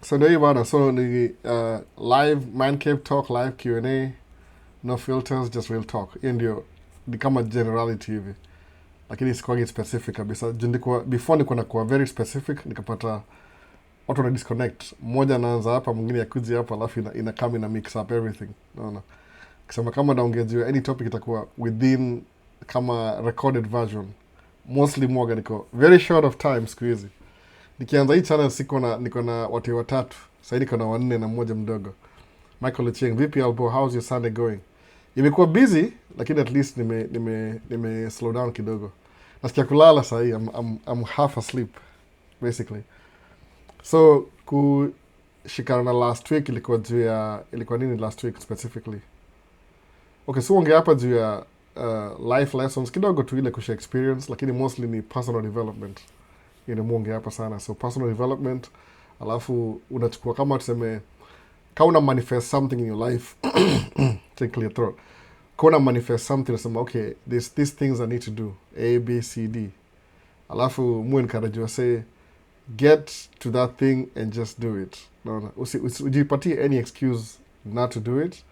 So ndio hii bana, so ni live man cave talk, live Q&A, no filters, just real talk. Hiyo ndio ni kama generality hivi, lakini sikuwagi specific kabisa. Before nilikuwa nakuwa very specific, nikapata watu wana disconnect. Mmoja anaanza hapa, mwingine yakuja hapa, alafu ina come ina mix up everything. Unaona? Kisema kama naongea juu ya any topic itakuwa within kama recorded version. Mostly mwaga niko very short of time siku hizi. Nikianza hii channel niko na watu watatu. Sasa niko na wanne na mmoja mdogo. Michael Ochieng, vipi Albo, how's your Sunday going? Imekuwa busy lakini at least nime slow down kidogo. Nasikia kulala sasa hii. I'm half asleep basically. So kushikana na last week ilikuwa nini last week specifically? Okay, so ongea hapa juu ya life lessons kidogo tu, ile kusha experience, lakini mostly ni personal development. Ile muonge hapa sana. So personal development, alafu unachukua kama tuseme kama una manifest something in your life take clear throat. Kama una manifest something unasema okay, these things I need to do A B C D. Alafu mu encourage say get to that thing and just do it. Naona ujipatie any excuse not to do it.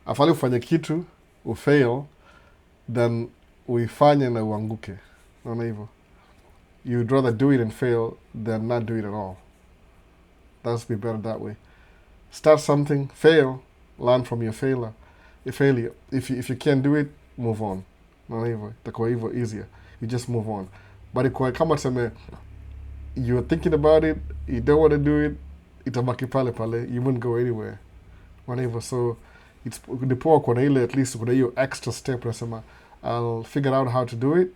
Afali ufanye kitu ufail, then uifanye na uanguke. Naona hivyo. You'd rather do it and fail than not do it at all. That's be better that way. Start something, fail, learn from your failure. If you can't do it, move on. Naona hivyo. Itakuwa hivyo easier. You just move on. But ikuwa kama tuseme you're thinking about it, you don't want to do it, itabaki pale pale, you won't go anywhere. Naona hivyo. So it's poa kuna ile at least kuna hiyo extra step unasema I'll figure out how to do it,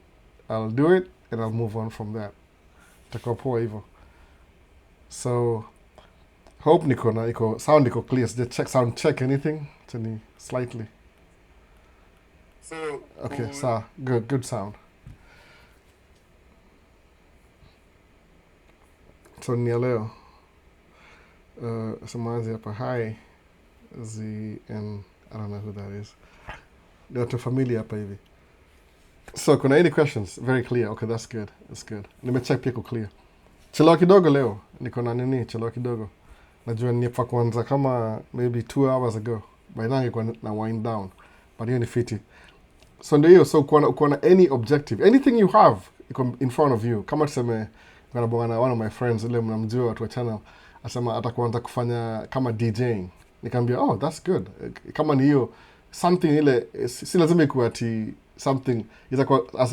I'll do it and I'll move on from that. Itakuwa poa hivyo. So hope sound iko clear. Just sound check anything tani slightly. So okay, so good sound. So ni ya leo semazi hapa hi Z and I don't know who that is. Ni watu familia hapa hivi. So kuna any questions? Very clear. Okay, that's good. Nimecheck pia clear. Chelewa kidogo leo. Niko na nini? Chelewa kidogo. Najua nipa kuanza kama maybe 2 hours ago. By now nilikuwa na wind down. But hiyo ni fiti. So ndio hiyo. So uko na any objective, anything you have in front of you. Kama tuseme kuna bwana one of my friends ile mnamjua watu wa channel asema atakuanza kufanya kama DJing. Nikamwambia oh that's good. Kama ni hiyo something ile si lazima ikuwe ati something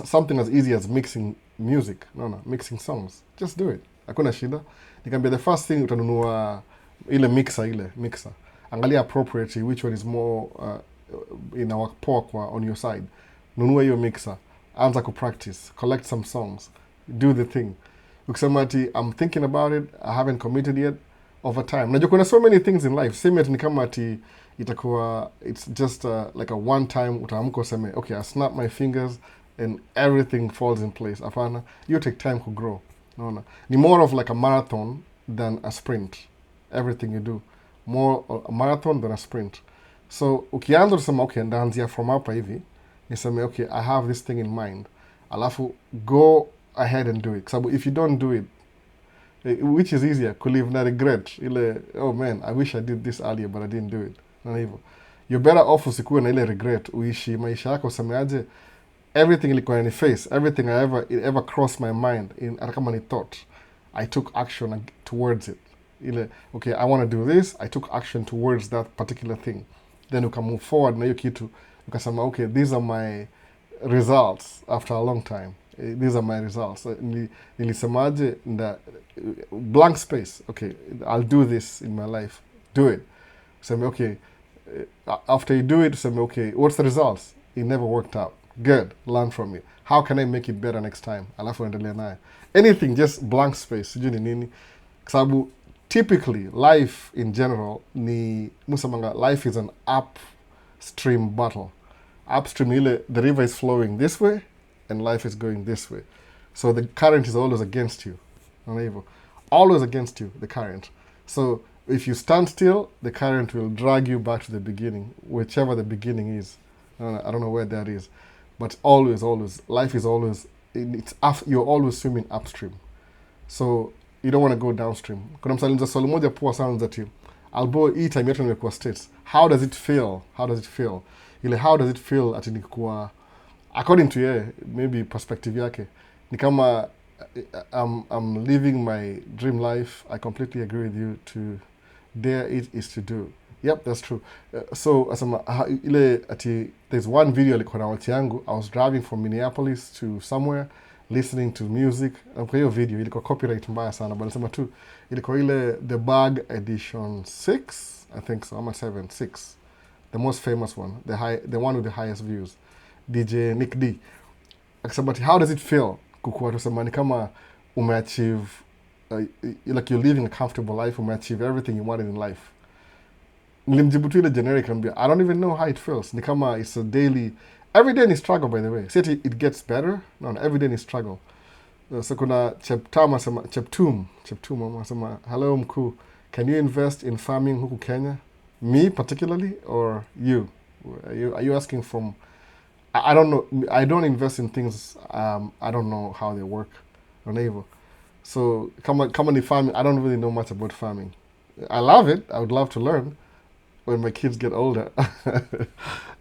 something as easy as mixing music. No, mixing songs. Just do it. Hakuna shida. Nikamwambia the first thing utanunua ile mixer. Angalia appropriately which one is more poa kwa on your side. Nunua hiyo mixer. Anza practice. Collect some songs. Do the thing. Ukisema ati I'm thinking about it, I haven't committed yet, over time. Najua kuna so many things in life. Same ni kama ati itakuwa it's just like a one time utaamka useme okay, I snap my fingers and everything falls in place. Hapana, you take time to grow. Naona. Ni more of like a marathon than a sprint. Everything you do. More a marathon than a sprint. So ukianza kusema okay, ndaanzia from hapa hivi, niseme okay, I have this thing in mind. Alafu go ahead and do it. So if you don't do it, which is easier, could live na regret. Ile, oh man, I wish I did this earlier but I didn't do it. Na hivyo. You're better off usikuwe na ile regret. Uishi maisha yako usemeaje, everything ilikuwa ni face, everything it ever crossed my mind hata kama ni thought, I took action towards it. Ile, okay, I want to do this, I took action towards that particular thing. Then you can move forward na hiyo kitu. Ukasema okay, these are my results after a long time. These are my results. Nilisemaje blank space. Okay, I'll do this in my life. Do it. Say okay, after you do it, say okay, what's the results? It never worked out. Good. Learn from it. How can I make it better next time? Alafu endelea naye. Anything, just blank space. Sijui ni nini. Sababu typically life in general ni musamanga, life is an upstream battle. Upstream ile the river is flowing this way and life is going this way. So the current is always against you. Always against you, the current. So if you stand still, the current will drag you back to the beginning, whichever the beginning is. I don't know where that is. But always, life is always, you're always swimming upstream. So you don't want to go downstream. Kuna msaliza swali moja poa sana za team. Albo hii time yetu nimekuwa states. How does it feel? How does it feel? Ile how does it feel ati nikuwa according to ye, maybe perspective yake. Ni kama I'm living my dream life. I completely agree with you to dare it is to do. Yep, that's true. So asema ile ati there's one video alikuwa na wati yangu. I was driving from Minneapolis to somewhere listening to music. Kwa hiyo video ilikuwa copyright mbaya sana, but nasema tu ilikuwa ile The Bag edition 6, I think so, ama 7, 6. The most famous one, the one with the highest views. DJ Nick D. Akasema how does it feel kukuwa tusema ni kama umeachieve like you're living a comfortable life, umeachieve everything you wanted in life. Nilimjibu tu ile generic ambia I don't even know how it feels. Ni kama it's a daily, every day ni struggle by the way. See it gets better. No, every day ni struggle. So kuna Cheptum asema hello mkuu, can you invest in farming huku Kenya? Me particularly or you? Are you asking from I don't know. I don't invest in things I don't know how they work. Unable. So kama ni farming, I don't really know much about farming. I love it. I would love to learn when my kids get older.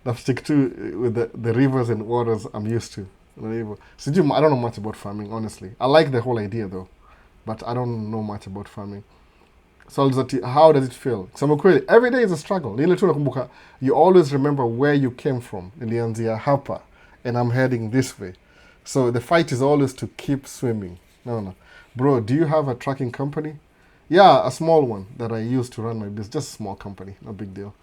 I'll stick to with the rivers and waters I'm used to. So I don't know much about farming, honestly. I like the whole idea though, but I don't know much about farming. So how does it feel? Kusema kweli, every day is a struggle. Nile tu nakumbuka, you always remember where you came from. Nilianzia hapa, and I'm heading this way. So the fight is always to keep swimming. No. Bro, do you have a trucking company? Yeah, a small one that I use to run my business. Just a small company, no big deal.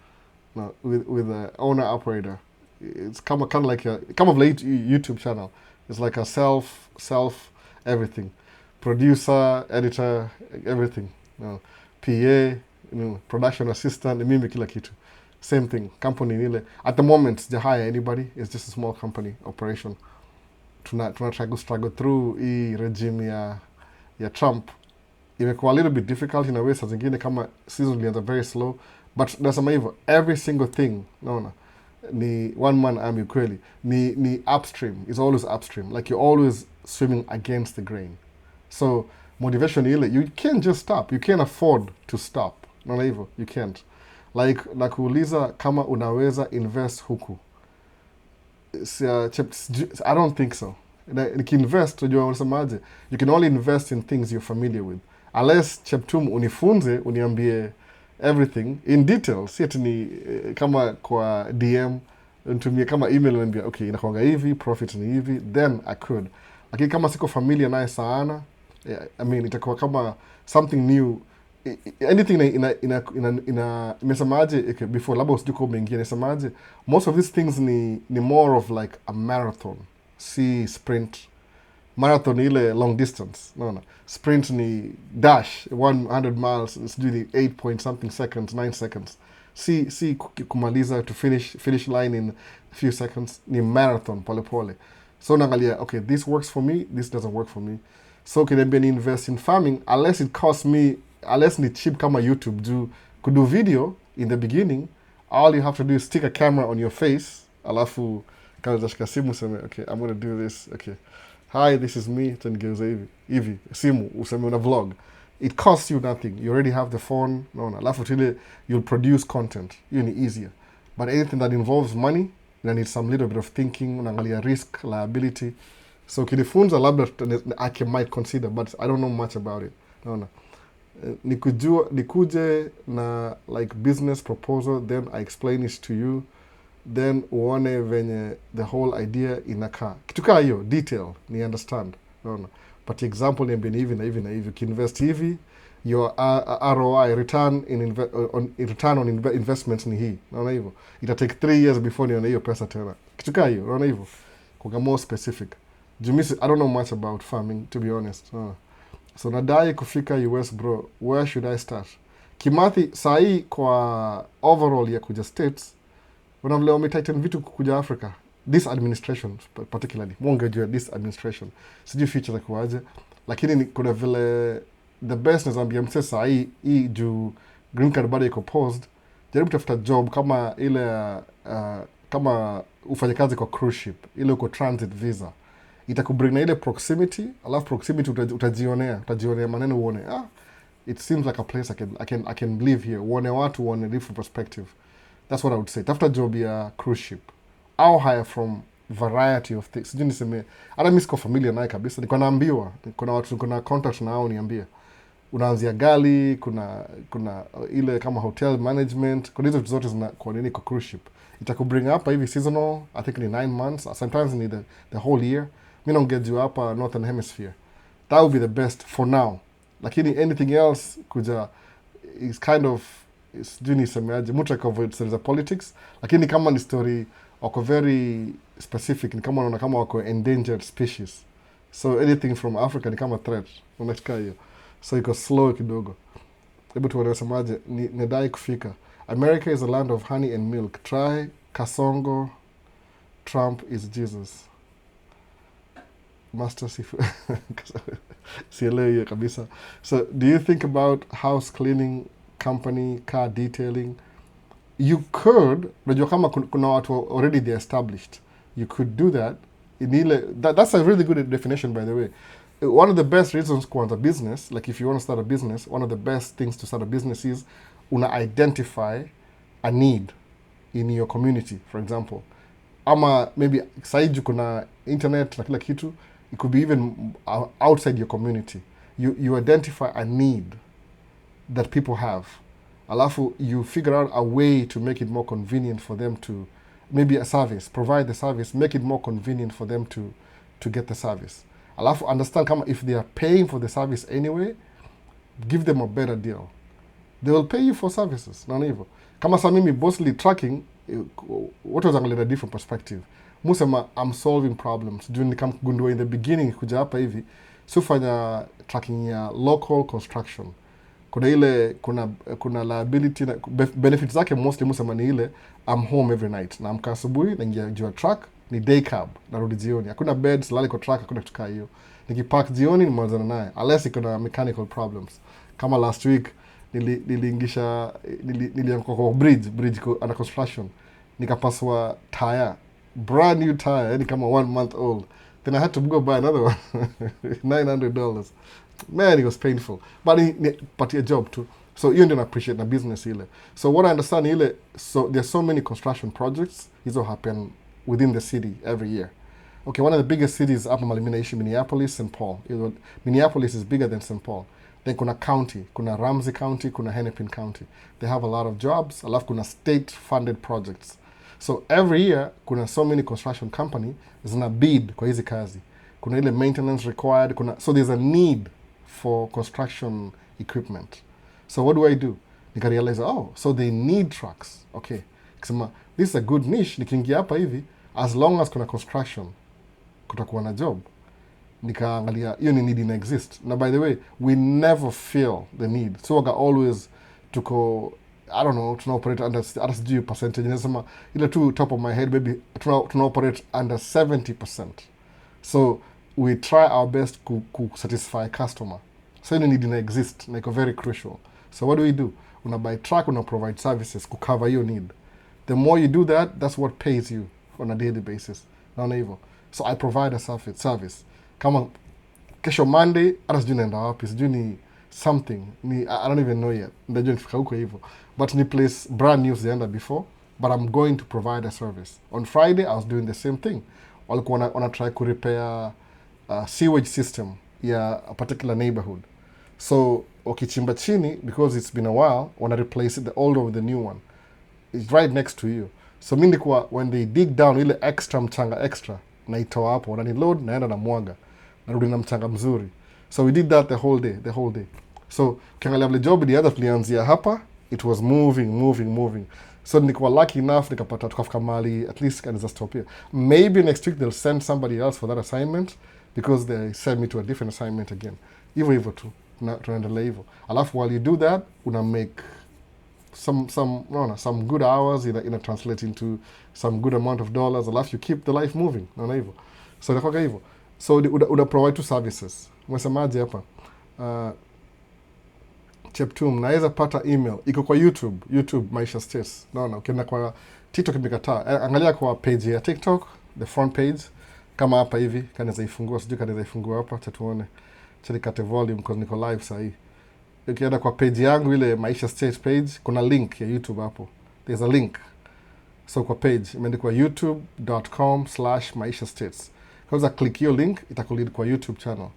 No, with an owner-operator. It's kind of like a like YouTube channel. It's like a self everything. Producer, editor, everything. No. PA, production assistant, mimi kila kitu. Same thing. Company nile. At the moment, they hire anybody. It's just a small company operation. Tuna struggle through hii regime ya Trump. Imekuwa a little bit difficult in a way. Saa zingine kama season ilianza very slow. But nasema hivyo, every single thing, ni one man army kweli. Ni upstream. It's always upstream. Like you're always swimming against the grain. So motivation ile, you can't just stop. You can't afford to stop. Naona hivyo, you can't. Like nakuuliza kama unaweza invest huku. I don't think so. Nikiinvest, unajua unasemaje? You can only invest in things you're familiar with. Unless Cheptum unifunze, uniambie everything in detail. Si ati ni kama kwa DM, nitumie kama email uniambia, okay, inakuanga hivi, profit ni hivi, then I could. Lakini kama siko familiar naye sana, I mean, itakuwa kama something new. Anything imesemaje, before labda usituko umeingia, imesemaje, most of these things ni more of like a marathon. Si sprint. Marathon ile long distance. No. Sprint ni dash, 100 miles, it's doing 8 point something seconds, 9 seconds. Si kumaliza to finish line in a few seconds. Ni marathon, pole pole. So naangalia, okay, this works for me, this doesn't work for me. So can I invest in farming unless it costs me, unless ni cheap kama YouTube could do video in the beginning. All you have to do is stick a camera on your face. Alafu kanashika simu useme, okay, I'm going to do this. Okay. Hi, this is me. Tengeuza hivi. Simu useme una vlog. It costs you nothing. You already have the phone. Alafu tile you'll produce content. You need easier. But anything that involves money, you need some little bit of thinking, unaangalia risk, liability. So kinifunza labda I might consider, but I don't know much about it. Nikuje na like business proposal, then I explain it to you, then uone venye the whole idea inakaa. Kitu kaa hiyo, detail, ni understand. But example niambie hivi na hivi na hivi. Ukiinvest hivi, your ROI, return on investments ni hii. Naona hivyo. Ita take 3 years before nione hiyo pesa tena. Kitu kaa hiyo, naona hivyo. Kwa more specific. Jumisi, I don't know much about farming, to be honest. So nadai kufika US, bro. Where should I start? Kimathi, sahi kwa overall ya kuja States, wanavile wametighten vitu kuja Africa. This administration, particularly. Mwongejua this administration. Sijui future za kuwaje. Lakini kuna vile the best nazambia mse sahi, hii juu green card bado iko paused. Jaribu tafuta job kama ile, kama ufanye kazi kwa cruise ship. Ile uko transit visa. itakubring na ile proximity, alafu proximity utajionea maneno uone, it seems like a place I can live here. Uone watu, uone different perspective. That's what I would say. Tafuta job ya cruise ship. I'll hire from variety of things. Sijui niseme, hata mimi siko familiar naye kabisa. Niko naambiwa, kuna watu kuna contact na hao niambia. Unaanzia gali, kuna ile kama hotel management, kuna hizo zote zina kwa nini kwa cruise ship. Itakubring hapa hivi seasonal, I think ni 9 months, sometimes ni the whole year. Mimi naongea hapa Northern Hemisphere. That would be the best for now. Lakini anything else kuja is kind of sijui nisemeaje, mtu avoid stories of politics, lakini kama ni story wako very specific, ni kama unaona kama wako endangered species, so anything from Africa ni kama threat, unachika hiyo, so iko slow kidogo. Hebu tuone wasemaje, nedai kufika. America is a land of honey and milk. Try Kasongo. Trump is Jesus. Master Sifu. Sielewi kabisa. So, do you think about house cleaning company, car detailing? You could, unajua kama kuna watu already they established. You could do that. That's a really good definition, by the way. One of the best reasons kuanza business, like if you want to start a business, one of the best things to start a business is una identify a need in your community, for example. Ama maybe saiju kuna internet na kila kitu, it could be even outside your community. You identify a need that people have. Alafu, you figure out a way to make it more convenient for them to, maybe a service, provide the service, make it more convenient for them to get the service. Alafu, understand kama if they are paying for the service anyway, give them a better deal. They will pay you for services. Nani hivyo. Kama sa mimi mostly tracking, what was a different perspective. Musema, I'm solving problems. Juu nikamgundua in the beginning kuja hapa hivi, sufanya tracking ya local construction. Kuna ile, kuna liability, benefits zake mostly musema ni ile, I'm home every night. Na amka asubuhi, naingia juu ya truck, ni day cab, narudi jioni. Hakuna beds, lali kwa truck, hakuna kutukaa hiyo. Nikipark jioni, nimalizana naye. Unless kuna mechanical problems. Kama last week, nilianguka kwa bridge under construction. Nikapaswa tire, brand new tire, yani kama 1 month old. Then I had to go buy another one. $900. Man, it was painful. But a job too. So you don't appreciate the business ile. So what I understand ile, so there's so many construction projects, hizo happen within the city every year. Okay, one of the biggest cities up in Minneapolis, St. Paul. Minneapolis is bigger than St. Paul. Then kuna county, kuna Ramsey County, kuna Hennepin County. They have a lot of jobs, alafu kuna state-funded projects. So every year, kuna so many construction company zina bid kwa hizi kazi. Kuna ile maintenance required, so there's a need for construction equipment. So what do? Nika realize, so they need trucks. Okay. Kisema, this is a good niche. Nikiingia hapa hivi, as long as kuna construction, kutakuwa na job. Nikaangalia, hiyo ni need ina exist. Now, by the way, we never feel the need. So waka always tuko, I don't know, tuna operate under, RSG percentage. Nasema, ile tu top of my head, maybe tuna operate under 70%. So we try our best to satisfy customer. So you need to exist, like very crucial. So what do? Una buy truck, una provide services to cover your need. The more you do that, that's what pays you on a daily basis. Not evil. So I provide a service. Kama kesho Monday, hata sijui naenda wapi, sijui ni something. I don't even know yet. Ndajua nifika huko hivyo. But ni place brand new sijaenda before, but I'm going to provide a service. On Friday, I was doing the same thing. Walikuwa wana try to repair sewage system ya a particular neighborhood. So, ukichimba chini, because it's been a while, wana replace the old one with the new one. It's right next to you. So, mindikuwa, when they dig down, ile extra mchanga extra, naitoa hapo, wanani load, naenda na mwaga, narudi na mchanga mzuri. So, we did that the whole day. So, ukiangalia vile job ilianza tulianzia hapa, it was moving. So, nikuwa lucky enough, nikapata tukafika mahali, at least kanisa stop here. Maybe next week they'll send somebody else for that assignment, because they send me to a different assignment again. Hivyo tu, tunaendelea hivyo. Alafu while you do that, una make some good hours, ina translate into some good amount of dollars. Alafu you keep the life moving, naona hivyo. So inakuwa hivyo. So una provide two services. Umesemaje hapa? Cheptum, naweza pata email. Iko kwa YouTube Maisha States. Naona, ukienda kwa TikTok imekataa. Angalia kwa page ya TikTok, the front page. kama hapa hivi, kanaweza ifungua, sijui kanaweza ifungua hapa, cha tuone, cha nikate volume because niko live sahii. Ukienda kwa page yangu ile Maisha States page, kuna link ya YouTube hapo, there's a link. So kwa page imeandikwa youtube.com/Maisha States. Kwanza click hiyo link, itakulead kwa YouTube channel.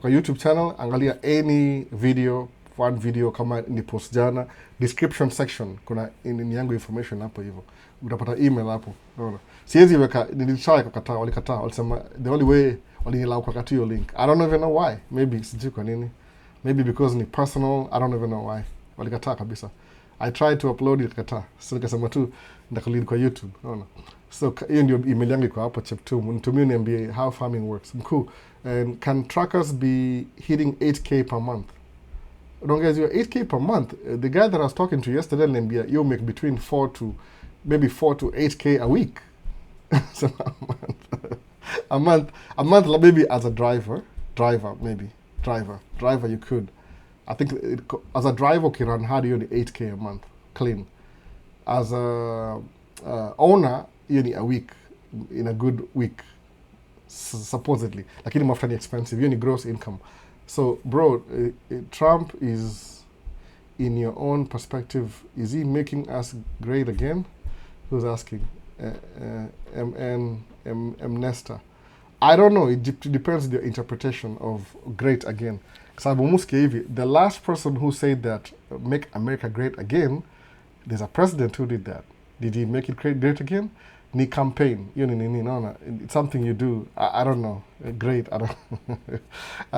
Kwa YouTube channel angalia any video, one video kama ni post jana, description section kuna ni yangu information hapo hivyo. Utapata email hapo. Unaona? Siwezi weka, nilitry kukataa, walikataa, walisema the only way waliniallow kukata hiyo link. I don't even know why. Maybe sijui kwa nini. Maybe because ni personal, I don't even know why. Walikataa kabisa. I tried to upload it, kataa. So nikasema tu ndakulead kwa YouTube. Unaona? So hiyo ndio email yangu iko hapo chap 2. Nitumie niambie how farming works. Mkuu. And can trackers be hitting 8K per month? Guys, you're 8K per month. The guy that I was talking to yesterday, Niambia, you make between 4 to 8K a week. So a month, maybe as a driver, maybe driver you could. I think as a driver, can run hard, you only 8K a month clean. As a owner, you only a week, in a good week, supposedly. Lakini mafuta ni expensive, you only gross income. So, bro, Trump is, in your own perspective, is he making us great again? Who's asking? Nesta. I don't know. It depends the interpretation of great again. The last person who said that, make America great again, there's a president who did that. Did he make it great again? Ni campaign. No. It's something you do. I don't know. Great. I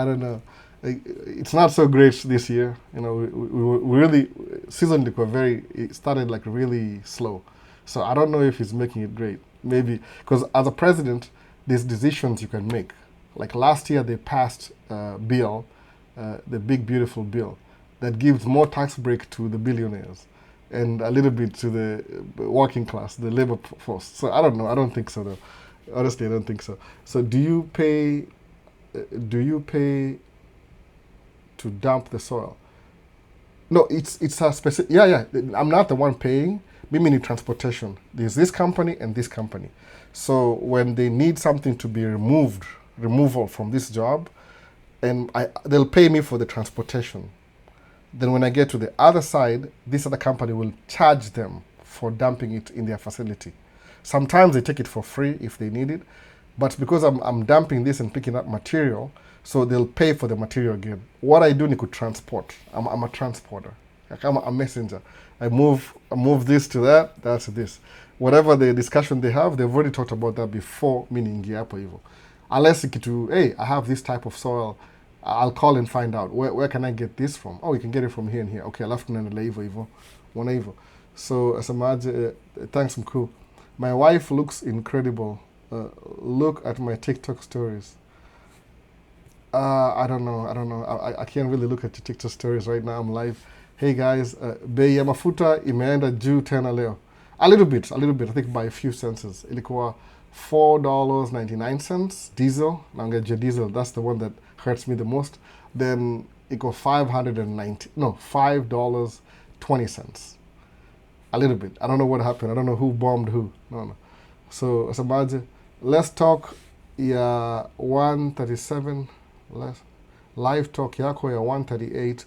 don't know. It's not so great this year. We really, season it started like really slow. So I don't know if he's making it great. Maybe, because as a president, there's decisions you can make. Like last year, they passed a bill, the big beautiful bill, that gives more tax break to the billionaires and a little bit to the working class, the labor force. So I don't know. I don't think so, though. Honestly, I don't think so. So do you pay to dump the soil? No, it's a specific. Yeah. I'm not the one paying. Maybe need transportation. There's this company and this company. So when they need something to be removal from this job, and they'll pay me for the transportation. Then when I get to the other side, this other company will charge them for dumping it in their facility. Sometimes they take it for free if they need it, but because I'm dumping this and picking up material, so they'll pay for the material again. What I do, I could transport. I'm a transporter. I'm a messenger. I move this to that, that's this. Whatever the discussion they have, they've already talked about that before, meaning hapo hivyo. Unless hey, I have this type of soil, I'll call and find out, where can I get this from? Oh, you can get it from here and here. Okay, alafu tunaendelea hivyo. Wana hivyo. So, asemaje, thanks mkuu. My wife looks incredible. Look at my TikTok stories. I don't know. I can't really look at your TikTok stories right now. I'm live. Hey guys, bei ya mafuta imeenda juu tena leo. A little bit. I think by a few cents. Ilikuwa $4.99 diesel. Naongeja diesel. That's the one that hurts me the most. Then iko $5.20. A little bit. I don't know what happened. I don't know who bombed who. No. So, asemaje, let's talk ya 137. Live talk yako ya 138.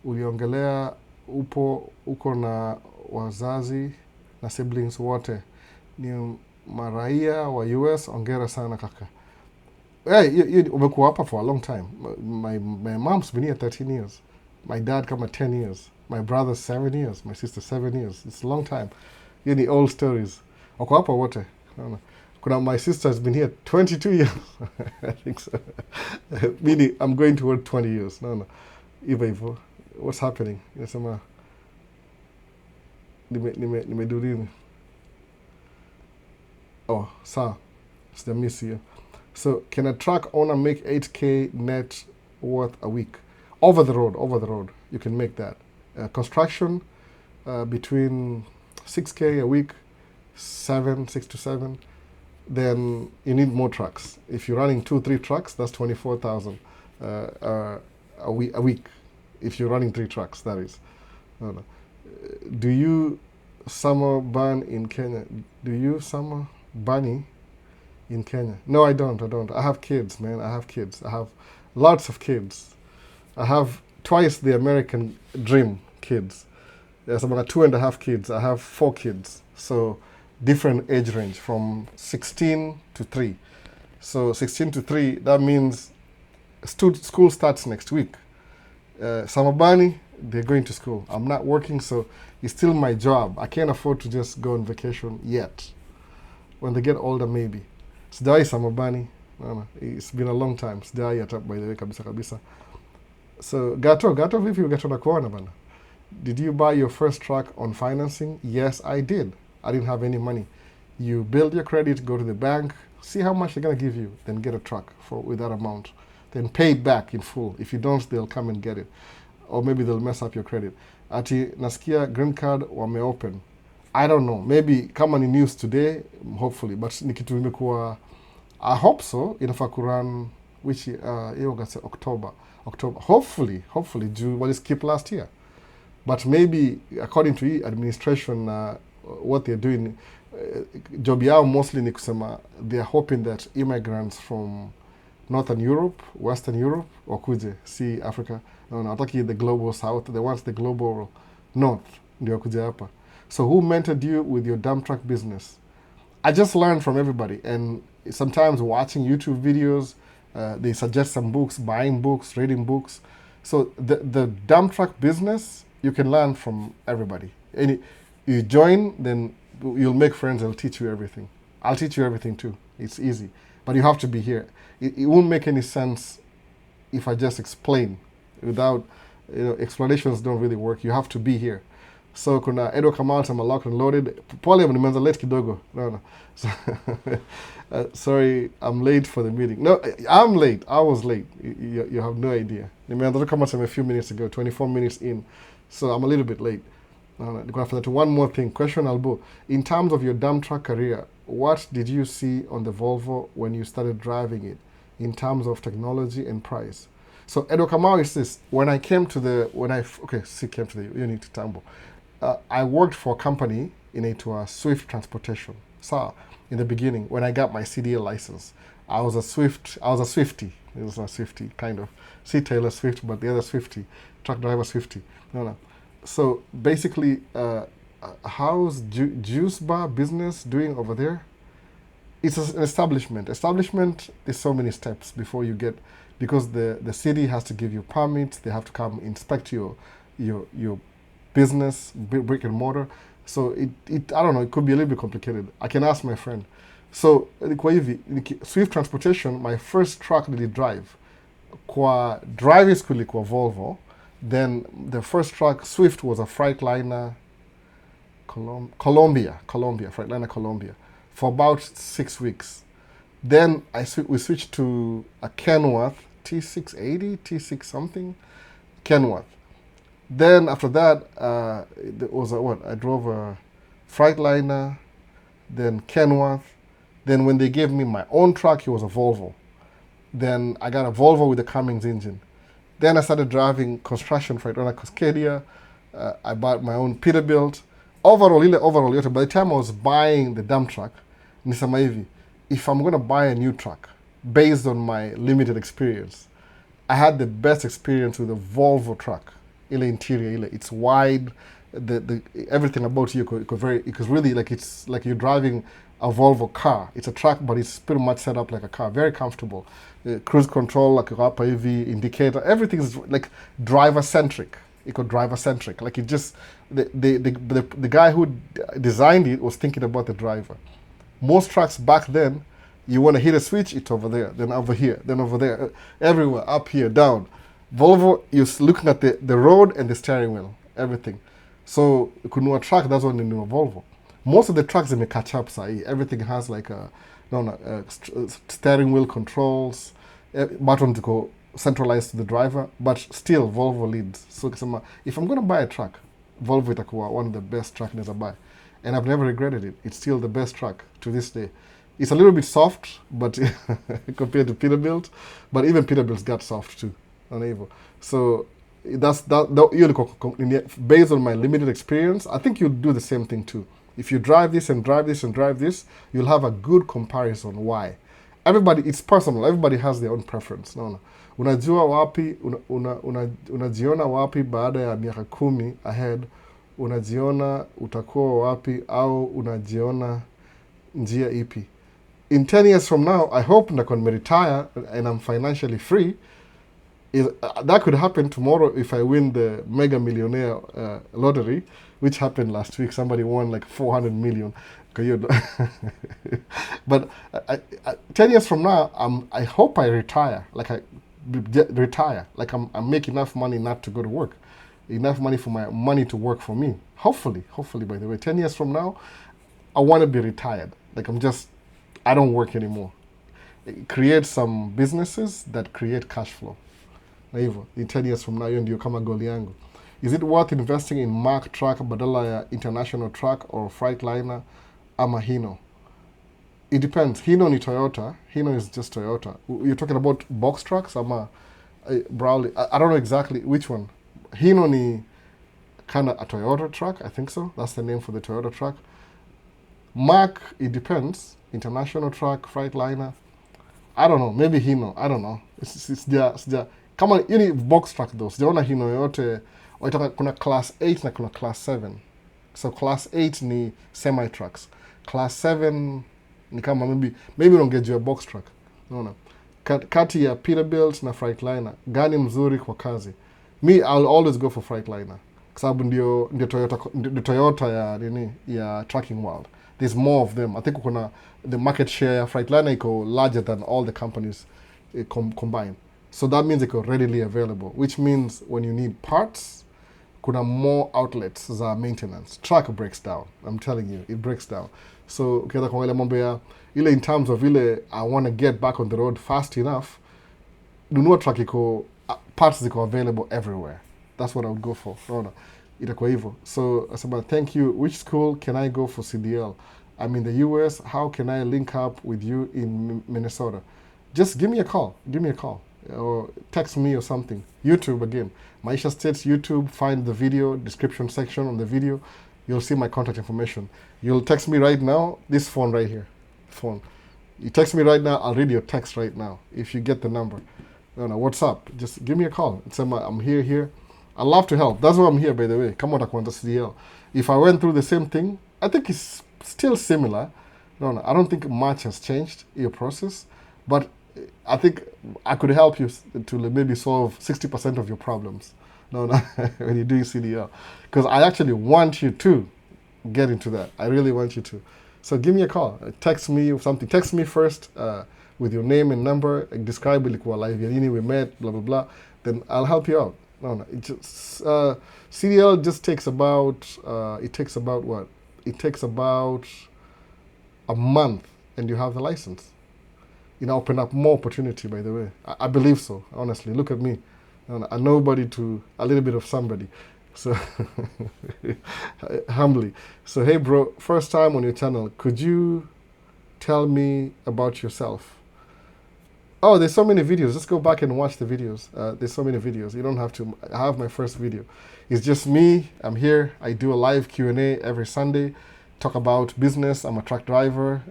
Uliongelea uko na wazazi na siblings wote ni maraia wa US. Ongera sana kaka. Hey, umekuwa hapa for a long time. My mom's been here 13 years. My dad kama 10 years. My brother 7 years. My sister 7 years. It's a long time. Hiyo ni old stories. Wako hapa wote. Kuna my sister has been here 22 years. I think so. Meaning I'm going toward 20 years. No. Hivyo. What's happening? Inasema nimedurini. Oh, sawa. Sijamisi hiyo. So, can a truck owner make 8K net worth a week? Over the road. You can make that. Construction, between 6K a week, 6 to 7. Then you need more trucks. If you're running 2-3 trucks, that's 24,000 a week. If you're running 3 trucks, that is. No. Do you summer burn in Kenya? Do you summer bunny in Kenya. No, I don't. I have kids, man. I have kids. I have lots of kids. I have twice the American dream kids. There's about 2.5 kids. I have 4 kids. So different age range from 16 to 3. So 16 to 3, that means school starts next week. Samabani, they're going to school. I'm not working, so it's still my job. I can't afford to just go on vacation yet. When they get older, maybe. Sijawai Samabani. No, it's been a long time. Sijawai hata by the way kabisa kabisa. So Gato vipi Gato na kuona bana? Did you buy your first truck on financing? Yes, I did. I didn't have any money. You build your credit, go to the bank, see how much they're gonna give you, then get a truck with that amount. Then pay it back in full. If you don't, they'll come and get it. Or maybe they'll mess up your credit. Ati nasikia green card wameopen. I don't know. Maybe kama ni news today, hopefully. But ni kitu imekuwa, I hope so. Inafaa kuran which hiyo gase October. Hopefully juu skip last year. But maybe according to the administration, what they're doing, job yao mostly ni kusema they're hoping that immigrants from Northern Europe, Western Europe, wakuje see Africa. No, hataki the global south. They want the global north. Ndio wakuje hapa. So who mentored you with your dump truck business? I just learned from everybody, and sometimes watching YouTube videos, they suggest some books, buying books, reading books. So the dump truck business, you can learn from everybody. And you join, then you'll make friends. They'll teach you everything. I'll teach you everything too. It's easy, but you have to be here. It won't make any sense if I just explain without, explanations don't really work. You have to be here. So kuna Edo Kamal sama locked and loaded. Pole nimeanza late kidogo. No. So, sorry, I'm late for the meeting. No, I'm late. I was late. You have no idea. Nimeanza kama a few minutes ago, 24 minutes in. So I'm a little bit late. One more thing. Question Albo. In terms of your dump truck career, what did you see on the Volvo when you started driving it in terms of technology and price? So Edo Kamau is this. When I came to the unit to Tambo, I worked for a company to a Swift transportation. So in the beginning, when I got my CDL license, I was a Swiftie. It was a Swiftie, kind of. C. Taylor Swift, but the other Swiftie, truck driver Swiftie. No. So basically, how's Juice Bar business doing over there? It's an establishment. Establishment is so many steps before you get, because the city has to give you permits. They have to come inspect your business, brick and mortar. So it I don't know, it could be a little bit complicated. I can ask my friend. So kwa hivi, Swift Transportation, my first truck did it drive. Kwa driving school ilikuwa Volvo. Then the first truck, Swift, was a Freightliner Colombia, Freightliner Colombia, for about 6 weeks. Then we switched to a Kenworth T680, T6 something, Kenworth. Then after that, it was I drove a Freightliner, then Kenworth. Then when they gave me my own truck, it was a Volvo. Then I got a Volvo with a Cummins engine. Then I started driving construction Freightliner Cascadia. I bought my own Peterbilt. Overall, by the time I was buying the dump truck, nisema hivi, if I'm going to buy a new truck, based on my limited experience, I had the best experience with a Volvo truck. Ile interior, it's wide, the everything about you because really it's like you're driving a Volvo car. It's a truck, but it's pretty much set up like a car. Very comfortable. Cruise control, like a AV indicator, everything is like driver centric. Like it just the guy who designed it was thinking about the driver. Most trucks back then, you want to hit a switch, it's over there, then over here, then over there, everywhere, up here, down. Volvo, you're looking at the road and the steering wheel, everything. So kunua truck, that's when you know Volvo. Most of the trucks they catch up, everything has like steering wheel controls, button to go centralized to the driver, but still Volvo leads. So if I'm going to buy a truck, Volvo itakuwa one of the best truck I buy. And I've never regretted it. It's still the best truck to this day. It's a little bit soft, but compared to Peterbilt, but even Peterbilt's got soft too. So that's based on my limited experience. I think you'll do the same thing too. If you drive this and drive this and drive this, you'll have a good comparison. Why? Everybody, it's personal. Everybody has their own preference. No. Unajua wapi, unajiona wapi baada ya miaka 10 ahead, unajiona utakuwa wapi au unajiona njia ipi. In 10 years from now, I hope I can retire and I'm financially free. That could happen tomorrow if I win the mega millionaire lottery, which happened last week. Somebody won like 400 million. But 10 years from now, I hope I retire. Like I'm make enough money not to go to work, enough money for my money to work for me. Hopefully, by the way, 10 years from now, I want to be retired. Like I don't work anymore. Create some businesses that create cash flow. Na hivyo, in 10 years from now, hiyo ndio kama goal yangu. Is it worth investing in Mack truck badala ya international truck or Freightliner ama Hino? It depends. Hino ni Toyota. Hino is just Toyota. You're talking about box trucks ama Brawley? I don't know exactly which one. Hino ni kind of a Toyota truck, I think so. That's the name for the Toyota truck. Mack, it depends. International truck, Freightliner. I don't know. Maybe Hino. I don't know. It's their kama hii ni box truck though. Sijaona Hino yote. Waitaka kuna class 8 na kuna class 7. So class 8 ni semi trucks. Class 7 ni kama maybe unaongejea box truck. Unaona? Kati ya Peterbilt na Freightliner, gani mzuri kwa kazi? I'll always go for Freightliner. Kwa sababu ndio Toyota ya trucking world. There's more of them. I think the market share ya Freightliner iko larger than all the companies combined. So that means it's readily available, which means when you need parts, kuna more outlets za maintenance. Truck breaks down. I'm telling you, it breaks down. So ukienda kuangalia mambo ya ile in terms of ile I want to get back on the road fast enough, nunua truck parts ziko available everywhere. That's what I would go for. Naona itakuwa hivyo. So asema thank you. Which school can I go for CDL? I'm in the US. How can I link up with you in Minnesota? Just give me a call. Or text me or something. YouTube again. Maisha States YouTube. Find the video description section on the video. You'll see my contact information. You'll text me right now. This phone right here. Phone. You text me right now. I'll read your text right now. If you get the number. No, what's up? Just give me a call. Say I'm here. I love to help. That's why I'm here, by the way. Come on, CDL. If I went through the same thing, I think it's still similar. No, I don't think much has changed in your process, but I think I could help you to maybe solve 60% of your problems. No, when you're doing CDL. Because I actually want you to get into that. I really want you to. So give me a call. Text me or something. Text me first with your name and number. Describe it like we met, blah, blah, blah. Then I'll help you out. No. It just, CDL just takes about, it takes about a month and you have the license. Open up more opportunity, by the way. I believe so, honestly. Look at me. A nobody to a little bit of somebody. So, humbly. So, hey, bro, first time on your channel. Could you tell me about yourself? Oh, there's so many videos. Just go back and watch the videos. There's so many videos. You don't have to. I have my first video. It's just me. I'm here. I do a live Q&A every Sunday. Talk about business. I'm a truck driver.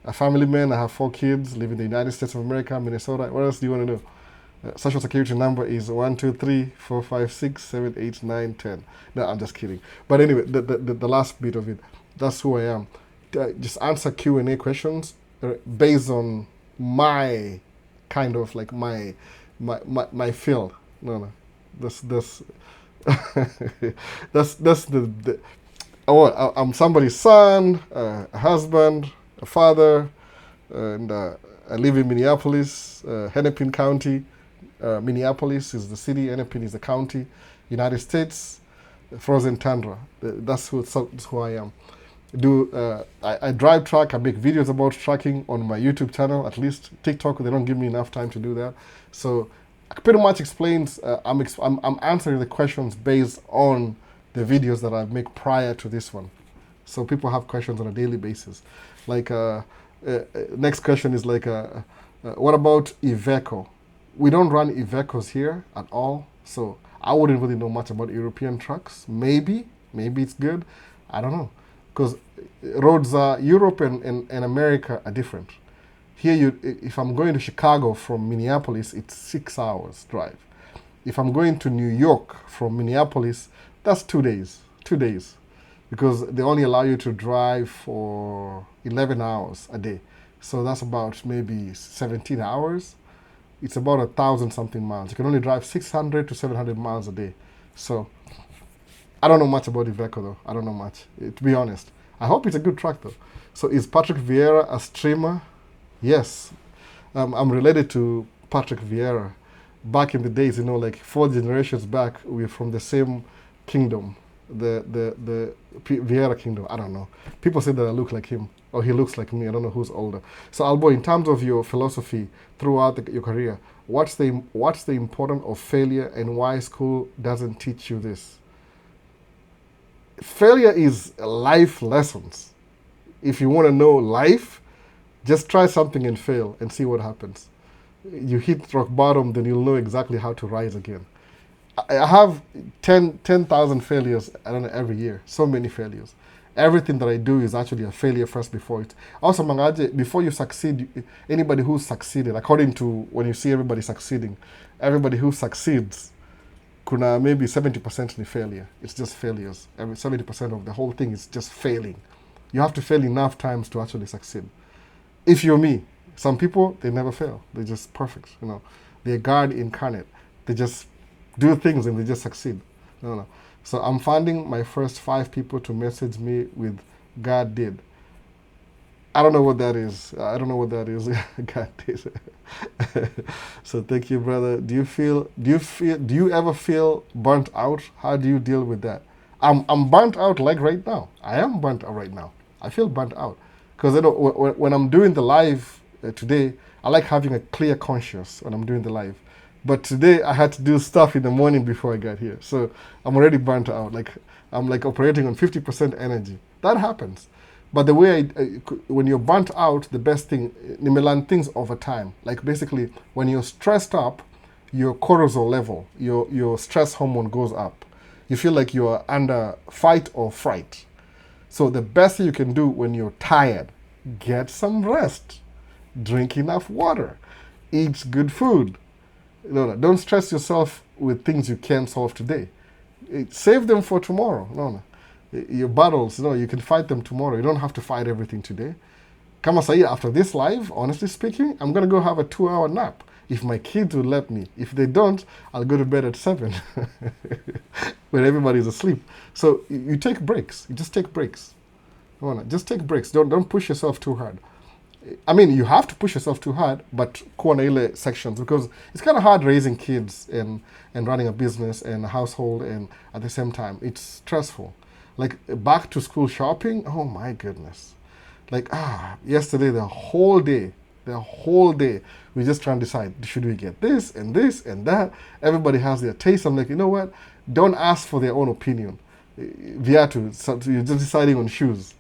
A family man. I have 4 kids. Live in the United States of America, Minnesota. What else do you want to know? Social security number is 1, 2, 3, 4, 5, 6, 7, 8, 9, 10. No, I'm just kidding. But anyway, the last bit of it. That's who I am. Just answer Q&A questions based on my kind of like my field. No. That's that's the I'm somebody's son, a husband, a father, and I live in Minneapolis, Hennepin County. Minneapolis is the city, Hennepin is the county. United States, frozen tundra. That's who I am. I drive truck. I make videos about trucking on my YouTube channel. At least TikTok, they don't give me enough time to do that. So pretty much explains. I'm answering the questions based on the videos that I make prior to this one. So people have questions on a daily basis. Like next question is like, what about Iveco? We don't run Ivecos here at all. So I wouldn't really know much about European trucks. Maybe it's good. I don't know. because roads are Europe and America are different. Here, if I'm going to Chicago from Minneapolis, it's 6 hours drive. If I'm going to New York from Minneapolis, that's 2 days. 2 days, because they only allow you to drive for 11 hours a day. So that's about maybe 17 hours. It's about 1,000 something miles. You can only drive 600 to 700 miles a day. So I don't know much about the vehicle though. I don't know much, to be honest. I hope it's a good track though. So is Patrick Vieira a streamer? Yes. I'm related to Patrick Vieira. Back in the days, like 4 generations back, we're from the same kingdom, the Vieira kingdom. I don't know. People say that I look like him, or he looks like me. I don't know who's older. So Albo, in terms of your philosophy throughout your career, what's the importance of failure, and why school doesn't teach you this? Failure is life lessons. If you want to know life, just try something and fail and see what happens. You hit rock bottom, then you'll know exactly how to rise again. I have 10,000 failures, I don't know, every year. So many failures. Everything that I do is actually a failure first before it. Also, mangaje, before you succeed, anybody who succeeded, according to when you see everybody succeeding, everybody who succeeds, kuna maybe 70% in failure. It's just failures. 70% of the whole thing is just failing. You have to fail enough times to actually succeed. If you're me, some people, they never fail. They're just perfect, They're God incarnate. They just do things and they just succeed. No. So I'm finding my first 5 people to message me with God did. I don't know what that is. God did. So thank you, brother. Do you ever feel burnt out? How do you deal with that? I'm burnt out like right now. I am burnt out right now. I feel burnt out. Because when I'm doing the live today, I like having a clear conscience when I'm doing the live. But today I had to do stuff in the morning before I got here. So I'm already burnt out. I'm operating on 50% energy. That happens. But the way when you're burnt out, the best thing, you may learn things over time. Like basically, when you're stressed up, your cortisol level, your stress hormone goes up. You feel like you're under fight or fright. So the best thing you can do when you're tired, get some rest, drink enough water, eat good food. Don't stress yourself with things you can't solve today. Save them for tomorrow. Your battles, you can fight them tomorrow. You don't have to fight everything today. Kama sahi, after this live, honestly speaking, I'm going to go have a 2-hour nap. If my kids will let me. If they don't, I'll go to bed at 7 when everybody's asleep. So you take breaks. You just take breaks. Just take breaks. Don't push yourself too hard. I mean, you have to push yourself too hard, but kuwa ile sections, because it's kind of hard raising kids and running a business and a household, and at the same time, it's stressful. Like back to school shopping, oh my goodness. Yesterday, the whole day, we just trying to decide, should we get this and that? Everybody has their taste. I'm like, you know what? Don't ask for their own opinion. Viatu, so you're just deciding on shoes.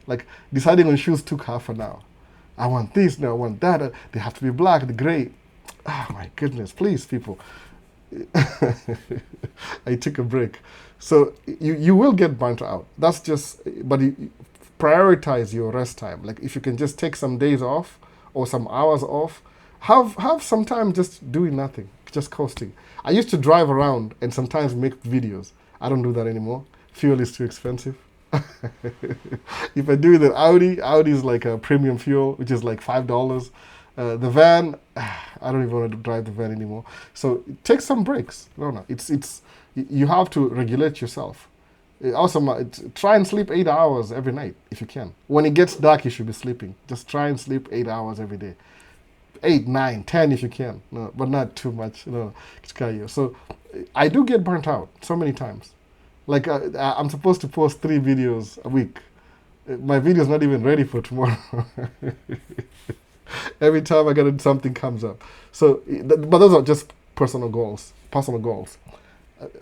Deciding on shoes took half an hour. I want this, no, I want that. They have to be black, the gray. Oh my goodness, please, people. I took a break. So you will get burnt out. That's just, but prioritize your rest time. If you can just take some days off or some hours off, have some time just doing nothing, just coasting. I used to drive around and sometimes make videos. I don't do that anymore. Fuel is too expensive. If I do the Audi is like a premium fuel, which is like $5. The van, I don't even want to drive the van anymore. So take some breaks. No, it's you have to regulate yourself. Also, try and sleep 8 hours every night if you can. When it gets dark, you should be sleeping. Just try and sleep 8 hours every day. 8, 9, 10 if you can, no, but not too much. So I do get burnt out so many times. I'm supposed to post 3 videos a week. My video is not even ready for tomorrow. Every time I get it, something comes up. So, but those are just personal goals.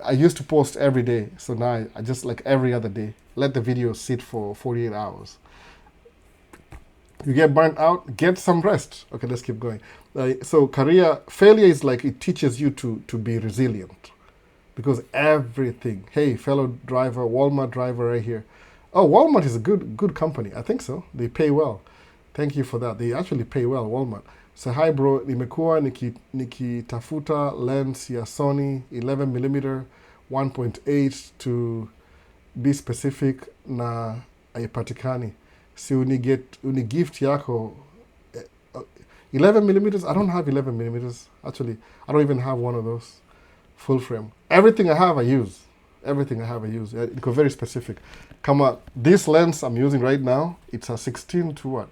I used to post every day, so now I just every other day, let the video sit for 48 hours. You get burnt out, get some rest. Okay, let's keep going. So career failure is it teaches you to be resilient. Because everything, hey, fellow driver, Walmart driver right here, Oh, Walmart is a good company. I think so. They pay well. Thank you for that. They actually pay well, Walmart. So hi bro, nimekuwa nikitafuta lens ya Sony 11 millimeter 1.8 to be specific na haipatikani. Si unigift yako 11 millimeters. I don't have 11 millimeters. Actually, I don't even have one of those full frame. Everything I have, I use. Everything I have, I use. It's very specific. Come on, this lens I'm using right now, it's a 16 to what?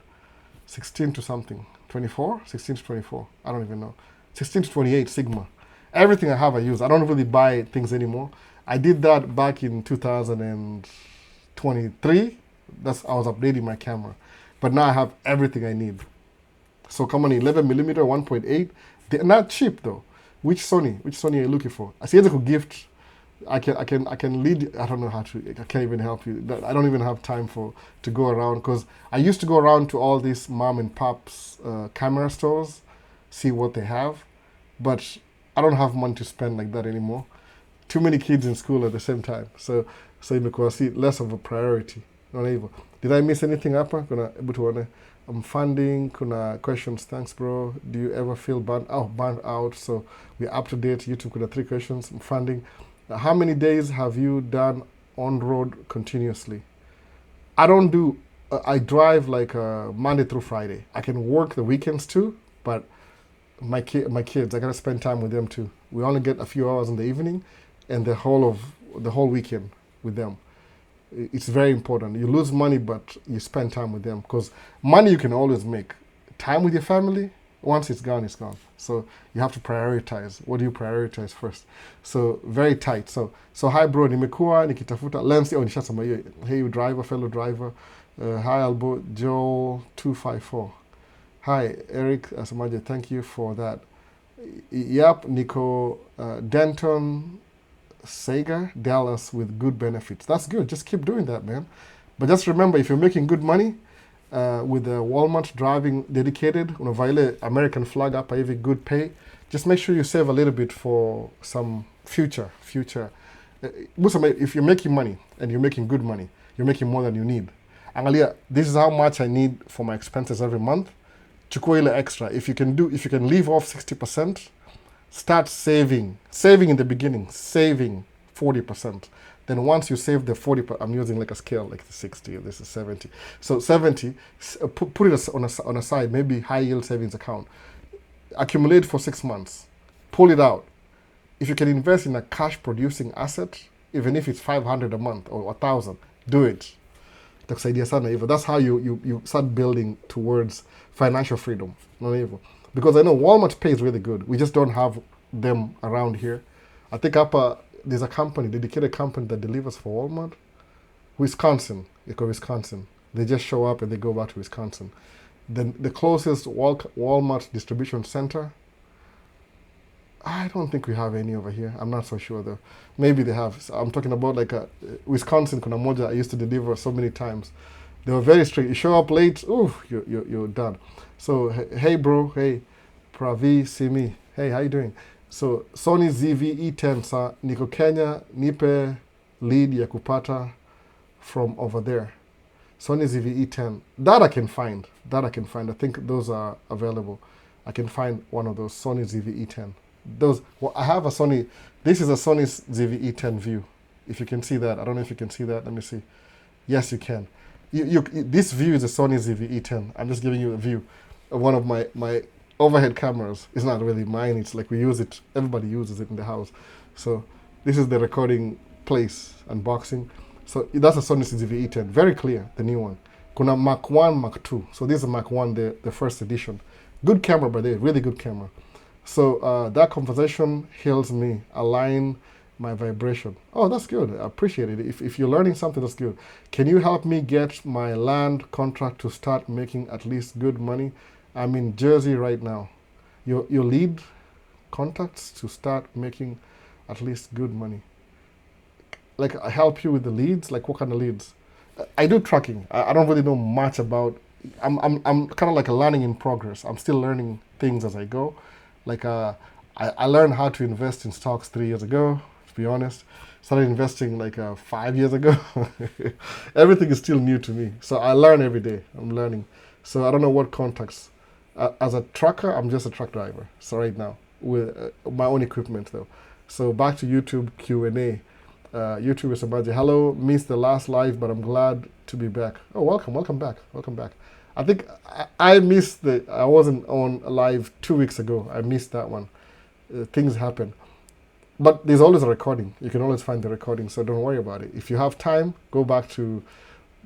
16 to something. 24? 16 to 24. I don't even know. 16 to 28 Sigma. Everything I have, I use. I don't really buy things anymore. I did that back in 2023. I was updating my camera. But now I have everything I need. So come on, 11 millimeter 1.8. They're not cheap though. Which Sony? Which Sony are you looking for? I see a gift. I can lead. I don't know how to. I can't even help you. I don't even have time to go around because I used to go around to all these mom and pops camera stores, see what they have, but I don't have money to spend like that anymore. Too many kids in school at the same time, so because see less of a priority. Not able. Did I miss anything up? I'm funding. Kuna questions. Thanks, bro. Do you ever feel burned out? So we're up to date. YouTube kuna 3 questions. I'm funding. How many days have you done on road continuously? I don't do. I drive like Monday through Friday. I can work the weekends too, but my kids, I gotta spend time with them too. We only get a few hours in the evening, and the whole weekend with them. It's very important. You lose money, but you spend time with them because money you can always make. Time with your family, once it's gone, it's gone. So you have to prioritize. What do you prioritize first? So very tight. So hi bro, nimekuwa nikitafuta lens. Oh, nishasema hiyo. Hey driver, fellow driver. Hi Albo, Joel 254. Hi Eric Asamaje, thank you for that. Yep, Nico Denton Sega, Dallas with good benefits. That's good. Just keep doing that, man. But just remember, if you're making good money with the Walmart driving dedicated, unavaile American flag up, hivi good pay, just make sure you save a little bit for some future. If you're making money and you're making good money, you're making more than you need. Angalia, this is how much I need for my expenses every month. Chukua ile extra. If you can leave off 60%, start saving in the beginning, saving 40%. Then once you save the 40, I'm using like a scale, like the 60, this is 70. So 70, put it on a side, maybe high yield savings account. Accumulate for 6 months, pull it out. If you can invest in a cash producing asset, even if it's 500 a month or 1,000, do it. That's how you start building towards financial freedom. Because I know Walmart pays really good. We just don't have them around here. I think there's a dedicated company that delivers for Walmart. Wisconsin. They just show up and they go back to Wisconsin. Then the closest Walmart distribution center, I don't think we have any over here. I'm not so sure though. Maybe they have. So I'm talking about like a Wisconsin, kuna moja I used to deliver so many times. They were very strict. You show up late, you're done. So hey bro, hey Pravi, Simi, hey, how you doing? So Sony ZV-E10 sa niko Kenya, nipe lead ya kupata from over there. Sony ZV-E10. That I can find. I think those are available. I can find one of those Sony ZV-E10. I have a Sony. This is a Sony ZV-E10 view. If you can see that, I don't know if you can see that. Let me see. Yes, you can. This view is a Sony ZV-E10. I'm just giving you a view of one of my overhead cameras. It's not really mine. It's like we use it. Everybody uses it in the house. So this is the recording place, unboxing. So that's a Sony ZV-E10. Very clear, the new one. Kuna Mark 1, Mark 2. So this is Mark 1, the first edition. Good camera, by the way. Really good camera. So that conversation helps me align my vibration. Oh, that's good. I appreciate it. If you're learning something, that's good. Can you help me get my land contract to start making at least good money? I'm in Jersey right now. Your lead contacts to start making at least good money. Like I help you with the leads. Like what kind of leads? I do tracking. I don't really know much about. I'm kind of like a learning in progress. I'm still learning things as I go. Like I learned how to invest in stocks 3 years ago. to be honest. Started investing like 5 years ago. Everything is still new to me. So I learn every day. I'm learning. So I don't know what contacts. As a trucker, I'm just a truck driver. So right now, with my own equipment though. So back to YouTube Q&A. YouTube is about, hello, missed the last live, but I'm glad to be back. Oh, welcome back. I think I missed I wasn't on live 2 weeks ago. I missed that one. Things happen. But there's always a recording. You can always find the recording, so don't worry about it. If you have time, go back to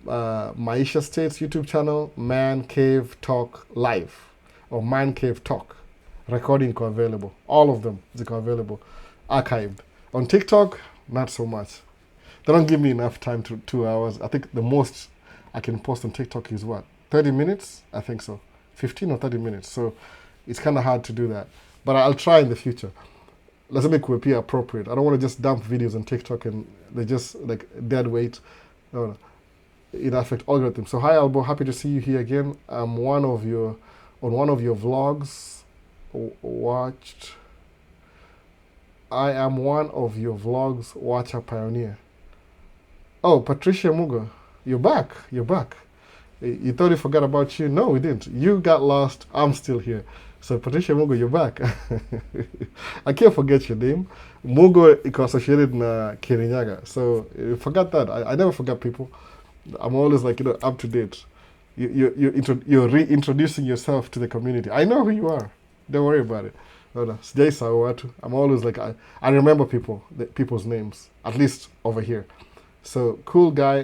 Maisha State's YouTube channel, Man Cave Talk Live, or Man Cave Talk. Recording available. All of them is available, archived. On TikTok, not so much. They don't give me enough time to 2 hours. I think the most I can post on TikTok is what? 30 minutes? I think so. 15 or 30 minutes. So it's kind of hard to do that. But I'll try in the future. Let's make it appear appropriate. I don't want to just dump videos on TikTok and they just like dead weight. It affects algorithms. So hi Albo, happy to see you here again. I'm on one of your vlogs watched. I am one of your vlogs watcher pioneer. Oh, Patricia Mugo, you're back. You thought we forgot about you? No, we didn't. You got lost. I'm still here. So Patricia Mugo, you're back. I can't forget your name. Mugo is associated in Kirinyaga. So forget that. I never forget people. I'm always like, up to date. You're reintroducing yourself to the community. I know who you are. Don't worry about it. I'm always like, I remember people's names, at least over here. So cool guy,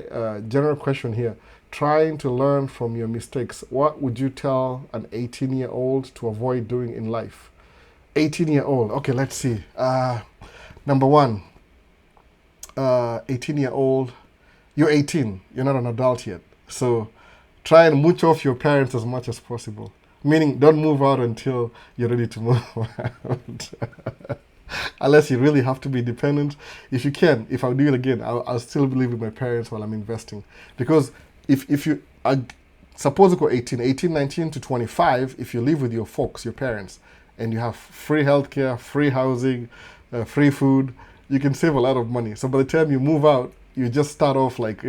general question here. Trying to learn from your mistakes. What would you tell an 18-year-old to avoid doing in life? 18-year-old. Okay, let's see. Number one, 18-year-old. You're 18. You're not an adult yet. So try and mooch off your parents as much as possible. Meaning, don't move out until you're ready to move out. Unless you really have to be independent. If you can, if I do it again, I'll still live with my parents while I'm investing. Because if you, suppose you go 18, 19 to 25, if you live with your folks, your parents, and you have free healthcare, free housing, free food, you can save a lot of money. So by the time you move out, you just start off like,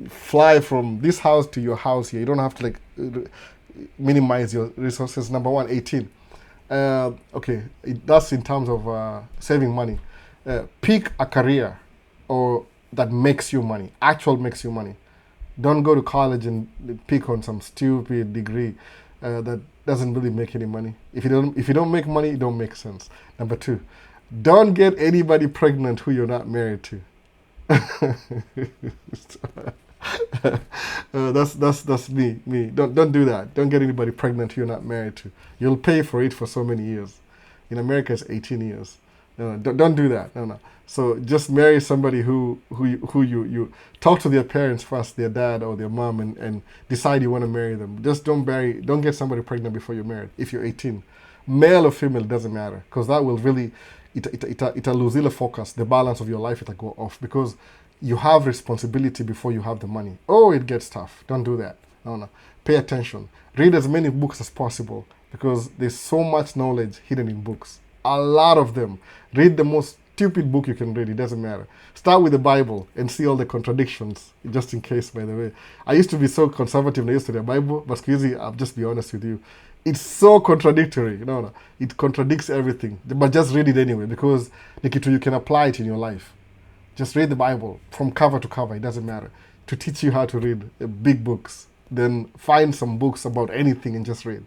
fly from this house to your house here. You don't have to like minimize your resources. Number one, 18. Okay, that's in terms of saving money. Pick a career or that makes you money, makes you money. Don't go to college and pick on some stupid degree that doesn't really make any money. If you don't make money, it don't make sense. Number two, don't get anybody pregnant who you're not married to. That's me. Don't do that. Don't get anybody pregnant who you're not married to. You'll pay for it for so many years. In America, it's 18 years. No, don't do that. No. So just marry somebody who you talk to their parents first, their dad or their mom, and decide you want to marry them. Just don't get somebody pregnant before you're married. If you're 18, male or female doesn't matter, because that will really it'll lose the focus, the balance of your life. It'll go off because you have responsibility before you have the money. Oh, it gets tough. Don't do that. No. Pay attention. Read as many books as possible because there's so much knowledge hidden in books. A lot of them. Read the most stupid book you can read. It doesn't matter. Start with the Bible and see all the contradictions, just in case, by the way. I used to be so conservative when I used to read the Bible, but Squeezy, I'll just be honest with you. It's so contradictory. No. It contradicts everything. But just read it anyway because you can apply it in your life. Just read the Bible from cover to cover. It doesn't matter. To teach you how to read big books. Then find some books about anything and just read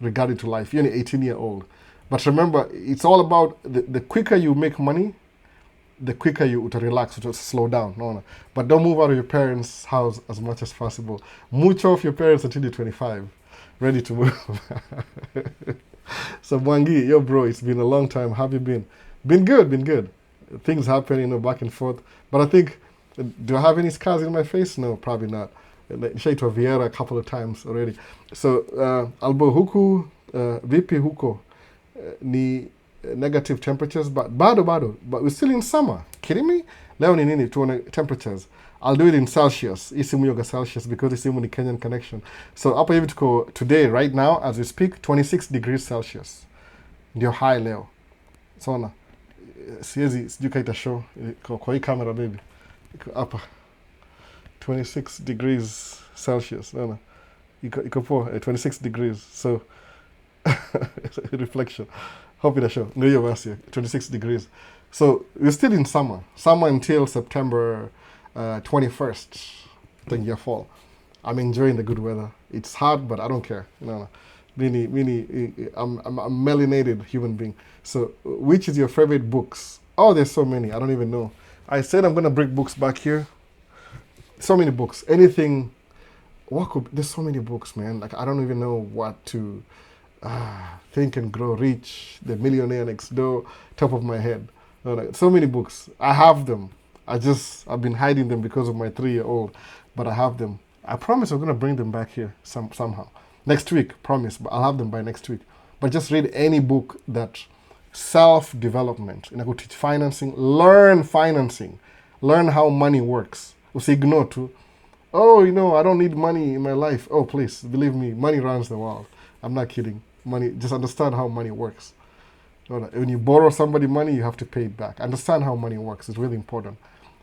regarding to life. You're an 18-year-old. But remember, it's all about the quicker you make money, the quicker you to relax, to slow down. No. But don't move out of your parents' house as much as possible. Mooch off your parents until you're 25. Ready to move. So Mwangi, yo bro, it's been a long time. How have you been? Been good. Things happen, back and forth. But I think, do I have any scars in my face? No, probably not. Nishaitwa Vieira a couple of times already. So, Albo huku, vipi huko, ni negative temperatures, but bado. But we're still in summer. Kidding me? Leo ni nini tuone temperatures. I'll do it in Celsius. Isimu yoga Celsius because isimu ni Kenyan connection. So, hapa hivi tuko today, right now, as we speak, 26 degrees Celsius. Ndio high leo. Sona. siwezi sijui kaita show kwa hii camera baby iko hapa 26 degrees Celsius no iko poa 26 degrees so reflection hope ita show ndio hiyo basi 26 degrees so we're still in summer until September 21st tangia fall. I'm enjoying the good weather. It's hot, but I don't care. I'm a melanated human being. So, which is your favorite books? Oh, there's so many. I don't even know. I said I'm gonna bring books back here. So many books. Anything. There's so many books, man. Like I don't even know what to Think and Grow Rich, The Millionaire Next Door, top of my head. So many books. I have them. I've been hiding them because of my 3-year-old, but I have them. I promise I'm going to bring them back here somehow. Next week, promise, but I'll have them by next week. But just read any book that self-development, go teach financing, learn how money works. Ignore too. Oh, I don't need money in my life. Oh, please, believe me, money runs the world. I'm not kidding. Money, just understand how money works. When you borrow somebody money, you have to pay it back. Understand how money works. It's really important.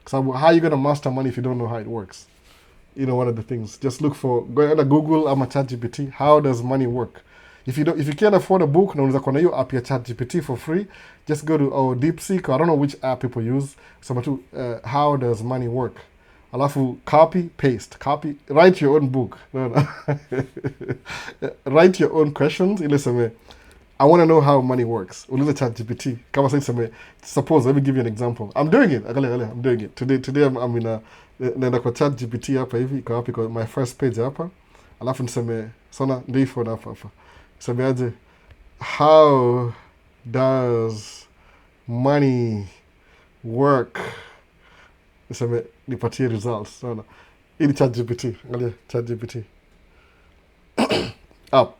So how are you going to master money if you don't know how it works? One of the things. Just go to Google ama ChatGPT. How does money work? If you can't afford a book, unaweza kuona hiyo app ya ChatGPT for free. Just go to DeepSeek. I don't know which app people use. How does money work? Alafu copy, paste. Write your own book. Write your own questions. I want to know how money works. Uliza ChatGPT. Kama sasa suppose, let me give you an example. I'm doing it. I'm doing it. Today I'm in naenda kwa ChatGPT hapa hivi, iko hapa my first page hapa. Alafu niseme sana ndio phone hapa. Semeaje, how does money work? Nipatie results. Sana. Ili ChatGPT. Angalia ChatGPT. Up.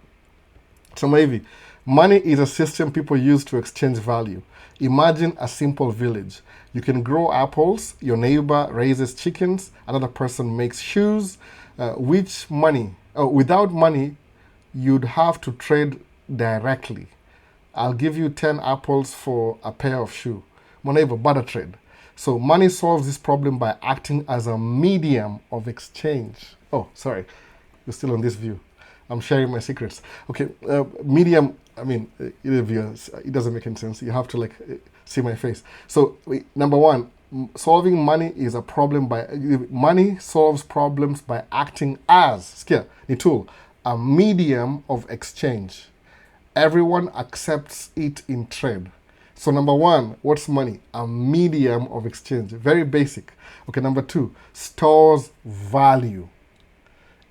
Sema hivi. Money is a system people use to exchange value. Imagine a simple village. You can grow apples, your neighbor raises chickens, another person makes shoes. Without money, you'd have to trade directly. I'll give you 10 apples for a pair of shoes. My neighbor, barter trade. So money solves this problem by acting as a medium of exchange. Oh, sorry. You're still on this view. I'm sharing my secrets. Okay, medium, it doesn't make any sense. You have to see my face. So, number one, solving money is a problem money solves problems by acting as, a tool, a medium of exchange. Everyone accepts it in trade. So number one, what's money? A medium of exchange. Very basic. Okay, number two, stores value.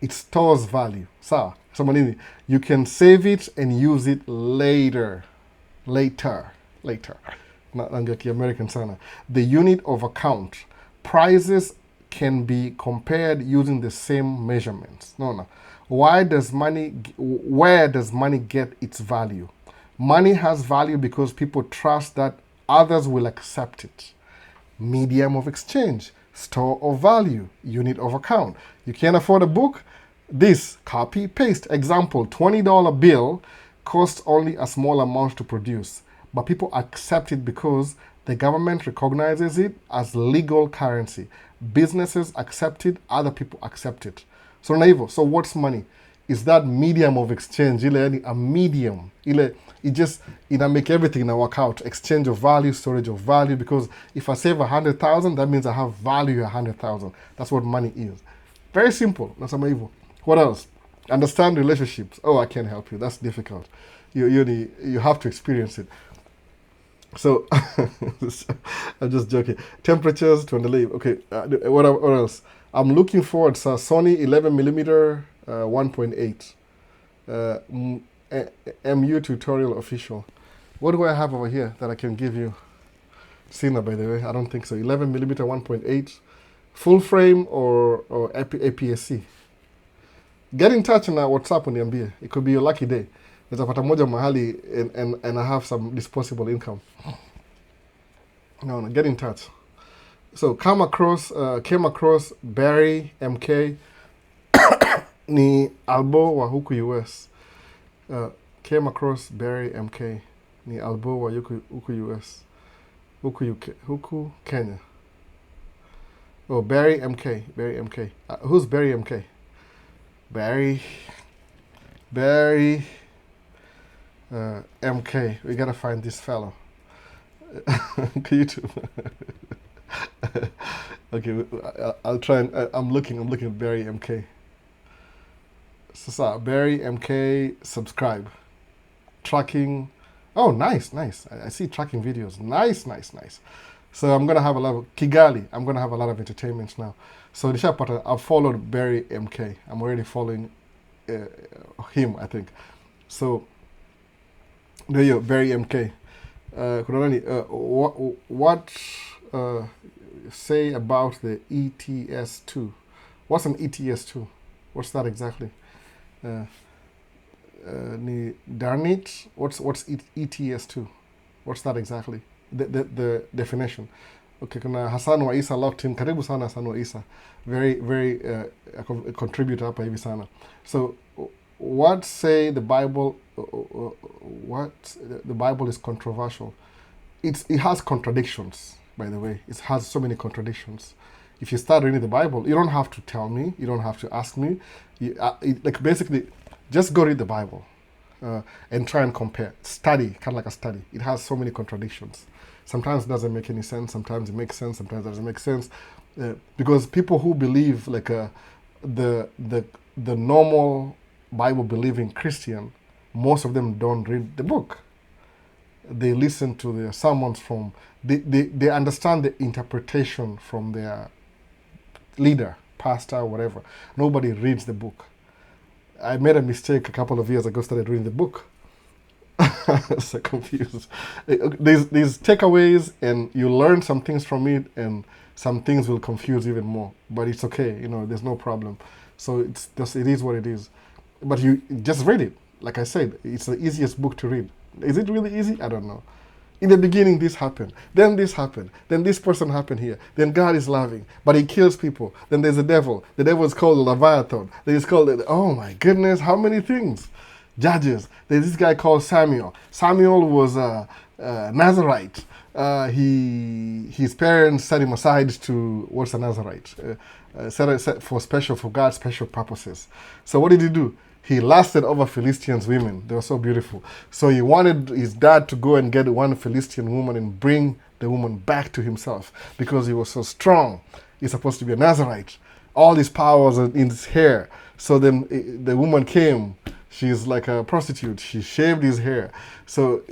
It stores value. So, you can save it and use it later. American sana. The unit of account. Prices can be compared using the same measurements. No. Where does money get its value? Money has value because people trust that others will accept it. Medium of exchange, store of value, unit of account. You can't afford a book? This, copy, paste. Example, $20 bill costs only a small amount to produce, but people accept it because the government recognizes it as legal currency. Businesses accept it, other people accept it. So naivo, so what's money? Is that medium of exchange, a medium. It make everything work out. Exchange of value, storage of value, because if I save 100,000, that means I have value 100,000. That's what money is. Very simple. That's amazing. What else? Understand relationships. Oh, I can't help you. That's difficult. You have to experience it. So, I'm just joking. Temperatures to underlay. Okay, what else? I'm looking forward to Sony 11mm 1.8 MU tutorial official. What do I have over here that I can give you? Sina, by the way, I don't think so. 11mm 1.8 full frame or APS-C. Get in touch na WhatsApp uniambie. It could be your lucky day. Nitapata moja mahali and I have some disposable income. No, get in touch. So came across Barry MK ni albo wa huku US. Came across Barry MK ni albo wa huku US. Huku Kenya. Oh, Barry MK. Barry MK. Who's Barry MK? Barry. Barry MK. We gotta find this fellow. YouTube. Okay, I'll try and I'm looking at Barry MK. So Barry MK subscribe. Tracking. Oh, nice. I see tracking videos. Nice. So I'm gonna have a lot of Kigali. I'm gonna have a lot of entertainment now. So the sharp part, I've followed Barry MK. I'm already following him, I think. So there you go, Barry MK. What say about the ETS2? What's an ETS2? What's that exactly? Darn it. What's ETS2? What's that exactly? The definition. Okay, kuna Hassan wa Isa locked in. Karibu sana Hassan wa Isa. Very a contributor hapa hivi sana. So what say the Bible? What the Bible is controversial. It has contradictions, by the way. It has so many contradictions. If you start reading the Bible, you don't have to tell me. You don't have to ask me. Like basically, just go read the Bible and try and compare. Study, kind of like a study. It has so many contradictions. Sometimes it doesn't make any sense. Sometimes it makes sense. Sometimes it doesn't make sense. Because people who believe like the normal Bible believing Christian, most of them don't read the book. They listen to the sermons from, they understand the interpretation from their leader, pastor, whatever. Nobody reads the book. I made a mistake a couple of years ago, started reading the book. So confused. There's takeaways and you learn some things from it and some things will confuse even more. But it's okay, there's no problem. So it is what it is. But you just read it. Like I said, it's the easiest book to read. Is it really easy? I don't know. In the beginning, this happened. Then this happened. Then this person happened here. Then God is loving, but he kills people. Then there's the devil. The devil is called Leviathan. Then it's called, oh my goodness, how many things? Judges. There's this guy called Samuel. Samuel was a Nazarite. His parents set him aside to, what's a Nazarite? Set for God's special purposes. So what did he do? He lasted over Philistines' women. They were so beautiful. So he wanted his dad to go and get one Philistine woman and bring the woman back to himself because he was so strong. He's supposed to be a Nazarite. All his powers are in his hair. So then the woman came. She's like a prostitute. She shaved his hair. So,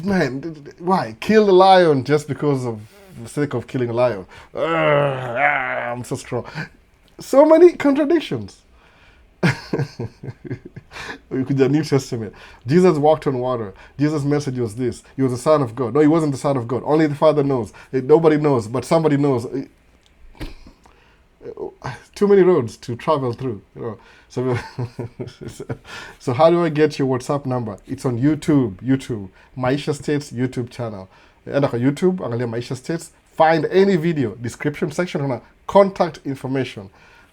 man, why? Kill the lion just because of the sake of killing a lion. I'm so strong. So many contradictions. The New Testament. Jesus walked on water. Jesus' message was this. He was the Son of God. No, he wasn't the Son of God. Only the Father knows. Nobody knows, but somebody knows. Too many roads to travel through. So, so how do I get your WhatsApp number? It's on YouTube. Maisha States YouTube channel. Enda kwa YouTube, angalia Maisha States. Find any video, description section, kuna contact information.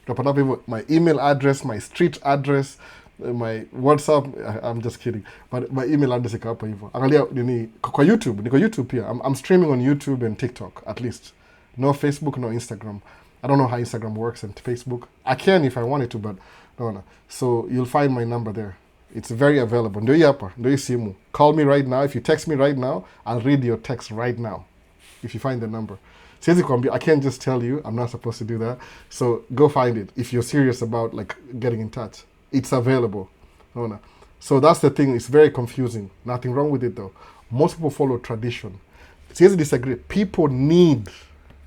Utapata hivyo my email address, my street address, my WhatsApp. I'm just kidding. But my email address iko hapo hivyo. Angalia nini kwa YouTube, niko YouTube pia. I'm streaming on YouTube and TikTok at least. No Facebook, no Instagram. I don't know how Instagram works and Facebook. I can if I wanted to, but no. So you'll find my number there. It's very available. Ndio hapa, ndio simu. Call me right now. If you text me right now, I'll read your text right now. If you find the number. I can't just tell you. I'm not supposed to do that. So go find it if you're serious about like getting in touch. It's available. No. So that's the thing. It's very confusing. Nothing wrong with it though. Most people follow tradition. Siwezi disagree. People need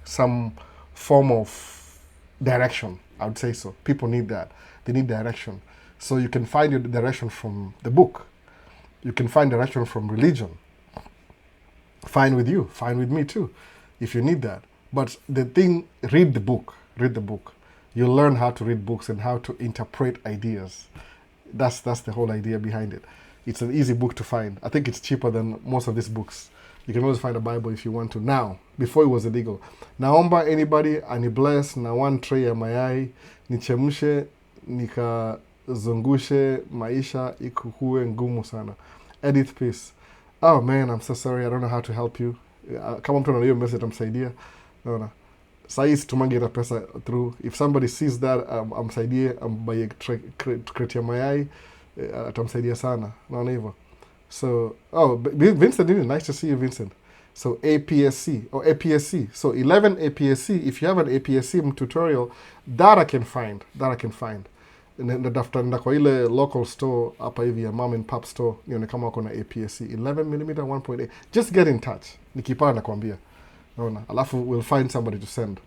some form of direction. I would say so. People need that. They need direction. So you can find your direction from the book. You can find direction from religion. Fine with you. Fine with me too. If you need that. But the thing, read the book. Read the book. You'll learn how to read books and how to interpret ideas. That's the whole idea behind it. It's an easy book to find. I think it's cheaper than most of these books. You can always find a Bible if you want to. Now, before it was illegal. Naomba anybody anibless na one tray ya mayai, nichemshe, nikazungushe, maisha ikuwe ngumu sana. Edith, peace. Oh man, I'm so sorry. I don't know how to help you. kama mtu anaona hiyo message atamsaidia. Naona sahii situmangi hata pesa through. If somebody sees that, amsaidie, ambaye crate ya mayai, atamsaidia sana. Naona hivyo. So, Vincent, nice to see you, Vincent. So APSC or APSC. So 11 APSC. If you have an APSC tutorial, that I can find. Natafuta kwa ile local store hapa hivi ya mom and pop store, nione kama wako na APSC 11mm 1.8. Just get in touch. Nikipata nakwambia. Naona. Alafu we'll find somebody to send.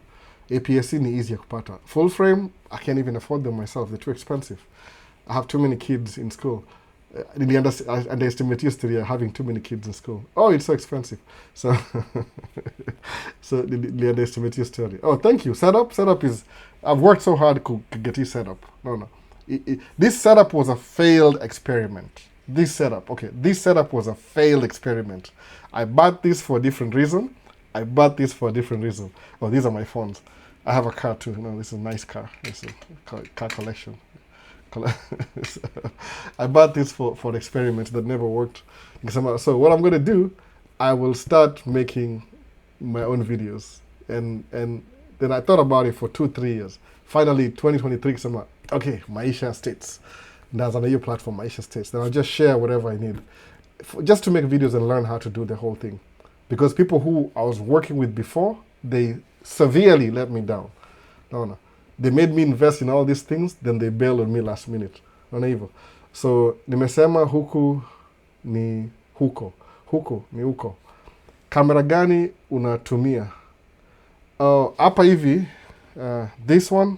APSC ni easy ya kupata. Full frame, I can't even afford them myself. They're too expensive. I have too many kids in school. I underestimate history of having too many kids in school. Oh, it's so expensive. So, so the underestimate history. Oh, thank you. Setup is. I've worked so hard to get you set up. No. This setup was a failed experiment. This setup was a failed experiment. I bought this for a different reason. Oh, these are my phones. I have a car too. No, this is a nice car. This is a car collection. I bought this for an experiment that never worked. So what I'm going to do, I will start making my own videos. And then I thought about it for 2-3 years. Finally, 2023, okay, Maisha States. There's another platform, Maisha States. Then I'll just share whatever I need. Just to make videos and learn how to do the whole thing. Because people who I was working with before, they severely let me down. No. They made me invest in all these things, then they bailed on me last minute. Naona hivyo. So, nimesema huku ni huko. Huko ni huko. Kamera gani unatumia? Hapa hivi, this one,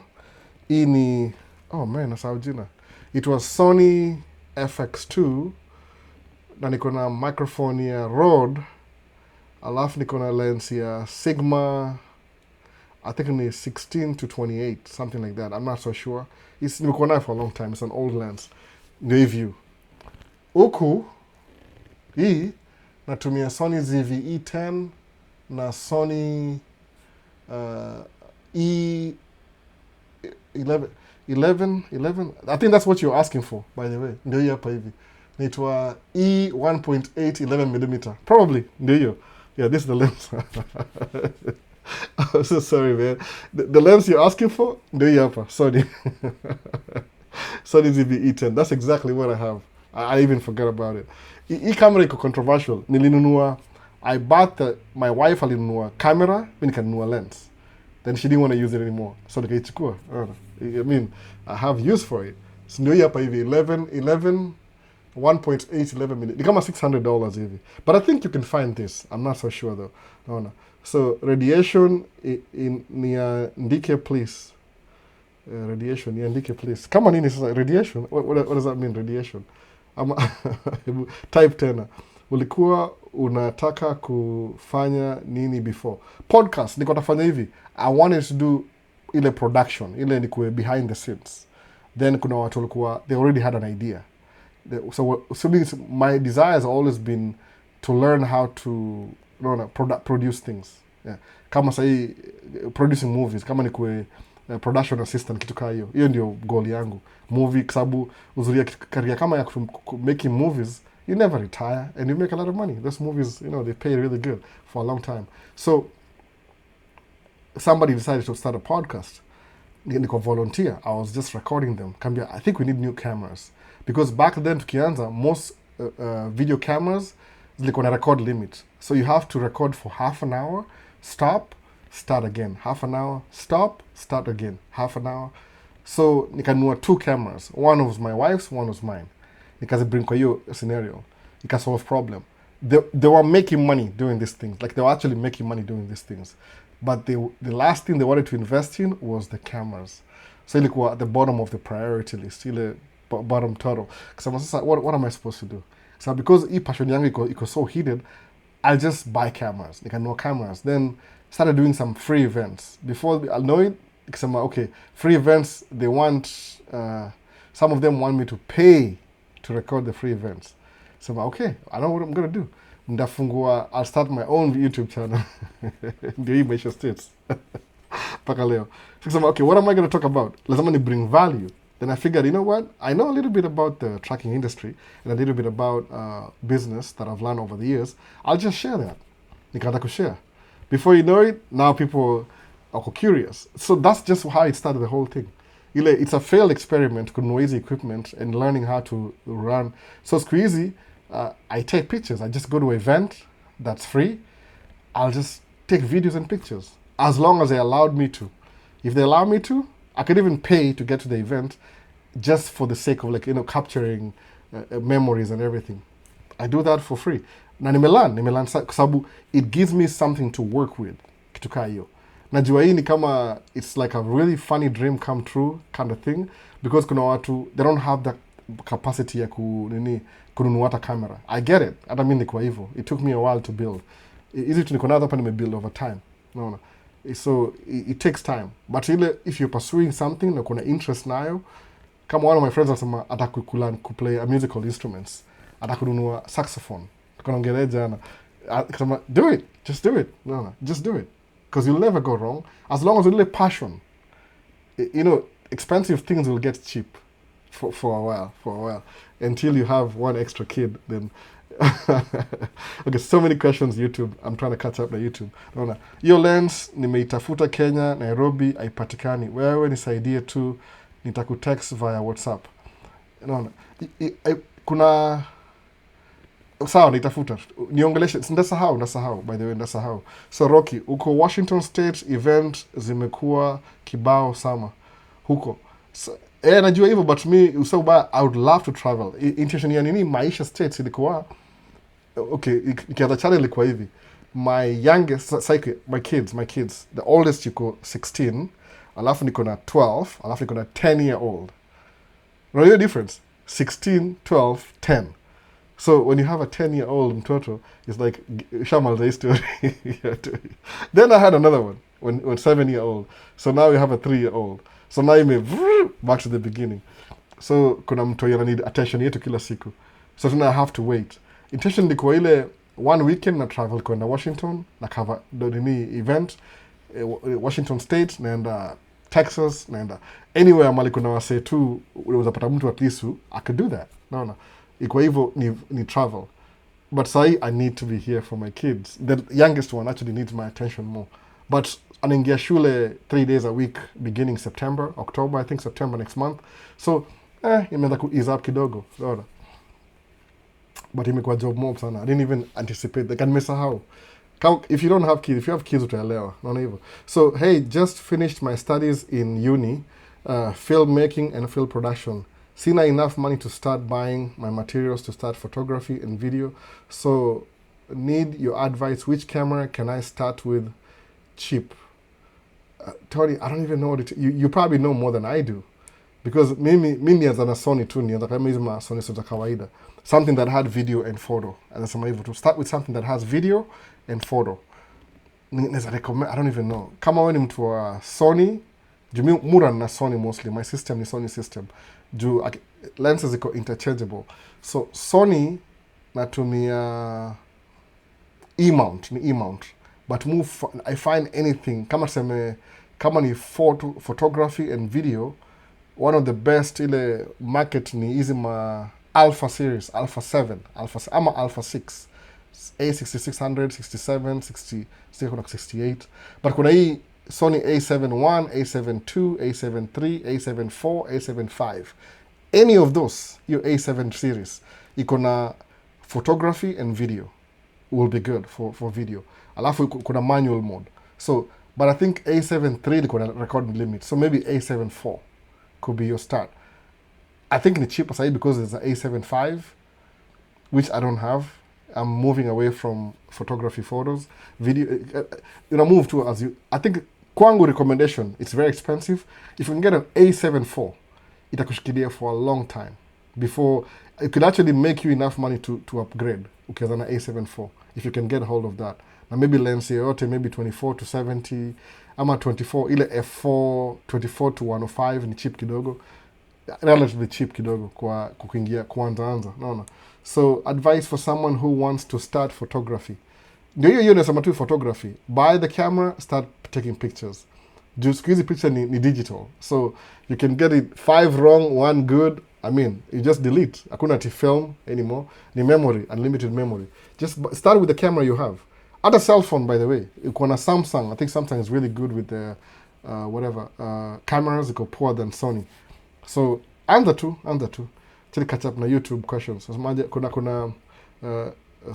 hii ni, oh man, nasahau jina. It was Sony FX2, na niko na microphone ya Rode, alafu niko na lens ya Sigma, I think it's 16-28, something like that. I'm not so sure. It's nimekuwa nayo for a long time. It's an old lens. Ndio view. Huku hii natumia Sony ZV-E10 na Sony E11. I think that's what you're asking for, by the way. Ndio hiyo hapa hivi. Naitwa E1.8 11mm. Probably. Ndio hiyo. Yeah, this is the lens. I'm so sorry, man. The lens you're asking for, ndio hii hapa. Sorry. Sony ZV-E10. That's exactly what I have. I even forgot about it. Hii camera iko controversial. Nilinunua, my wife alinunua camera, mimi nikanunua lens. Then she didn't want to use it anymore. So nikaichukua. I mean, I have use for it. So ndio hii hapa hivi 1.8 11mm. Ni kama $600 hivi. But I think you can find this. I'm not so sure though. Naona. So radiation ni andike please. Radiation ni andike please. Kama nini sasa radiation? What does that mean radiation? Type tena. Ulikuwa unataka kufanya nini before? Podcast niko nafanya hivi. I wanted to do ile production, ile ni kuwe behind the scenes. Then kuna watu walikuwa they already had an idea. So my desire has always been to learn how to produce things. Yeah. Kama sahi producing movies, kama ni kuwe production assistant kitu kama hiyo. Hiyo ndio goal yangu. Movie kwa sababu uzuri ya career kama ya making movies, you never retire and you make a lot of money. Those movies, they pay really good for a long time. So somebody decided to start a podcast. Niko volunteer. I was just recording them. Kambia, I think we need new cameras. Because back then tukianza, most video cameras zilikuwa na record limit. So you have to record for half an hour, stop, start again. Half an hour, stop, start again. Half an hour. So nikanunua 2 cameras. One was my wife's, one was mine. Nikazibring kwa hiyo scenario. Solve problem. They were making money doing these things. Like they were actually making money doing these things. But the last thing they wanted to invest in was the cameras. So ilikuwa at the bottom of the priority list. Ile bottom total. Sasa what am I supposed to do? So because hii passion yangu iko so heated, I'll just buy cameras. Nikanunua cameras. Then started doing some free events. Before I'll know it, okay, free events, they want, some of them want me to pay to record the free events. So okay, I know what I'm going to do. Ndafungua, I'll start my own YouTube channel. Ndio hii Maisha States. Paka leo. So okay, what am I going to talk about? Lazima ni bring value. Then I figured, you know what? I know a little bit about the tracking industry and a little bit about business that I've learned over the years. I'll just share that. nikaanza kushare. Before you know it, now people are curious. So that's just how it started, the whole thing. It's a failed experiment kununua hizi equipment and learning how to run. So siku hizi I take pictures. I just go to an event that's free. I'll just take videos and pictures as long as they allowed me to. If they allow me to, I could even pay to get to the event just for the sake of capturing memories and everything. I do that for free. Na nimelan kwa sababu it gives me something to work with, kitu kaa hiyo. Najua hii ni kama it's like a really funny dream come true kind of thing, because kuna watu they don't have the capacity ya kununua hata camera. I get it. Hata mimi niko hivyo. It took me a while to build. Hizi tu niko nazo hapa nimebuild over time. Unaona? So it takes time. But if you're pursuing something na kuna interest nayo, kama one of my friends anasema atakulearn kuplay a musical instruments, atakununua saxophone. Tukaongelea jana. Akasema do it. Just do it. No, just do it. Because you'll never go wrong as long as you have passion. Expensive things will get cheap for a while until you have one extra kid. Then okay, so many questions YouTube. I'm trying to catch up na YouTube. Naona hiyo lens nimeitafuta Kenya, Nairobi haipatikani. Wewe nisaidie tu, nitakutext via WhatsApp. Naona kuna sawa, nitafuta niongeleshe. Ndasahau by the way, ndasahau. So Rocky, uko Washington State, event zimekuwa kibao sama huko. So, najua hivyo, but me usauba I would love to travel. Intention ya nini Maisha States ilikuwa okay, ikianza channel ilikuwa hivi. My youngest my kids, the oldest yuko 16, alafu niko na 12, alafu niko na 10-year-old. Know the difference? 16, 12, 10. So when you have a 10-year-old mtoto, it's like Shamal's story. Then I had another one when 7-year-old. So now we have a 3-year-old. So now you may back to the beginning. So kuna mtu yana need attention yetu kila siku. So then I have to wait. Intention ni kwa ile one weekend na travel kwenda Washington na cover the event, Washington State, naenda Texas, naenda anywhere mali kuna wase tu unaweza pata mtu at least I could do that. Naona iko hivyo ni travel. But say I need to be here for my kids. The youngest one actually needs my attention more. But anaingia shule 3 days a week beginning October, I think September next month. So imeanza ku ease up kidogo. Naona. But imekuwa job mob sana. I didn't even anticipate. Like nimesahau. If you don't have kids, if you have kids utaelewa. Naona hivyo. So hey, just finished my studies in uni, filmmaking and film production. Sina enough money to start buying my materials to start photography and video. So need your advice. Which camera can I start with cheap? Tori, I don't even know what you probably know more than I do. Because mimi as a Sony tu nianza kama hizo ma Sony za kawaida. Something that had video and photo. Anasema hivyo to start with something that has video and photo. Neza recommend, I don't even know. Kama wewe ni mtu wa Sony, juu mura na Sony mostly. My system ni Sony system. Juu lenses iko interchangeable. So Sony natumia E-mount, ni E-mount. But I find anything kama ni photography and video, one of the best ile market ni hizi ma Alpha series, Alpha 7, ama Alpha 6, A6600, 67, 68. But kuna hii Sony A71, A72, A73, A74, A75. Any of those, your A7 series, iko na photography and video will be good for video. Alafu kuna manual mode. So, but I think A73 liko na recording limit. So maybe A74 could be your start. I think it's cheaper side because there's an A75, which I don't have. I'm moving away from photography photos. Video, move to I think kwangu recommendation, it's very expensive. If you can get an A74, itakushikilia for a long time. Before, it could actually make you enough money to upgrade. Ukianza na A74, if you can get hold of that. Na maybe lens yote, maybe 24 to 70, ama 24, ile F4, 24 to 105 ni cheap kidogo. Relatively cheap kidogo kwa kuingia kuanza. No. So advice for someone who wants to start photography. Ndio hiyo nasema tu photography. Buy the camera, start taking pictures. Just use the picture ni digital. So you can get it 5 wrong, 1 good. I mean, you just delete. Hakuna film anymore. Ni memory, unlimited memory. Just start with the camera you have. Hata cell phone, by the way, uko na Samsung. I think Samsung is really good with the cameras. Iko poor than Sony. So anza tu chili catch up na YouTube questions. Asemaje, kuna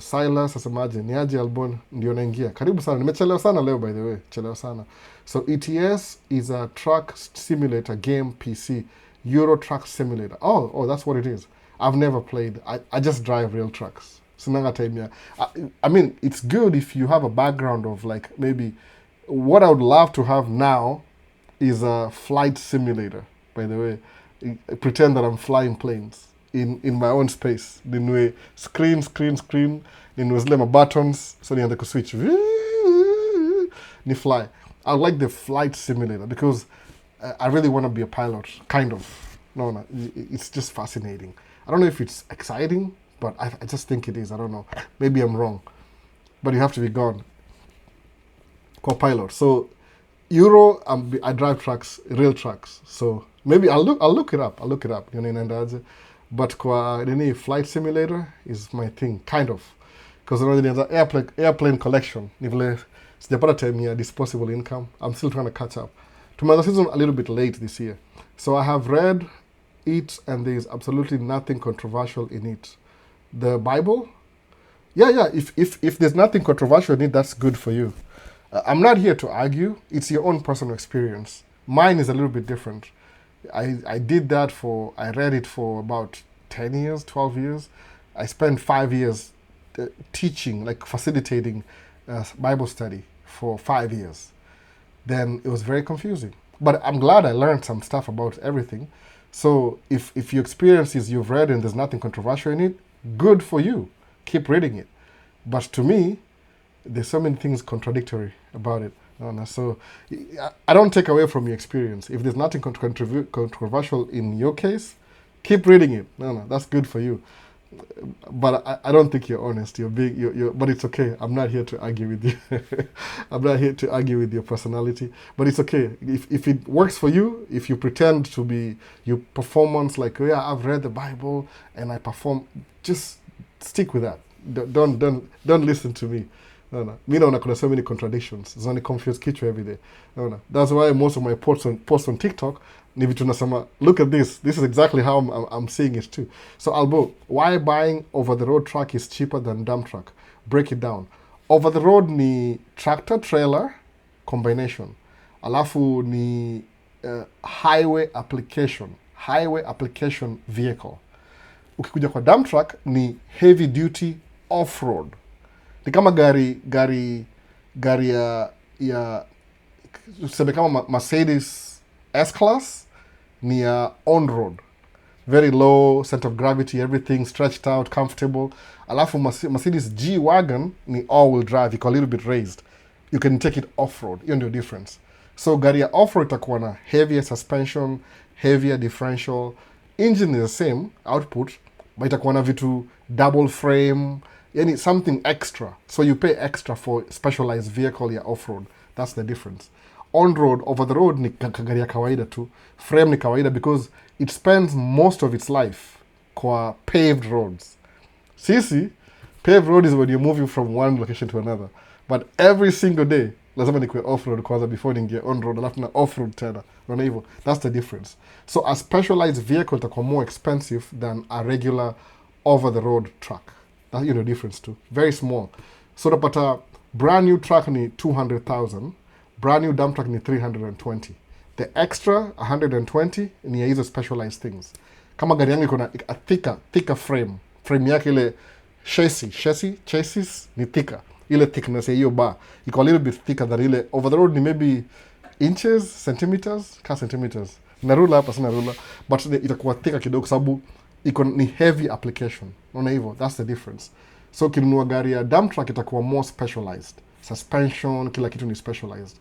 Silas asemaje, ni aje Albon ndio naingia. Karibu sana. Nimechelewa sana leo, by the way. Chelewa sana. So ETS is a truck simulator game PC. Euro Truck Simulator. Oh, that's what it is. I've never played. I just drive real trucks. Sinanga time ya. I mean, it's good if you have a background of like maybe what I would love to have now is a flight simulator, by the way. Pretend that I'm flying planes in my own space. Ninue screen. Ninue zile ma buttons. So nianze ku switch. Ni fly. I like the flight simulator because I really want to be a pilot, kind of. No, it's just fascinating. I don't know if it's exciting, but I just think it is. I don't know. Maybe I'm wrong. But you have to be gone. Co-pilot. So, Euro, I drive trucks, real trucks. So, maybe I'll look it up. You know, but any flight simulator is my thing, kind of. Because there's an airplane collection. Sijapata time ya disposable income. I'm still trying to catch up. To my season a little bit late this year. So I have read it and there's absolutely nothing controversial in it. The Bible? Yeah. If there's nothing controversial in it, that's good for you. I'm not here to argue. It's your own personal experience. Mine is a little bit different. I read it for about 10 years, 12 years. I spent 5 years teaching, like facilitating Bible study for 5 years. Then it was very confusing. But I'm glad I learned some stuff about everything. So if your experience is you've read and there's nothing controversial in it, good for you. Keep reading it. But to me, there's so many things contradictory about it. So I don't take away from your experience. If there's nothing controversial in your case, keep reading it. No, that's good for you. But I don't think you're honest. But it's okay. I'm not here to argue with you. I'm not here to argue with your personality. But it's okay. If it works for you, if you pretend to be your performance, like, oh yeah, I've read the Bible and I perform, just stick with that. Don't listen to me. No. Me naona kuna so many contradictions. Zani confuse kichwa every day. No. That's why most of my posts on TikTok ni vitu nasema, look at this. This is exactly how I'm seeing it too. So Albo, why buying over-the-road truck is cheaper than dump truck? Break it down. Over-the-road ni tractor trailer combination. Alafu ni highway application vehicle. Ukikuja kwa dump truck ni heavy duty off-road. Ni kama gari ya tuseme kama Mercedes S-Class ni ya on-road. Very low center of gravity, everything stretched out, comfortable. Alafu Mercedes G-Wagon ni all-wheel drive, iko a little bit raised. You can take it off-road. Hiyo ndio difference. So gari ya off-road itakuwa na heavier suspension, heavier differential. Engine is the same output, but itakuwa na vitu double frame, yani something extra. So you pay extra for specialized vehicle ya off-road. That's the difference. On-road, over-the-road ni gari ya kawaida tu. Frame ni kawaida because it spends most of its life kwa paved roads. Sisi, paved road is when you're moving from one location to another. But every single day, lazima nikwe off-road kwanza before ningie on-road, alafu na off-road tena. Unaona hivyo? That's the difference. So a specialized vehicle itakuwa more expensive than a regular over-the-road truck. That's the difference too. Very small. So unapata brand new truck ni 200,000. Brand new dump truck ni 320. The extra 120 ni ya hizo specialized things. Kama gari yangu iko na a thicker frame. Frame yake ile chassis ni thicker. Ile thickness ya hiyo bar iko a little bit thicker than ile over the road ni maybe inches, centimeters. Na ruler hapa sina ruler, but itakuwa thicker kidogo sababu iko ni heavy application. Unaona hivyo? That's the difference. So kinunua gari ya dump truck itakuwa more specialized. Suspension, kila kitu ni specialized.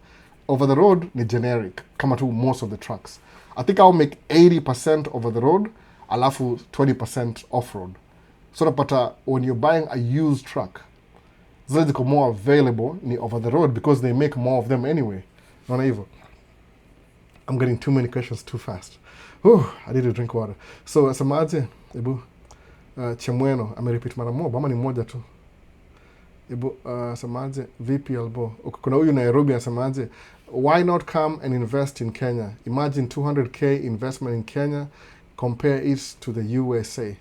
Over the road ni generic, kama tu most of the trucks. I think I'll make 80% over the road, alafu 20% off-road. So napata, when you're buying a used truck, zile ziko more available ni over the road because they make more of them anyway. Unaona hivyo? I'm getting too many questions too fast. I need to drink water. So, asemaje, ebu, Chemweno, amerepeat mara moja, ama ni moja tu. Ibo, samaje, VP Albo. Kuna huyu Nairobi asemaje, why not come and invest in Kenya? Imagine 200k investment in Kenya, compare it to the USA.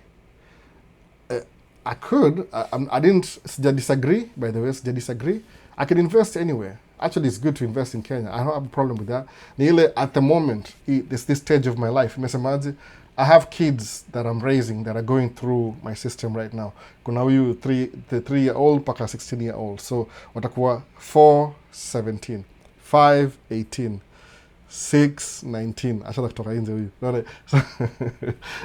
I could. I didn't disagree, by the way, disagree. I can invest anywhere. Actually, it's good to invest in Kenya. I don't have a problem with that. Nile, at the moment, this stage of my life, I have kids that I'm raising that are going through my system right now. Kuna huyu the 3-year-old paka 16-year-old. So, watakuwa 4, 17, 5, 18. 6, 19. Acha kutoka nje huyu. No.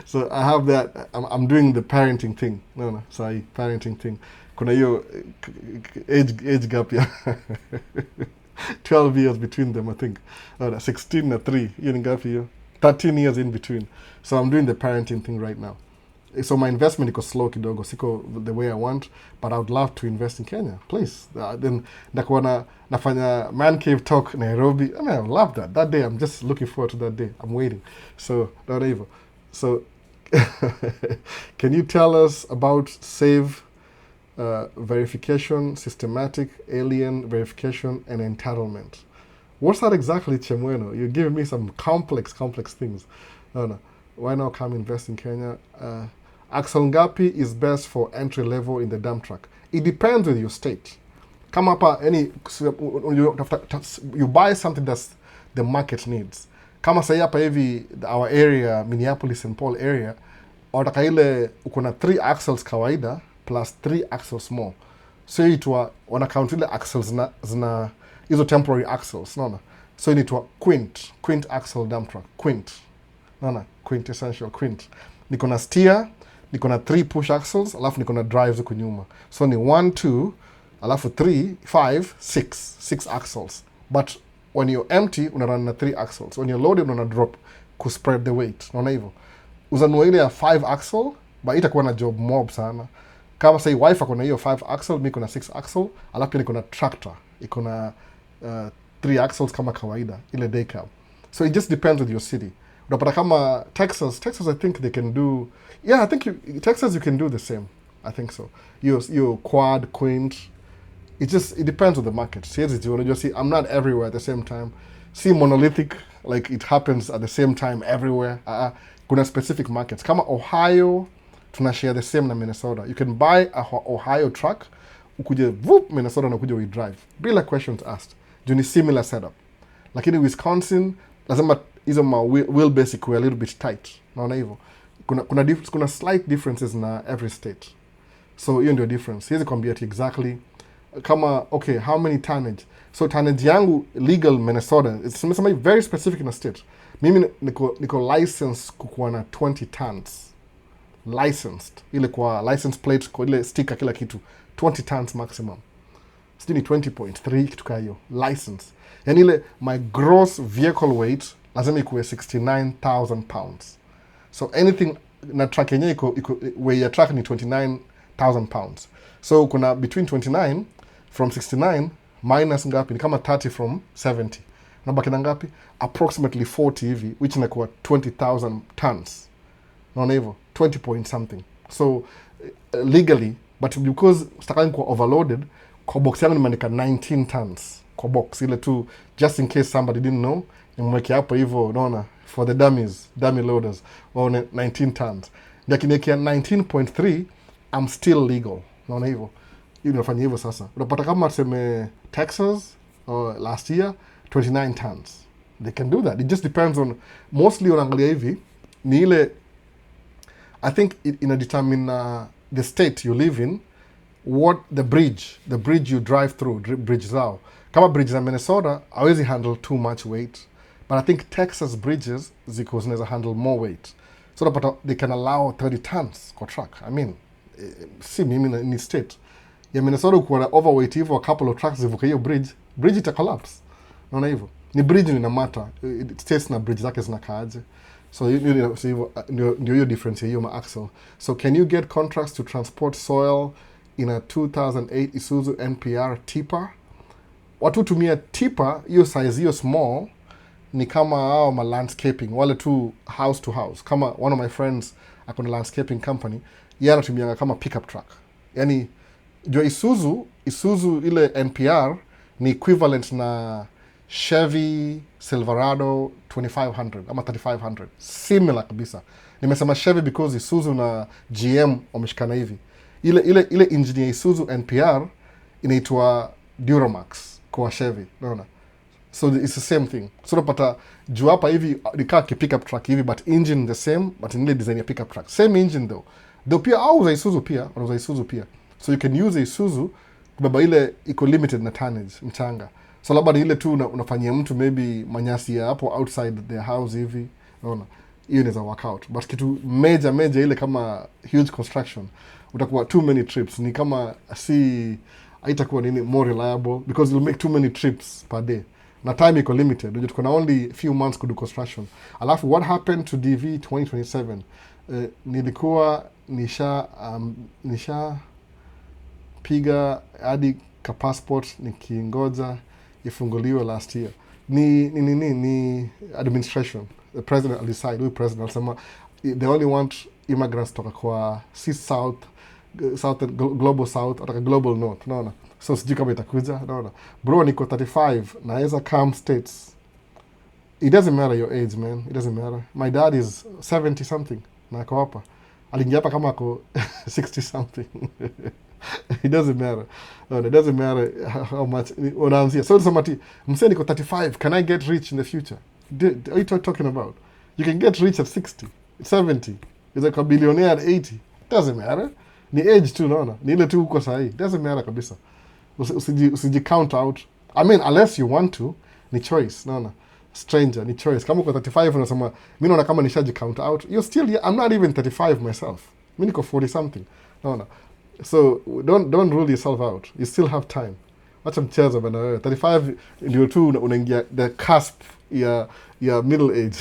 So I have that. I'm doing the parenting thing. No. Sorry, parenting thing. Kuna hiyo age gap ya 12 years between them, I think. No, 16 na 3. Hiyo ni ngapi hiyo? 13 years in between. So I'm doing the parenting thing right now. So my investment iko slow kidogo, siko the way I want, but I would love to invest in Kenya, please. Then nakuwa nafanya man cave talk Nairobi. I mean, I would love that. That day, I'm just looking forward to that day. I'm waiting. So, not evil. So, can you tell us about SAVE verification, systematic alien verification, and entitlement? What's that exactly, Chemweno? You're giving me some complex things. No. Why not come invest in Kenya? Axle ngapi is best for entry level in the dump truck? It depends on your state. Come up you buy something that the market needs. Kama sahi hapa hivi our area, Minneapolis and Paul area, wataka ile uko na 3 axles kawaida plus 3 axles more. So itwa wana count ile axles zina hizo temporary axles, naona. So inaitwa quint axle dump truck, quint. Naona, quintessential quint. Niko na steer, niko na 3 push axles, alafu niko na drives huko nyuma. So ni 1, 2, alafu 3, 5, 6 axles. But when you're empty, unarun na 3 axles. When you're loaded, una drop ku spread the weight. Naona hivyo. Uzanua ile ya 5 axle, but itakuwa na job mob sana. Kama say wife ako na hiyo 5 axle, mimi kuna 6 axle, alafu niko na tractor. Iko na 3 axles kama kawaida, ile day cab. So it just depends on your city. Unapata kama Texas, I think they can do, yeah, I think Texas you can do the same. I think so. You quad, quint. It depends on the market. See, I'm not everywhere at the same time. See, monolithic, like it happens at the same time everywhere. Kuna specific markets. Kama Ohio, tunashare the same na Minnesota. You can buy a Ohio truck, ukuje whoop Minnesota na kuja we drive. Bila questions asked. Juni similar setup. Lakini Wisconsin, lazima hizo wheelbase ikuwe a little bit tight. Naona hivyo. Kuna slight differences na every state. So hiyo ndio difference. Siwezi kuambia exactly kama okay, how many tonnage. So tonnage yangu legal Minnesota, it's very specific in a state. Mimi niko licensed kukuwa na 20 tons. Licensed. Ile kwa license plate, kwa ile sticker kila kitu. 20 tons maximum. Sijui ni 20.3 kitu kaa hiyo. License. Yani ile my gross vehicle weight lazima ikuwe 69,000 pounds. So anything na truck yenye iko weight ya truck ni 29,000 pounds. So kuna between 29 from 69 minus ngapi ni kama 30 from 70. Unabaki na ngapi? Approximately 40 hivi, which inakuwa 20,000 tons. Naona hivyo 20 point something. So legally, but because stakani kwa overloaded, kwa box yangu nimeandika 19 tons kwa box ile tu, just in case somebody didn't know, nimweke hapo hivyo, unaona, for the dummy loaders, waone 19 tons. Lakiniekea 19.3, I'm still legal. Unaona hivyo. Hiyo nafanya hivyo sasa. Unapata kama tuseme Texas last year 29 tons. They can do that. It just depends on, mostly unaangalia hivi ni ile, I think ina determine the state you live in, what the bridge you drive through, bridge zao. Kama bridge za Minnesota hawezi handle too much weight, but I think Texas bridges ziko zinaweza handle more weight. So unapata they can allow 30 tons kwa truck. I mean, si mimi ni state ya Minnesota kuwa na overweight hivyo, a couple of trucks zivuka hiyo bridge ita collapse. Naona hivyo. Ni bridge ni na matter. States na bridge zake zinakaaje. So ndio hiyo difference hiyo ma axle. So can you get contracts to transport soil in a 2008 Isuzu NPR tipper? Watu tumia tipper, hiyo size hiyo small, ni kama hao ma landscaping, wale tu house to house. Kama one of my friends akona landscaping company, yeye anatumia kama pickup truck. Yani jua Isuzu Isuzu ile NPR ni equivalent na Chevy Silverado 2500 ama 3500, similar kabisa. Nimesema Chevy because Isuzu na GM wameshikana hivi. Ile engine ya Isuzu NPR inaitwa Duramax kwa Chevy, unaona. So it's the same thing. So unapata juu hapa hivi nikaa pickup truck hivi, but engine the same, but in ile design ya pickup truck. Same engine though pia wanauza Isuzu pia. So you can use a Isuzu kubeba ile iko limited na tonnage mchanga. So labda ni ile tu unafanyia mtu maybe manyasi ya hapo outside their house hivi, unaona. Hiyo inaweza work out. But kitu major ile kama huge construction, utakuwa too many trips. Ni kama haitakuwa nini more reliable because you'll make too many trips per day. Na time iko limited. Unajua tuko na only few months to do construction. Alafu what happened to DV 2027? Nilikuwa nisha piga hadi ka passport nikingoja ifunguliwe last year. Ni administration. The president will decide. We president alisema they only want immigrants toka kwa South, global south, ataka global north, unaona. So sijui kama itakuja, unaona. Bro, niko 35 naweza come states. It doesn't matter your age, man. It doesn't matter. My dad is 70 something na ako hapa. Aliingia hapa kama ako 60 something. It doesn't matter. No, it doesn't matter how much unaanzia. So somebody msee niko 35, can I get rich in the future? Are you talking about? You can get rich at 60, 70. Is like a billionaire at 80. Doesn't matter. Ni age tu, unaona. Ni ile tu uko sahi. Doesn't matter kabisa. Usiji count out. I mean, unless you want to, ni choice, unaona. Stranger, ni choice. Kama uko 35 unasema mimi naona kama nishaji count out. You're still, I'm not even 35 myself. Mimi niko 40 something. Unaona. So don't rule yourself out. You still have time. Wacha mchezo bana wewe. 35 ndio tu unaingia the cusp ya middle age.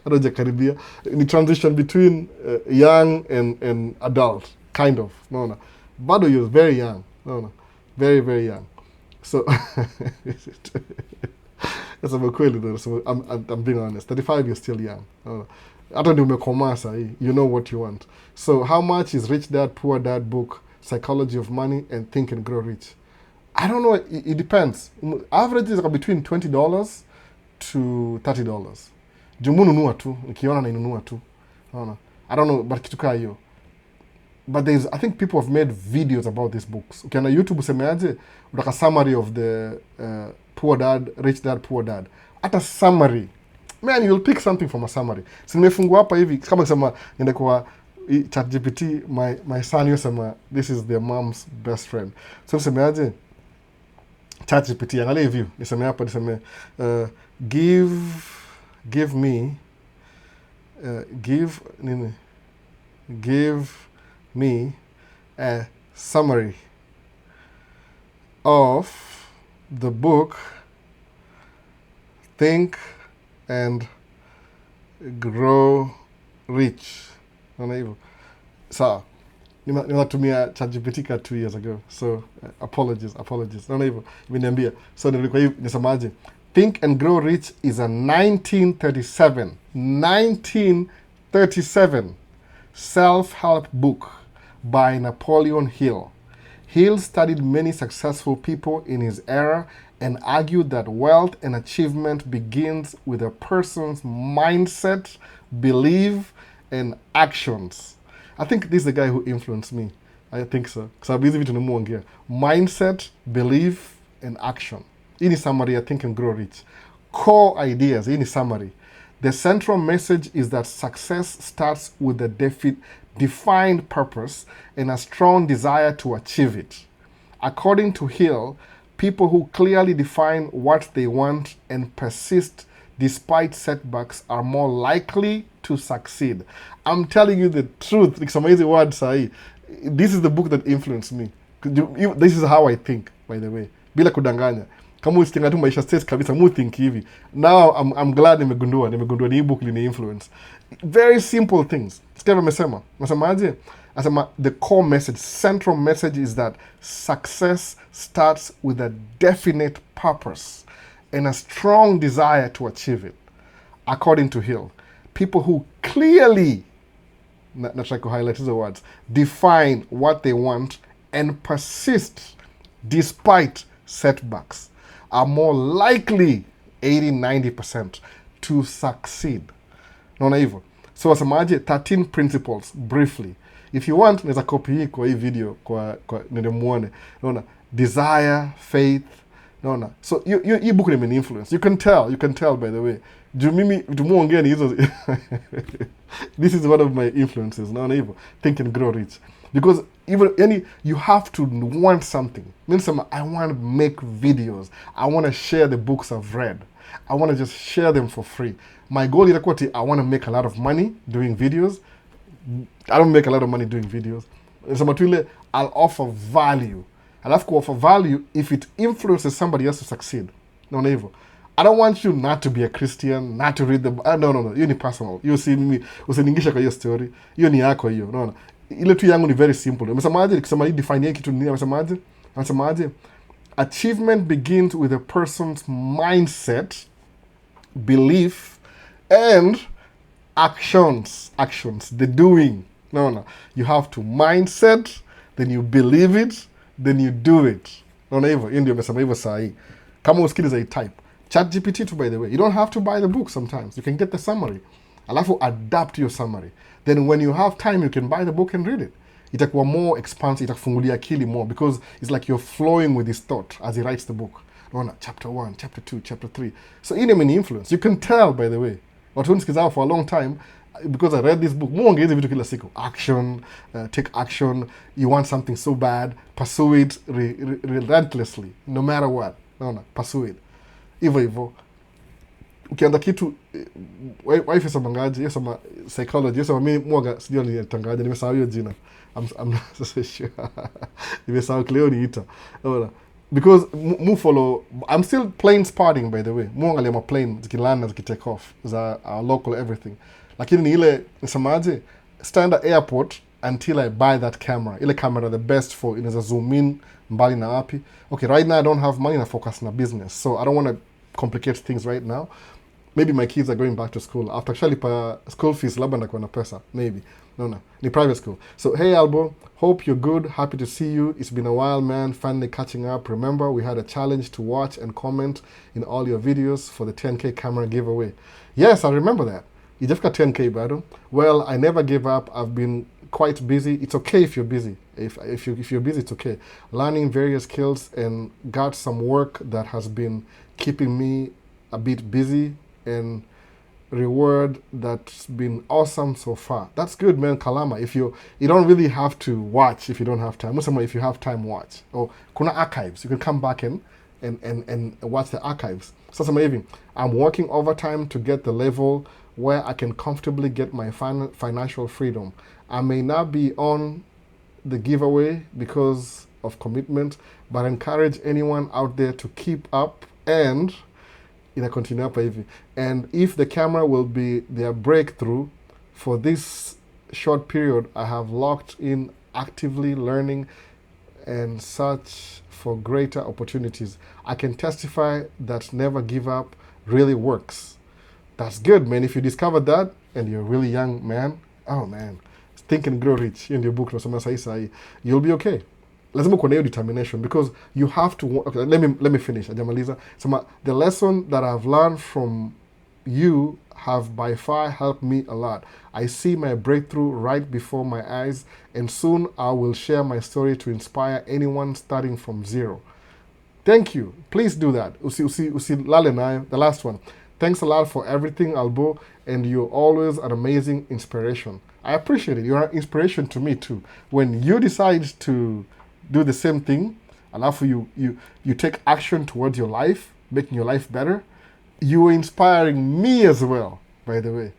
Anaja karibia. Ni transition between young and adult kind of. Unaona. Bado you're very young. Unaona. Very very young. So that's a kweli though. So I'm being honest. 35 you're still young. Unaona. Hata ndio umekomaa sahi. You know what you want. So how much is Rich Dad Poor Dad book, Psychology of Money and Think and Grow Rich? I don't know. It depends. Average is between $20 to $30. Jumu nunua tu. Nikiona na inunua tu. I don't know. But kitu kaa hiyo. But I think people have made videos about these books. Ukiona YouTube usemeaje, utaka summary of the Poor Dad, Rich Dad, Poor Dad. Hata summary. Man, you'll pick something from a summary. So nimefungua hapa hivi, kama kusema niende kwa ChatGPT, my son yosema, this is their mom's best friend. So nisemeaje, ChatGPT, angalia hivyo, niseme hapa, niseme, give me a summary of the book Think and Grow Rich. Naona hivyo. Sawa. Nimetumia ChatGPT 2 years ago. So apologies. Naona hivyo. Imeniambia. So nilikuwa hivi nisemaje? Think and Grow Rich is a 1937 self-help book by Napoleon Hill. Hill studied many successful people in his era and argued that wealth and achievement begins with a person's mindset, belief, and actions. I think this is the guy who influenced me. I think so. Because I'm busy to know mindset, belief, and action. In summary, I Think and Grow Rich. Core ideas, in summary. The central message is that success starts with a defined purpose and a strong desire to achieve it. According to Hill, people who clearly define what they want and persist despite setbacks are more likely to succeed. I'm telling you the truth. It's amazing word, Sai. This is the book that influenced me. This is how I think, by the way. Bila kudanganya. Kama usitinga tu Maisha States kabisa, mu think hivi. Now I'm glad nimegundua ni hii book ni influence. Very simple things. Steve amesema. Nasemaje? Asema the core message, central message is that success starts with a definite purpose and a strong desire to achieve it. According to Hill, people who clearly, not try to highlight the words, define what they want and persist despite setbacks are more likely 80-90% to succeed. Naona hivyo. So wasemaje 13 principles briefly. If you want naweza copy hii kwa hii video kwa nende muone. Naona desire, faith. Naona. So hii book ni influence. You can tell by the way. Juu mimi tumuongea ni hizo. This is one of my influences. Naona hivyo. Think and Grow Rich. Because even you have to want something. Means I want to make videos. I want to share the books I've read. I want to just share them for free. My goal is I want to make a lot of money doing videos. I don't make a lot of money doing videos. I'll offer value. I'll have to offer value if it influences somebody else to succeed. No, never. I don't want you not to be a Christian, not to read the no. You need personal. You see me, usiningisha kwa hiyo story. Hiyo ni yako hiyo. No. Ile tu yangu ni very simple. Nimesemaje nikisema hii define kitu nini nimesemaje? Achievement begins with a person's mindset, belief, and actions, the doing. No. You have to mindset, then you believe it, then you do it. Naona hivyo, hiyo ndio nimesema hivyo saa hii. Kama usikiliza hii type. ChatGPT too, by the way. You don't have to buy the book sometimes. You can get the summary. Alafu adapt your summary. Then when you have time, you can buy the book and read it. Itakuwa more expansive, itakufungulia akili more because it's like you're flowing with his thought as he writes the book. Naona, chapter 1, chapter 2, chapter 3. So in him influence. You can tell, by the way. Watu nisikiza for a long time because I read this book. Muongea hizi vitu kila siku. Action, take action. You want something so bad, pursue it relentlessly, no matter what. Naona, pursue it. Hivyo. Ukianza kitu wife yasamangaje, yasama psychology, yasama mimi mwaga sijui nitangaje, nimesahau hiyo jina. I'm not so sure. Nimesahau leo niita. Because follow, I'm still plane spotting by the way. Muangalia ma plane zikilanda zikitake off za our local everything. Lakini ni ile nisemaje, stand at airport until I buy that camera. Ile camera the best for inaweza zoom in mbali na wapi. Okay, right now I don't have money na focus na business. So I don't want to complicate things right now. Maybe my kids are going back to school. After actually school fees, labda ndakuwa na pesa. Maybe. No. Ni private school. So, hey, Albo. Hope you're good. Happy to see you. It's been a while, man. Finally catching up. Remember, we had a challenge to watch and comment in all your videos for the 10K camera giveaway. Yes, I remember that. You just got 10K, brother. Well, I never gave up. I've been quite busy. It's okay if you're busy. If you're busy, it's okay. Learning various skills and got some work that has been keeping me a bit busy and reward that's been awesome so far. That's good, man. Kalama. If you don't really have to watch if you don't have time. Musema, if you have time, watch. Or kuna archives. You can come back and watch the archives. So amazing. I'm working overtime to get the level where I can comfortably get my financial freedom. I may not be on the giveaway because of commitment, but I encourage anyone out there to keep up and continue up hivi. And if the camera will be their breakthrough for this short period, I have locked in actively learning and search for greater opportunities. I can testify that never give up really works. That's good, man. If you discovered that and you're a really young man, oh man, Think and Grow Rich in your book, you'll be okay. Lazima kuwa na hiyo determination because you have to. Okay, let me finish. Ajamaliza. So the lesson that I've learned from you have by far helped me a lot. I see my breakthrough right before my eyes, and soon I will share my story to inspire anyone starting from zero. Thank you. Please do that. Lale nayo. The last one. Thanks a lot for everything, Albo, and you're always an amazing inspiration. I appreciate it. You're an inspiration to me too. When you decide to do the same thing, and after you take action towards your life, making your life better, you are inspiring me as well, by the way.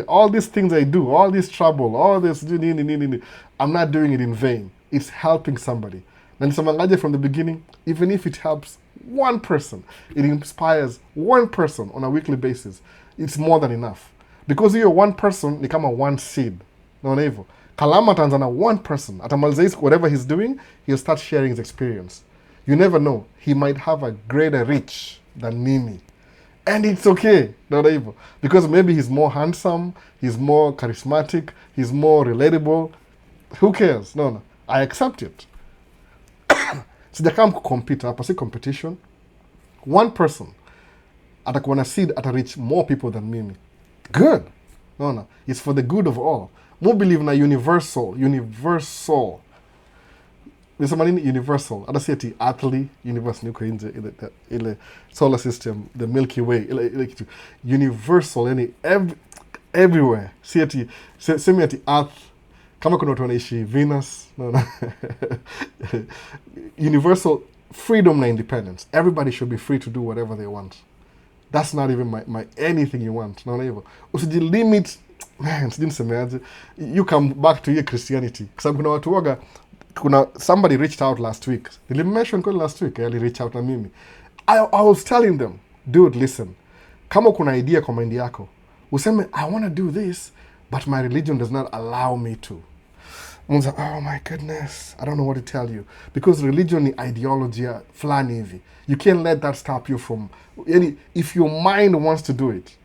All these things I do, all this trouble, all this, I'm not doing it in vain. It's helping somebody. And from the beginning, even if it helps one person, it inspires one person on a weekly basis, it's more than enough. Because you're one person, ni kama one seed. No, never. Kalama Tanzana, one person. Atamaliza whatever he's doing, he'll start sharing his experience. You never know. He might have a greater reach than Mimi. And it's okay. Not evil. Because maybe he's more handsome, he's more charismatic, he's more relatable. Who cares? No. I accept it. Sijakam kucompete hapa, si competition. One person atakuwa na seed reach more people than mimi. Good. No. It's for the good of all. Mo believe na universal. Nisema nini universal? Hata si ati earthly universe niko nje ile solar system, the Milky Way, ile kitu universal, yani everywhere. Si ati semi ati earth kama kuna watu wanaishi Venus. No. Universal freedom na independence. Everybody should be free to do whatever they want. That's not even my anything you want. Naona hivyo. Usijilimit. Man, sijui nisemeaje. You come back to your Christianity. Kwa sababu kuna watu waga, kuna somebody reached out last week. Nilimention kwa last week, ali reach out na mimi. I was telling them, dude, listen. Kama kuna idea kwa mind yako, useme I want to do this, but my religion does not allow me to. Mwanza, oh my goodness, I don't know what to tell you. Because religion ni ideology fulani hivi. You can't let that stop you from, if your mind wants to do it,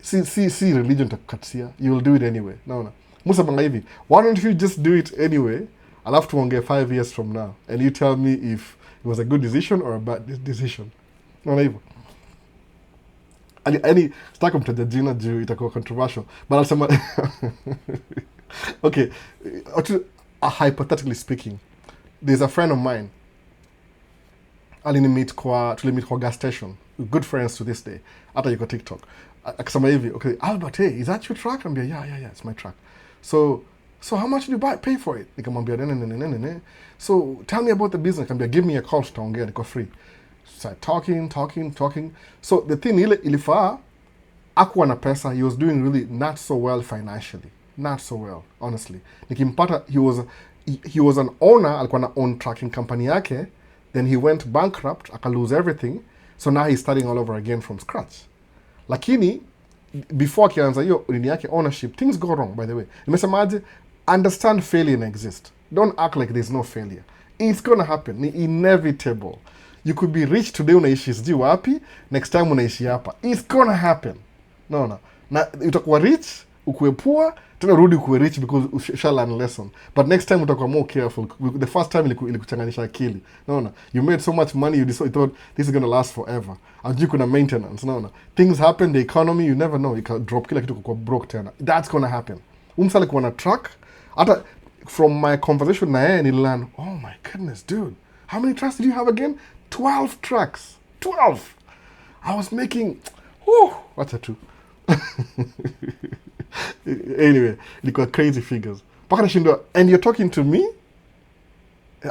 see religion takukatia, you'll do it anyway. No. Musa banga hivi, why don't you just do it anyway? I'll have to onge 5 years from now, and you tell me if it was a good decision or a bad decision. Naona hivyo. Sitaki kumtaja jina juu itakuwa controversial, but I'll say okay, hypothetically speaking, there's a friend of mine. Tulimit kwa gas station. We're good friends to this day. Hata yuko TikTok. Akasema hivi, okay, Albert, hey, is that your truck? I'm like, yeah, it's my truck. So how much did you pay for it? Nikamwambia, ne. So tell me about the business. Nikamwambia, give me a call, tutaongea, niko free. So talking. So the thing ilifaa, akuwa na pesa, he was doing really not so well financially. Not so well, honestly. Nikimpata, he was an owner, alikuwa na own trucking company yake, then he went bankrupt, aka lose everything, so now he's starting all over again from scratch. Lakini, before akianza hiyo nini yake ownership, things go wrong, by the way. Nimesemaje, understand failure exists. Don't act like there's no failure. It's gonna happen. Ni inevitable. You could be rich today, unaishi sijui wapi, next time unaishi hapa. It's gonna happen. No. Na utakuwa rich, ukuwe poor, tena rudi ukuwe rich because usha learn lesson. But next time utakuwa more careful. The first time ilikuchanganisha akili. No. You made so much money, you thought this is gonna last forever. Ajui kuna maintenance. No. Things happen, the economy, you never know. You can drop kila kitu kwa broke tena. That's gonna happen. Umsale kuwa na truck. Hata from my conversation na yeye nililearn, oh my goodness, dude. How many trucks did you have again? 12 trucks. 12. I was making, what's that too? Anyway, ilikuwa crazy figures. Paka nashindwa, and you're talking to me?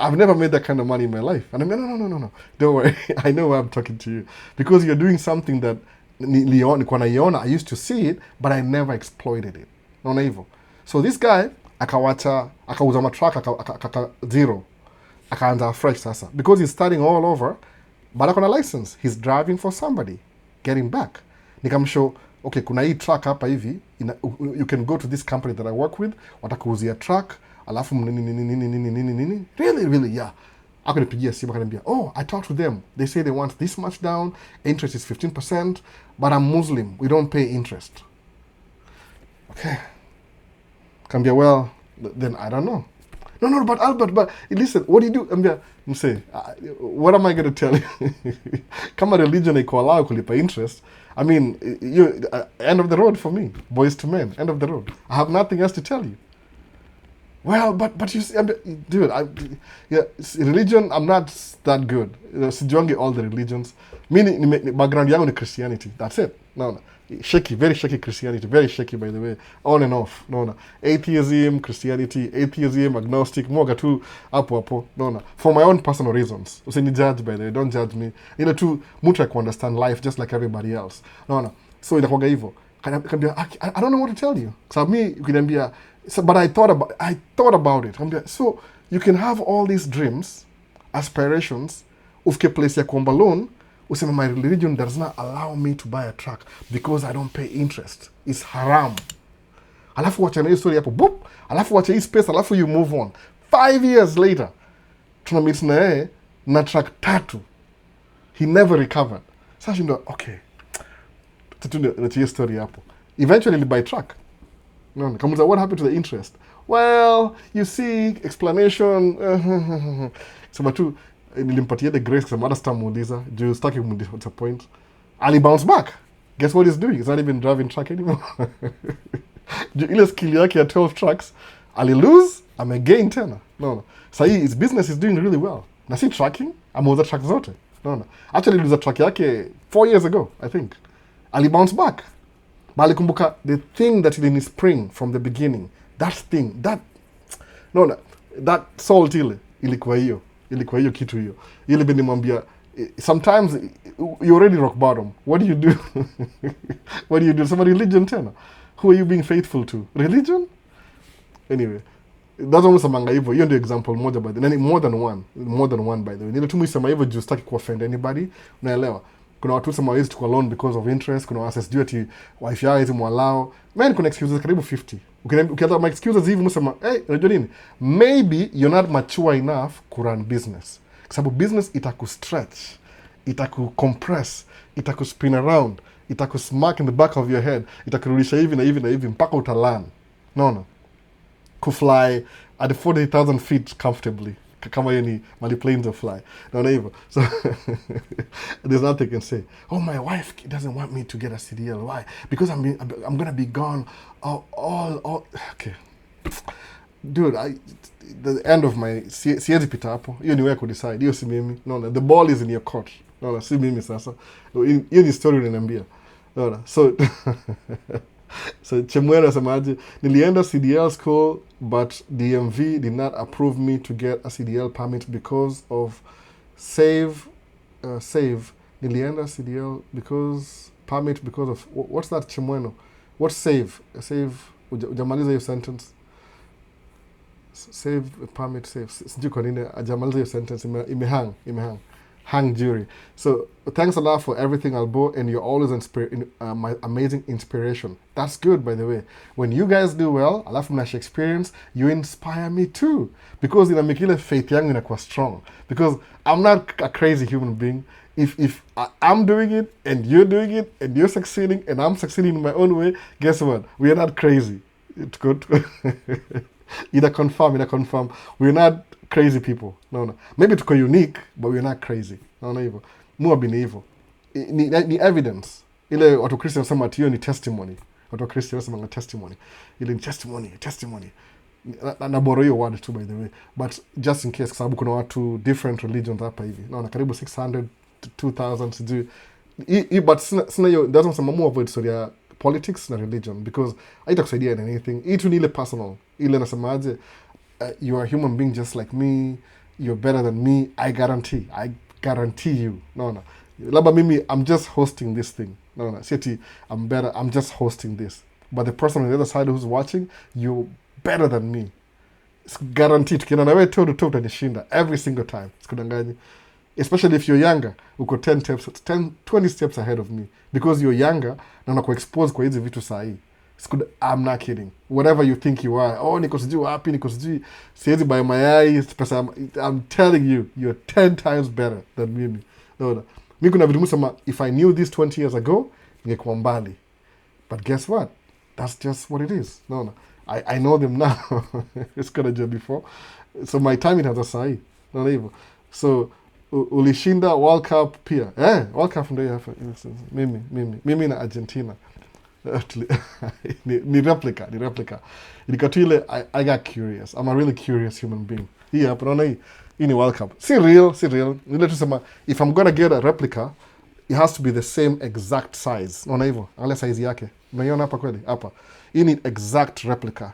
I've never made that kind of money in my life. And I'm like, no. Don't worry. I know why I'm talking to you. Because you're doing something that I used to see it, but I never exploited it. Naona hivyo. So this guy, akauza matruck, zero. Akaanza fresh sasa. Because he's starting all over, but akona license. He's driving for somebody. Getting back. Nikamshow, okay, kuna hii truck hapa hivi, you can go to this company that I work with, watakuuzia truck, alafu nini. Really, yeah. Akanipigia simu akaniambia, oh, I talked to them. They say they want this much down, interest is 15%, but I'm Muslim. We don't pay interest. Okay. Kambia, well, then I don't know. No, but Albert, but listen, what do you do? Ambia, mse, what am I going to tell you? Kama religion iko allow kulipa interest, I mean, end of the road for me. Boys to men, end of the road. I have nothing else to tell you. Well, but you see, dude, religion, I'm not that good. Sijuangi all the religions. Mimi, background yangu ni Christianity. That's it. No. Shaky, very shaky Christianity. Very shaky, by the way. On and off. No. Atheism, Christianity, agnostic, moga tu, hapo. No. For my own personal reasons. Usini judge, by the way. Don't judge me. Ila tu, mutu ya understand life just like everybody else. No. So, inakuwaga hivyo. I don't know what to tell you. So, me, ukiniambia, but I thought about it. So, you can have all these dreams, aspirations, ufike place ya kuomba loan, useme my religion does not allow me to buy a truck because I don't pay interest. It's haram. Alafu wacha na hiyo story hapo, boop. Alafu wacha hii space, alafu you move on. 5 years later, tunamit na yeye na truck 3. He never recovered. Sasa shindo, okay. Tutunde na hiyo story hapo. Eventually, he buy truck. No, kamuza, what happened to the interest? Well, you see, explanation. Sema tu, nilimpatia the grace kusema hata sitamuuliza juu sitaki kumdisappoint. Ali bounce back. Guess what he's doing? He's not even driving truck anymore. Ile skill yake ya 12 trucks, ali lose, amegain tena. No. Sahi, his business is doing really well. Na si trucking, ameuza truck zote. No. Actually, aliuza truck yake 4 years ago, I think. Ali bounce back. But alikumbuka the thing that didn't spring from the beginning. That thing, that salt ilikuwa hiyo kitu hiyo. Ile binimwambia, sometimes you're already rock bottom. What do you do? What do you do? Some religion tena. Who are you being faithful to? Religion? Anyway, that's almost amanga hivyo. Hiyo ndio example moja by the way. More than one by the way. Nile tu mwisema hivyo juu sitaki kuoffend anybody. Unaelewa? Kuna watu sema hawezi tukua loan because of interest. Kuna assess duty, wife yao hizi mwalao. Man, kuna excuses karibu 50. Ukianza my excuses hivi msema, hey, unajua nini? Maybe you're not mature enough to run business. Kwa sababu business itaku-stretch, itaku-compress, itaku-spin around, itaku-smack in the back of your head, itakurudisha hivi na hivi na hivi mpaka utalan. No. Kufly at 40,000 feet comfortably. Kama hiyo ni mali planes of fly. Naona hivyo. So, there's nothing I can say. Oh, my wife doesn't want me to get a CDL. Why? Because I'm going to be gone all. Okay. Dude, the end of my... Siezi pita hapo. Hiyo ni wewe kudecide. Hiyo si mimi. No, the ball is in your court. No, si mimi sasa. Hiyo ni story unaniambia. No. So Chemwera anasemaje, nilienda CDL school but DMV did not approve me to get a CDL permit because of save. Nilienda CDL because of what's that Chemweno? What's save? Ujamaliza hiyo sentence. Save permit save. Sijui kwa nini ajamaliza hiyo sentence imehang. Hang jury. So thanks a lot for everything, Albo, and you're always my amazing inspiration. That's good, by the way. When you guys do well, alafu mnash experience, you inspire me too. Because inamikile faith yangu inakuwa strong. Because I'm not a crazy human being. If I'm doing it, and you're doing it, and you're succeeding, and I'm succeeding in my own way, guess what? We are not crazy. It's good. Either confirm. We're not crazy people. No. Maybe tuko unique, but we're not crazy. No hivyo. Mua bini hivyo. Ni evidence. Ile watu Christian sema ati hiyo ni testimony. Watu Christian sema testimony. Ile ni testimony. Na boro hiyo word too, by the way. But just in case, kwa sababu kuna watu different religions hapa hivi. Na karibu 600 to 2000 sijui. But sina hiyo, doesn't sema more avoid story ya politics na religion, because haitakusaidia in anything. Itu ni ile personal. Ile nasemaje, you're a human being just like me, you're better than me, I guarantee you. No. Labda mimi, I'm just hosting this thing. No. Sieti, I'm better, I'm just hosting this. But the person on the other side who's watching, you're better than me. It's guaranteed. Tukienda na wewe toe to toe utanishinda every single time. Sikudanganyi. Especially if you're younger, uko 20 steps ahead of me. Because you're younger, na unakuwa exposed kwa hizi vitu sahi. I'm not kidding. Whatever you think you are. Oh, niko sijui wapi, niko sijui siwezi buy mayai. I'm telling you, you're 10 times better than me. No. Mi kuna vitu musema, if I knew this 20 years ago, ningekuwa mbali. But guess what? That's just what it is. No. I know them now. It's gonna do before. So my time itaanza sahi. No hivyo. So ulishinda World Cup pia. World Cup ndio hapa. Mimi na Argentina. ni replica. Ilikatu ile, I got curious. I'm a really curious human being. Hii hapa naona hii ni World Cup. Si real. Nile tusema, if I'm gonna get a replica, it has to be the same exact size. Naona hivyo. Angalia size yake. Unaiona hapa kweli? Hapa. Hii ni exact replica.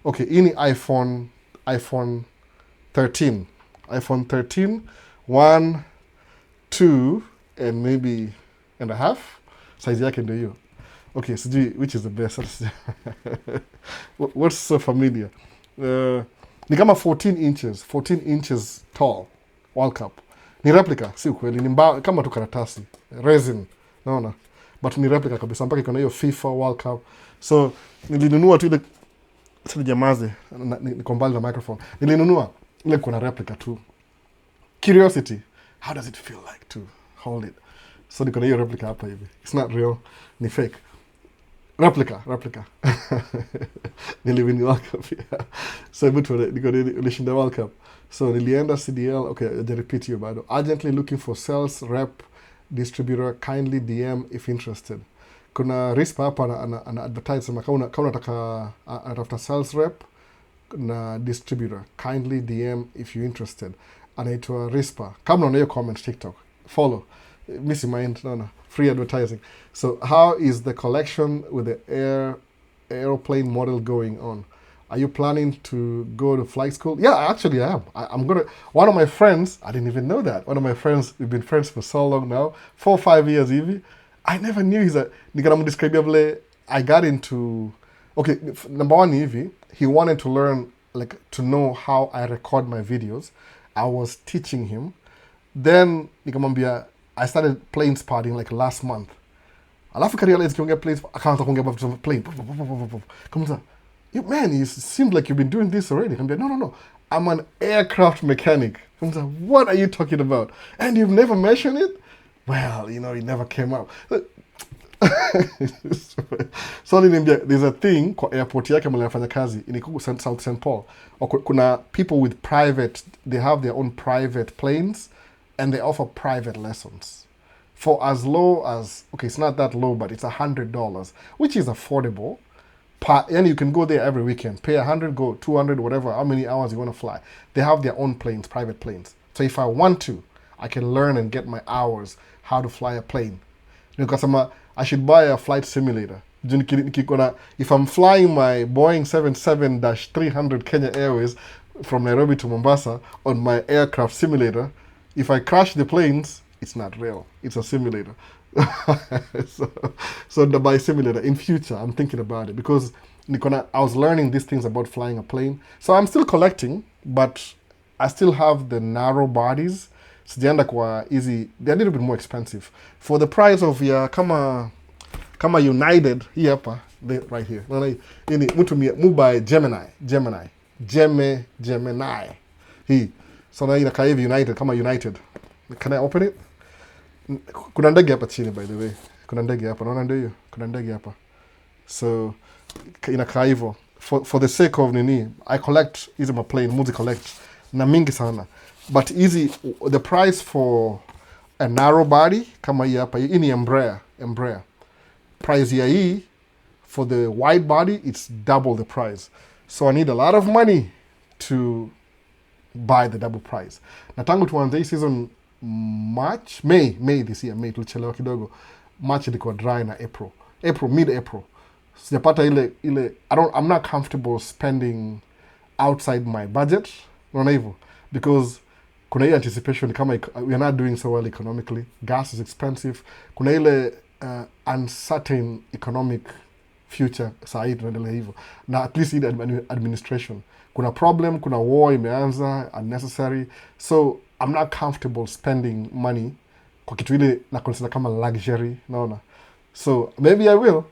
Okay, hii ni iPhone 13. iPhone 13, 1, 2, and maybe and a half. Size yake ndio hiyo. Okay, sijui which is the best. What's so familiar? Ni kama 14 inches tall. World Cup. Ni replica, si ukweli. Ni kama tu karatasi. Resin. Naona. But ni replica kabisa. Mpaka iko na hiyo FIFA World Cup. So, nilinunua tu ile sasa jamaze. Niko mbali na microphone. Nilinunua ile kuna replica tu. Curiosity. How does it feel like to hold it? So niko na hiyo replica hapa hivi. It's not real. Ni fake. replica. Niliwin World Cup, yeah. So mtu ulishinda World Cup. So nilienda CDL, okay, I repeat you bado. Urgently looking for sales rep distributor, kindly DM if interested. Kuna Rispa hapa ana advertise sema kama unataka anatafuta sales rep na distributor, kindly DM if you interested. Anaitwa Rispa. Kama unaona hiyo comment TikTok, follow. Missy mind, no. Free advertising. So how is the collection with the aeroplane model going on? Are you planning to go to flight school? Yeah, actually I am. I'm gonna. One of my friends, I didn't even know that. One of my friends, we've been friends for so long now, 4 or 5 years even. I never knew he's a. I got into. Okay, number one, Evie, he wanted to learn, like, to know how I record my videos. I was teaching him. Then nikamwambia, I started planes partying like last month. Alafu karealize kiongea planes, akaanza kuongea about plane. Kamuza, man, it seems like you've been doing this already. Kamuza, no. I'm an aircraft mechanic. Kamuza, what are you talking about? And you've never mentioned it? Well, it never came up. So there's a thing kwa airport yake mali nafanya kazi in South St. Paul. Kuna people with private, they have their own private planes and they offer private lessons for as low as, okay, it's not that low, but it's $100, which is affordable. And you can go there every weekend, pay 100, go 200, whatever, how many hours you want to fly. They have their own planes, private planes. So if I want to, I can learn and get my hours how to fly a plane. Because I should buy a flight simulator. If I'm flying my Boeing 77-300 Kenya Airways from Nairobi to Mombasa on my aircraft simulator, if I crash the planes, it's not real. It's a simulator. So the by simulator, in future, I'm thinking about it because I was learning these things about flying a plane. So I'm still collecting, but I still have the narrow bodies. Sijaenda kwa easy. They're a little bit more expensive. For the price of kama United, hii hapa, right here. Mtu buy Gemini. Hii. So na inakaa hivi United, kama United. Can I open it? Kuna ndege hapa chini, by the way. Kuna ndege hapa. Naona ndio hiyo. Kuna ndege hapa. So inakaa hivyo. For the sake of nini, I collect hizi plane, muzi collect na mingi sana. But the price for a narrow body, kama hii hapa, hii ni Embraer. Price ya hii, for the wide body, it's double the price. So I need a lot of money to buy the double price. Na tangu tuanze hii season May this year, May tulichelewa kidogo. March ilikuwa dry na mid-April. Sijapata ile I'm not comfortable spending outside my budget. Unaona hivyo? Because kuna hii anticipation kama we are not doing so well economically. Gas is expensive. Kuna ile uncertain economic future saa hii tunaendelea hivyo. Na at least ile administration. Kuna problem, kuna war imeanza, unnecessary. So I'm not comfortable spending money kwa kitu ile na consider kama luxury, naona. So maybe I will.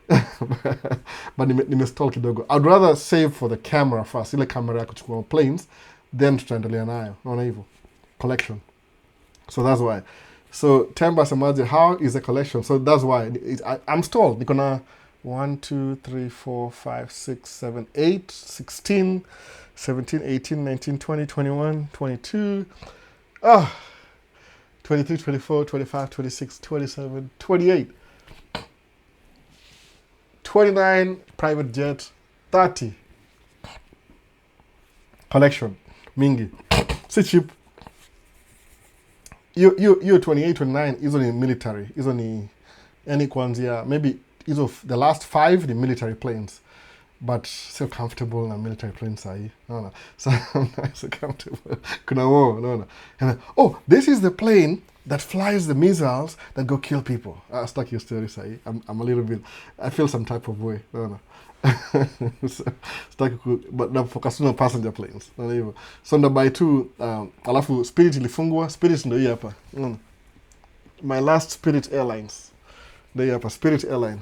But nimestall kidogo. I'd rather save for the camera first. Ile camera ya kuchukua planes, then tutaendelea nayo. Naona hivyo. Collection. So that's why. So Temba Samaji, how is the collection? So that's why I'm stalled. Niko na 1, 2, 3, 4, 5, 6, 7, 8, 16, 17, 18, 19, 20, 21, 22, 23, 24, 25, 26, 27, 28, 29, private jet, 30. Collection. Mingi. Si cheap. You 28, 29, hizo ni military. Hizo ni any kuanzia, maybe hizo the last 5 the military planes. But so comfortable na military planes sahi. No. So I'm not so comfortable. Kuna war, no. And this is the plane that flies the missiles that go kill people. I stuck your story sahi. I'm a little bit, I feel some type of way. No. So, but na focus on passenger planes. No hivyo. So ndo by 2 alafu Spirit ilifungwa. Spirit ndo hii hapa. My last Spirit Airlines. Ndo hii hapa Spirit Airline.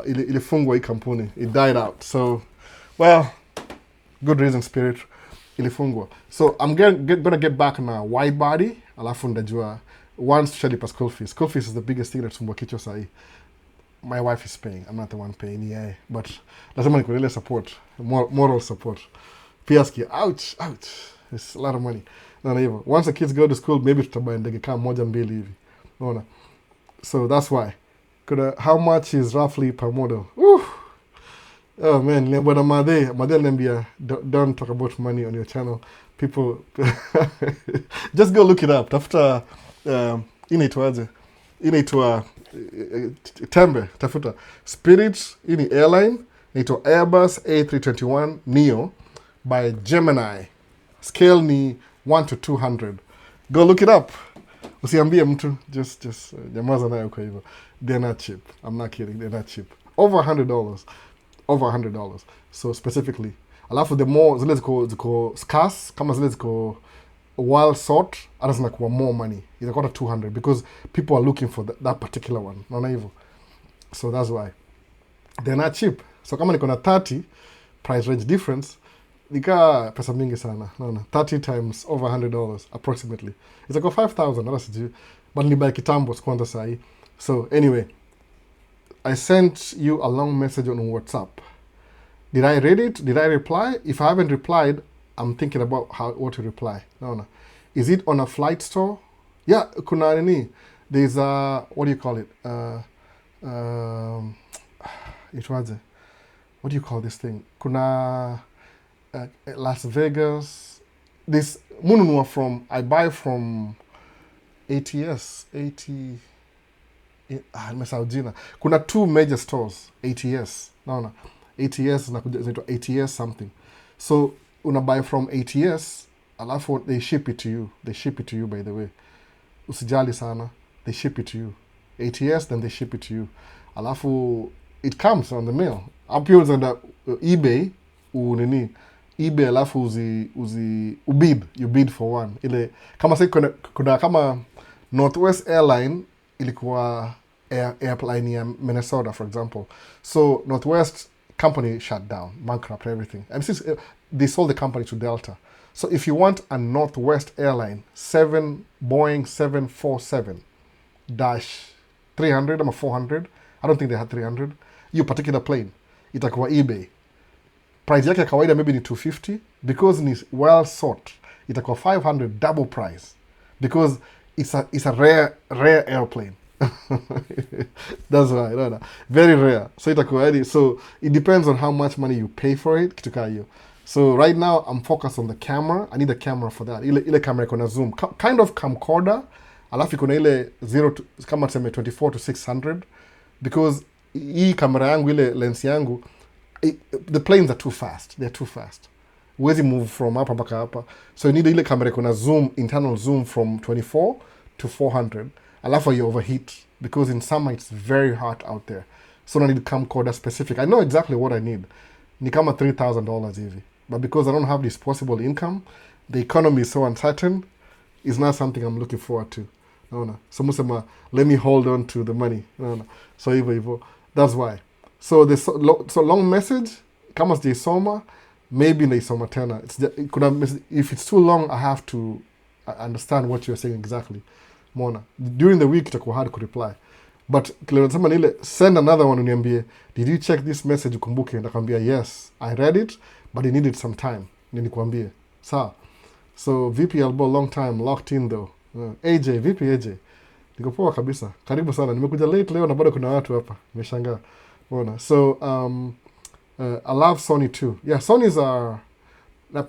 Ilifungwa hii kampuni. It died out. So, well, good reason Spirit ilifungwa. So I'm gonna get back na wide body. Alafu ndajua once tushalipa school fees. School fees is the biggest thing that's sumbua kichwa sahi. my wife is paying. I'm not the one paying, yeah. But lazima niko ile support, moral support. Pia sikia, ouch. It's a lot of money. Na hivyo. Once the kids go to school, maybe tutabuy ndege kama moja mbili hivi. Unaona? So that's why. How much is roughly per model? Woo! Oh man, bwana Madhe aliniambia, don't talk about money on your channel. People, just go look it up. Tafuta, inaitwaje? Inaitwa Tembe, tafuta. Spirit, ini airline, inaitwa Airbus A321 Neo by Gemini. Scale ni 1 to 200. Go look it up. Usiambie mtu, just nyamaza nayo kwa hivyo. They're not cheap. I'm not kidding, they're not cheap. Over $100. Over $100. So specifically. Alafu the more, zile ziko scarce, kama zile ziko well sought, hata zinakuwa more money. Itakuwa 200 because people are looking for that particular one. Naona hivyo. So that's why. They're not cheap. So kama niko na 30, price range difference, nika pesa mingi sana. Naona 30 times over $100 approximately. Itakuwa 5,000, hata sijui. But ni by kitambo sikuanza sahi. So anyway, I sent you a long message on WhatsApp. Did I read it? Did I reply? If I haven't replied, I'm thinking about what to reply. No. Is it on a flight store? Yeah, kuna nini. There's a, what do you call it? It was a, what do you call this thing? Kuna Las Vegas. This mununua from, I buy from ATS. Nimesahau. Kuna 2 major stores, ATS. Naona. ATS zinaitwa ATS something. So una buy from ATS, alafu they ship it to you. They ship it to you, by the way. Usijali sana. They ship it to you. ATS, then they ship it to you. Alafu it comes on the mail. Hapo unaenda eBay, eBay alafu ubid. You bid for one. Ile kama sasa kuna kama Northwest Airline ilikuwa airline ya Minnesota, for example. So Northwest company shut down, bankrupt, everything. And since they sold the company to Delta. So if you want a Northwest Airline, Boeing 747-300 or 400, I don't think they had 300, you particular plane, itakuwa eBay. Price yake kawaida maybe ni 250, because ni well sought, itakuwa 500 double price, because it's a rare airplane. That's right, no. Very rare. So it depends on how much money you pay for it. So right now I'm focused on the camera. I need a camera for that. Ile camera iko na zoom. Kind of camcorder. Alafu iko na ile 24 to 600, because hii camera yangu, ile lens yangu, the planes are too fast. They're too fast. Huwezi move from hapa mpaka hapa. So you need ile camera iko na zoom, internal zoom from 24 to 400. Alafu you overheat, because in summer it's very hot out there. So I need camcorder specific. I know exactly what I need. Ni kama $3,000 hivi. But because I don't have disposable income, the economy is so uncertain, it's not something I'm looking forward to. No. So musema, let me hold on to the money. No. So hivyo. That's why. So long message, kama sijaisoma, maybe naisoma tena. If it's too long, I have to understand what you're saying exactly. Mona. During the week itakuwa hard to reply. But nasema nile, send another one uniambie, did you check this message ukumbuke? Nakwambia yes, I read it, but it needed some time. Ninikwambie. Sawa. So VP Albo, long time locked in though. AJ, VP AJ. Niko poa kabisa. Karibu sana. Nimekuja late leo na bado kuna watu hapa. Nimeshangaa. Mona. So I love Sony too. Yeah, Sonys are,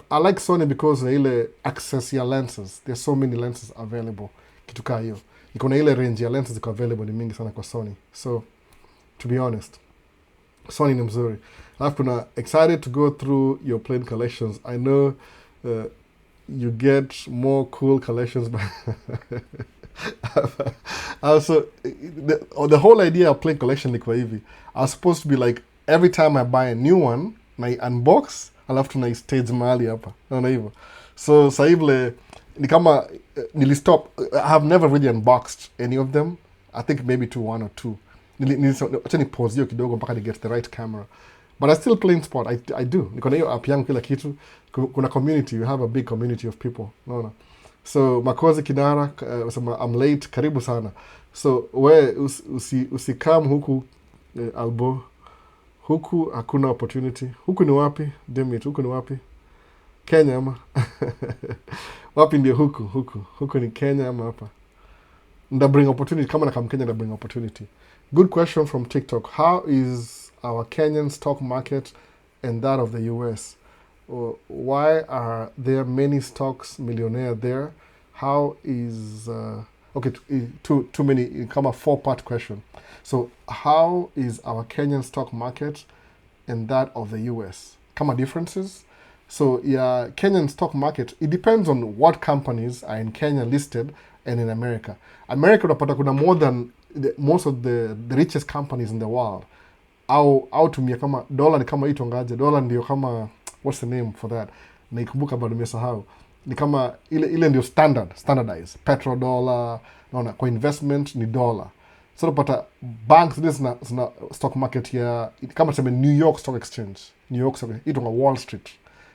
I like Sony because ile access ya lenses. There's so many lenses available. Kitu kaa hiyo. Iko na ile range ya lenses iko available ni mingi sana kwa Sony. So, to be honest, Sony ni mzuri. Alafu kuna excited to go through your plane collections. I know you get more cool collections. But also, the whole idea of plane collection ni kwa hivi. I was supposed to be like, every time I buy a new one, na unbox, alafu na stage mahali hapa. Naona hivyo. So, saibile, ni kama nilistop. I have never really unboxed any of them. I think maybe one or two. Acha ni pause hiyo kidogo mpaka ni get the right camera. But I still play in sport. I do. Niko na hiyo app yangu kila kitu. Kuna community. You have a big community of people. No. So Makozi Kinara, I'm late. Karibu sana. So we usikam huku Albo, huku hakuna opportunity. Huku ni wapi? Demit, huku ni wapi? Kenya ama? Wapi ndio huku ni Kenya ama hapa? Nda bring opportunity, kama nakam Kenya nda bring opportunity. Good question from TikTok. How is our Kenyan stock market and that of the US? Why are there many stocks millionaire there? How is okay? Too many. Come a 4-part question. So how is our Kenyan stock market and that of the US? Come a differences. So yeah, Kenyan stock market, it depends on what companies are in Kenya listed and in America. America unapata kuna more than most of the richest companies in the world. Au tumia kama dola ni kama itongaje. Dola ndio kama, what's the name for that? Naikumbuka bado nimesahau. Ni kama ile ndio standardized. Petrodollar, naona kwa investment ni dollar. So unapata banks zina stock market ya kama tuseme New York Stock Exchange. New York Stock itonga Wall Street.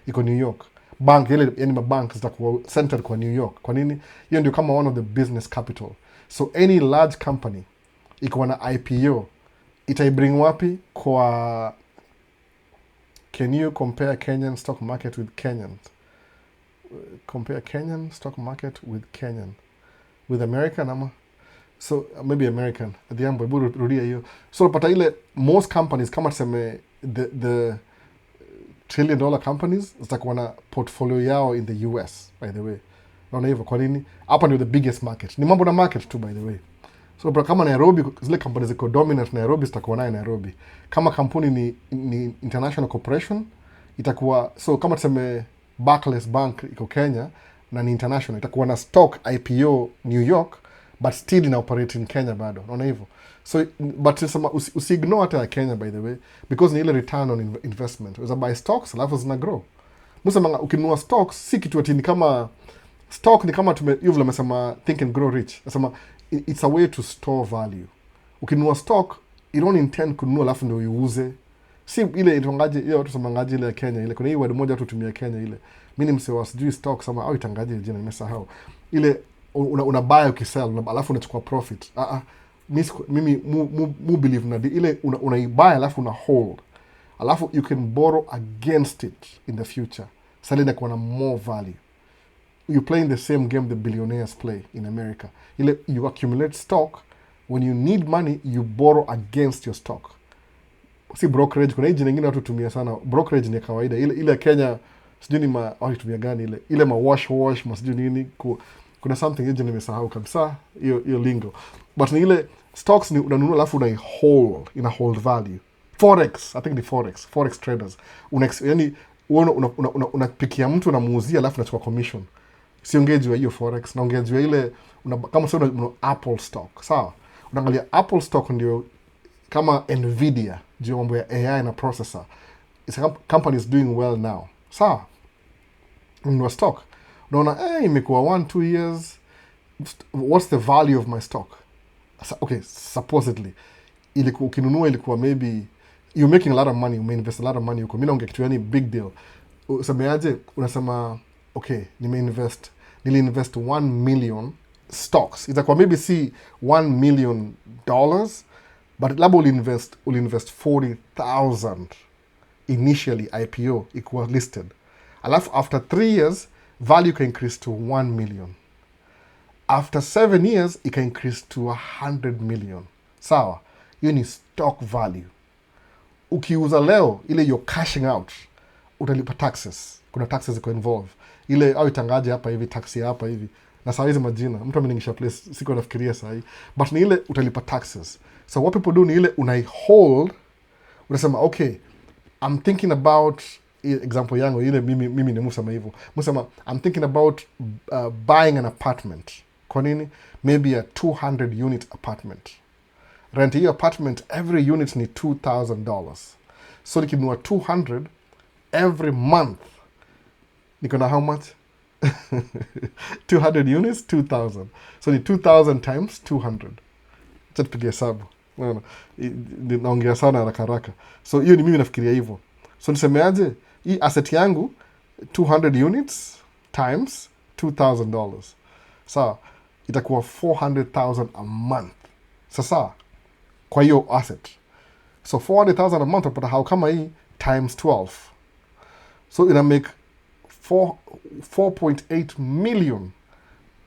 Iko New York. Bank ile yani mabank zitakuwa centered kwa New York. Kwa nini? Hiyo ndio kama one of the business capital. So any large company iko na IPO itaibring wapi kwa. Can you compare Kenyan stock market with Kenyans? Compare Kenyan stock market with Kenyan. With American ama? So maybe American. Adhiambo, hebu rudia hiyo. So unapata ile most companies kama tuseme the trillion-dollar companies zitakuwa na portfolio yao in the US, by the way. Naona hivyo kwa nini? Hapa ndio the biggest market. Ni mambo na market tu, by the way. So kama Nairobi, zile kampuni ziko dominant Nairobi zitakuwa nayo Nairobi. Kama kampuni ni international corporation itakuwa, so kama tuseme Barclays Bank iko Kenya na ni international, itakuwa na stock IPO New York but still ina operate in Kenya bado. Unaona hivyo? So but sema usiignore hata ya Kenya, by the way, because ni ile return on investment. Unaweza buy stocks alafu zina grow. Msema ukinunua stocks si kitu ati ni kama stock ni kama hiyo vile amesema think and grow rich. Nasema it's a way to store value. Ukinunua stock, you don't intend kununua alafu ndio uiuze. Si ile itangaje ile watu semangaje ile ya Kenya ile. Kuna hii word moja watu tumia Kenya ile. Mimi msewa sijui stock sama au itangaje jina nimesahau. Ile una buy ukisell alafu unachukua profit. Mimi mu believe na ile una buy alafu una hold. Alafu you can borrow against it in the future. Sasa inakuwa na more value. You playing the same game the billionaires play in America. You accumulate stock. When you need money, you borrow against your stock. Si brokerage. Kuna hii jina ingine watu tumia sana. Brokerage ni kawaida. Ile Kenya, sijui ni tumia gani ile wash, sijui nini. Kuna something hii jina nimesahau kabisa. Hiyo lingo. But ni ile stocks ni unanunua alafu ina hold value. Forex, I think ni Forex traders. Yani unapikia mtu unamuuzia alafu unachukua commission. Siongejwa hiyo forex, naongejwa ile kama sio Apple stock. Sawa? Unaangalia Apple stock ndio kama Nvidia, ndio mambo ya AI na processor. It's a company is doing well now. Sawa? Ununua stock. Unaona imekuwa 1-2 years. What's the value of my stock? Okay, supposedly ukinunua ilikuwa maybe you're making a lot of money, umeinvest a lot of money huko. Mimi naongea kitu yani big deal. Usemeaje? Unasema okay, niliinvest 1 million stocks. Itakuwa maybe see $1 million, but labda ulinvest 40,000 initially IPO ikuwa listed. Alafu after 3 years value can increase to 1 million. After 7 years it can increase to 100 million. Sawa? Hiyo ni stock value. Ukiuza leo ile you're cashing out, utalipa taxes. Kuna taxes iko involved. Ile au itangaje hapa hivi, taxi hapa hivi. Na saa hizi majina, mtu ameningisha place, siko nafikiria saa hii. But ni ile utalipa taxes. So what people do ni ile hold, unasema okay, I'm thinking about, example yangu ile mimi ni musema hivyo. Musema I'm thinking about buying an apartment. Kwa nini? Maybe a 200 unit apartment. Rent hiyo apartment, every unit ni $2,000. So nikinunua 200 every month, niko na how much? 200 units, 2,000. So ni 2,000 times 200. Acha tupige hesabu. Naongea sana haraka. So hiyo ni mimi nafikiria hivyo. So nisemeaje? Hii asset yangu 200 units times $2,000. Sawa, itakuwa 400,000 a month. Sasa kwa hiyo asset. So 400,000 a month utapata how kama hii times 12. So ina make 4.8 million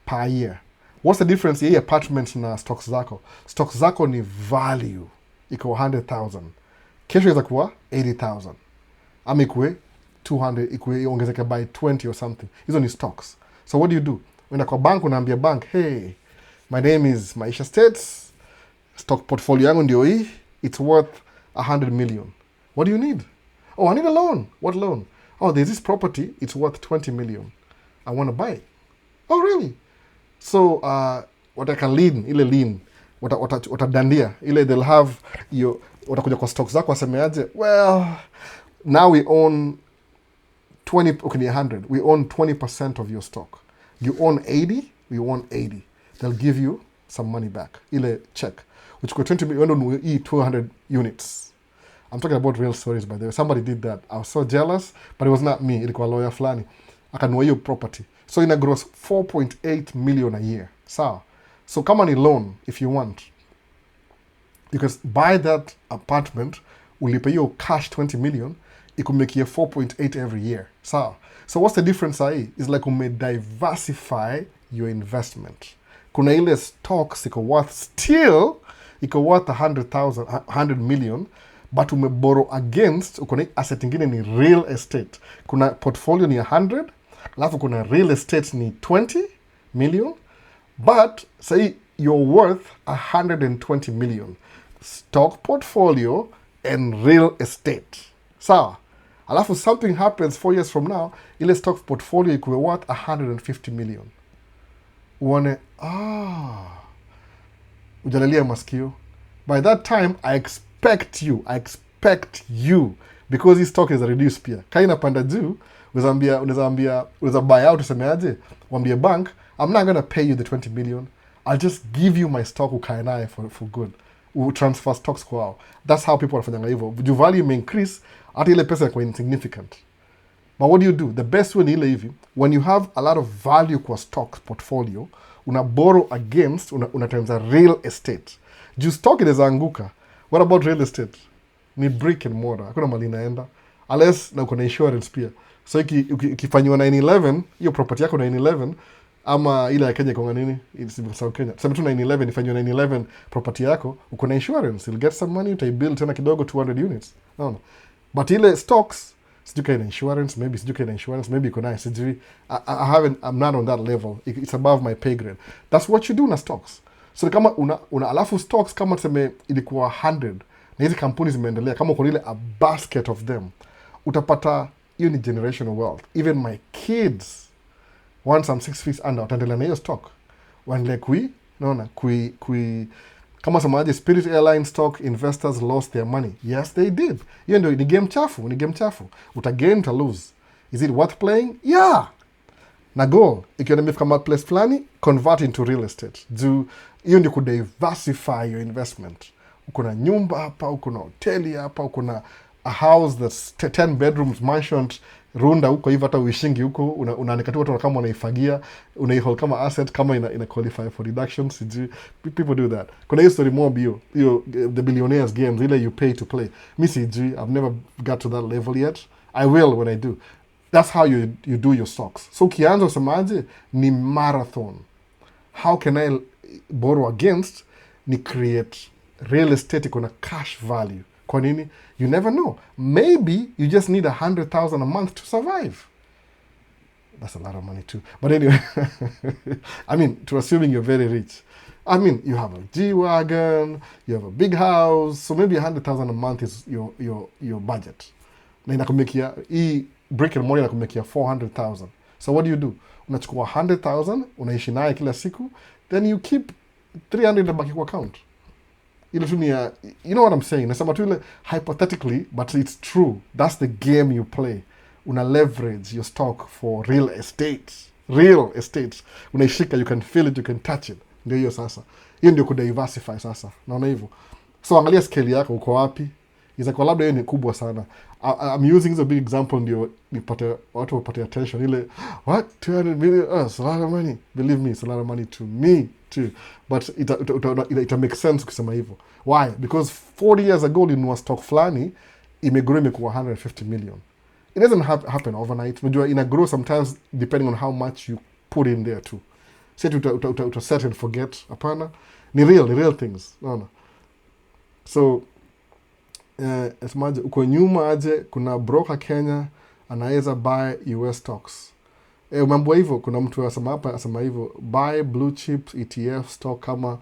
per year. What's the difference hii apartments na stocks zako? Stocks zako ni value iko 100,000. Kesho iza kuwa 80,000. Ama ikue 200, ikue ongezeke by 20 or something. Hizo ni stocks. So what do? Unaenda kwa bank, unaambia bank, hey, my name is Maisha States. Stock portfolio yangu ndio hii. It's worth 100 million. What do you need? Oh, I need a loan. What loan? Oh, there's this property. It's worth 20 million. I want to buy it. Oh, really? So, wataka lean, ile lean. Watadandia. Ile they'll have watakuja kwa stocks zako wasemeaje, well, now we own 100. We own 20% of your stock. You own 80, we own 80. They'll give you some money back. Ile check. Which could 20 million, we eat 200 units. I'm talking about real stories, by the way. Somebody did that. I was so jealous, but it was not me. Ilikuwa lawyer fulani. Akanunua hiyo property. So ina gross 4.8 million a year. So come on a loan if you want. You can buy that apartment, ulipe hiyo cash 20 million, ikumekia 4.8 every year. So what's the difference ahí? It's like diversify your investment. Kuna ile stocks iko worth 100 million, but borrow against, kuna asset ingine ni real estate. Kuna portfolio ni 100, alafu kuna real estate ni 20 million, but say you're worth 120 million. Stock portfolio and real estate. Sawa? Alafu something happens 4 years from now, ile stock portfolio ikuwe worth 150 million. Uone, ujalalia maskio. By that time, I expect you, because his stock is a reduced pia. Kaina panda juu, unaweza buy out, usemeaje, wambia bank, I'm not going to pay you the 20 million. I'll just give you my stock ukae naye for good. Transfer stocks kwao. That's how people wanafanyanga hivyo. Juu value may increase, hata ile pesa yako insignificant. But what do? The best way ni ile hivi, when you have a lot of value kwa stock portfolio, una borrow against, una times a real estate. Juu stock inaweza anguka. What about real estate? Ni brick and mortar. Hakuna mali inaenda. Unless na uko na insurance pia. So ikifanywa 9/11, hiyo property yako 9/11, ama ile ya Kenya konga nini? South Kenya. Sema tu 9/11, ifanywa 9/11 property yako, uko na insurance, you'll get some money, utaibuild tena kidogo 200 units. No. But ile stocks, sijuka ina insurance, maybe iko nayo, sijui. I'm not on that level. It's above my pay grade. That's what you do na stocks. So kama una alafu stocks kama tuseme ilikuwa 100, na hizi kampuni zimeendelea, kama uko ile a basket of them, utapata hiyo ni generational wealth. Even my kids, once I'm 6 feet under, wataendelea na hiyo stock. Wanle kama samaje Spirit Airline stock investors lost their money. Yes, they did. Hiyo ndio ni game chafu. Utagain, uta lose. Is it worth playing? Yeah. Na goal, ikiwa nimefika place fulani, convert into real estate. Hiyo ndio kudiversify your investment. Uko na nyumba hapa, uko na hoteli hapa, uko na a house that's 10 bedrooms mansion runda huko hivi, hata uishingi huko, unaonekana watu kama wanaifagia, unaihold kama asset, kama ina qualify for reductions. People do that. Kuna hiyo story more hiyo the billionaires games, ile you pay to play. Me sijui, I've never got to that level yet. I will when I do. That's how you do your stocks. So ukianza usemaje ni marathon. How can I borrow against? Ni create real estate iko na cash value. Kwa nini? You never know. Maybe you just need 100,000 a month to survive. That's a lot of money too. But anyway, I mean, to assuming you're very rich. I mean, you have a G-Wagon, you have a big house, so maybe 100,000 a month is your budget. Na inakumekia, hii brick and mortar inakumekia 400,000. So what do? Unachukua 100,000, unaishi naye kila siku, then you keep 300 na baki kwa account. You know what I'm saying? Nasema tu ile hypothetically, but it's true. That's the game you play. Una leverage your stock for real estate. Unaishika, you can feel it, you can touch it. Ndio hiyo sasa. Hiyo ndio kudiversify sasa. Naona hivyo. So angalia scale yako, uko wapi? Is like labda hiyo ni kubwa sana. I'm using the big example ndio nipate watu wapate attention. Ile what 200 million? Oh, it's a lot of money. Believe me, it's a lot of money to me too. But it make sense kusema hivyo. Why? Because 40 years ago linunua stock fulani imegrow imekuwa 150 million. It doesn't happen overnight. Unajua ina grow sometimes depending on how much you put in there too. Set uta set and forget. Hapana. Ni real things. No. So uko nyuma aje kuna broker Kenya anaweza buy US stocks. Mambo hivyo kuna mtu asema hivyo buy blue chips ETF stock kama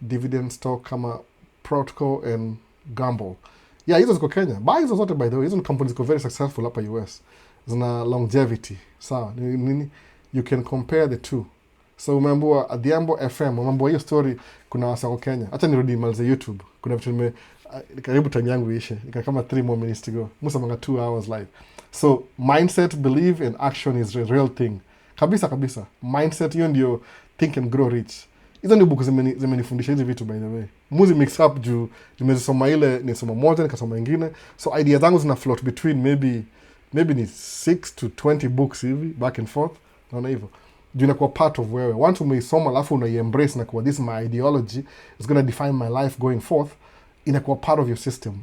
dividend stock kama Protocol and Gamble. Yeah, hizo ziko Kenya. Buy hizo zote by the way. Hizo companies ziko very successful hapa US. Zina longevity. Sawa. Nini? You can compare the two. So umeambiwa Adhiambo FM, umeambiwa hiyo story kuna wasako Kenya. Acha nirudi malize YouTube. Kuna vitu karibu time yangu ishe. Kama 3 more minutes to go. Musa manga 2 hours live. So mindset, belief and action is a real thing. Kabisa. Mindset hiyo ndio think and grow rich. Hizo ndio buku zimenifundisha hizi vitu by the way. Muzi mix up juu nimesoma ile nisoma moja nikasoma ingine. So idea zangu zina float between maybe ni 6 to 20 books hivi back and forth. Naona hivyo. Juu inakuwa part of wewe. Once umeisoma alafu unai-embrace na kuwa this is my ideology, it's gonna define my life going forth, inakuwa part of your system.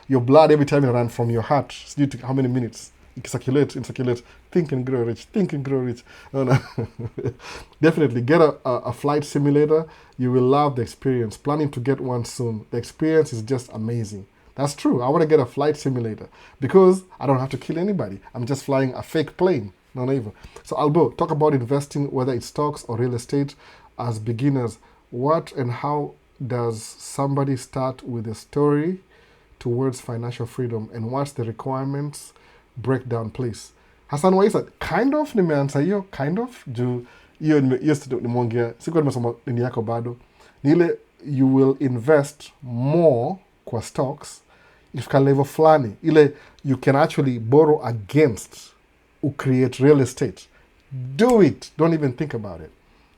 Your blood every time it run from your heart. Sijui how many minutes. Circulate. Think and grow rich. No. Definitely get a flight simulator. You will love the experience. Planning to get one soon. The experience is just amazing. That's true. I want to get a flight simulator because I don't have to kill anybody. I'm just flying a fake plane. No, even. So Albo, talk about investing, whether it's stocks or real estate, as beginners. What and how does somebody start with a story towards financial freedom, and what's the requirements? Breakdown, please. Hassan Waisa, kind of nimeansa hiyo, kind of juu hiyo nimeongea sikuwa nimesoma nini yako bado. Ni ile you will invest more kwa stocks ifika level fulani. Ile you can actually borrow against create real estate. Do it. Don't even think about it.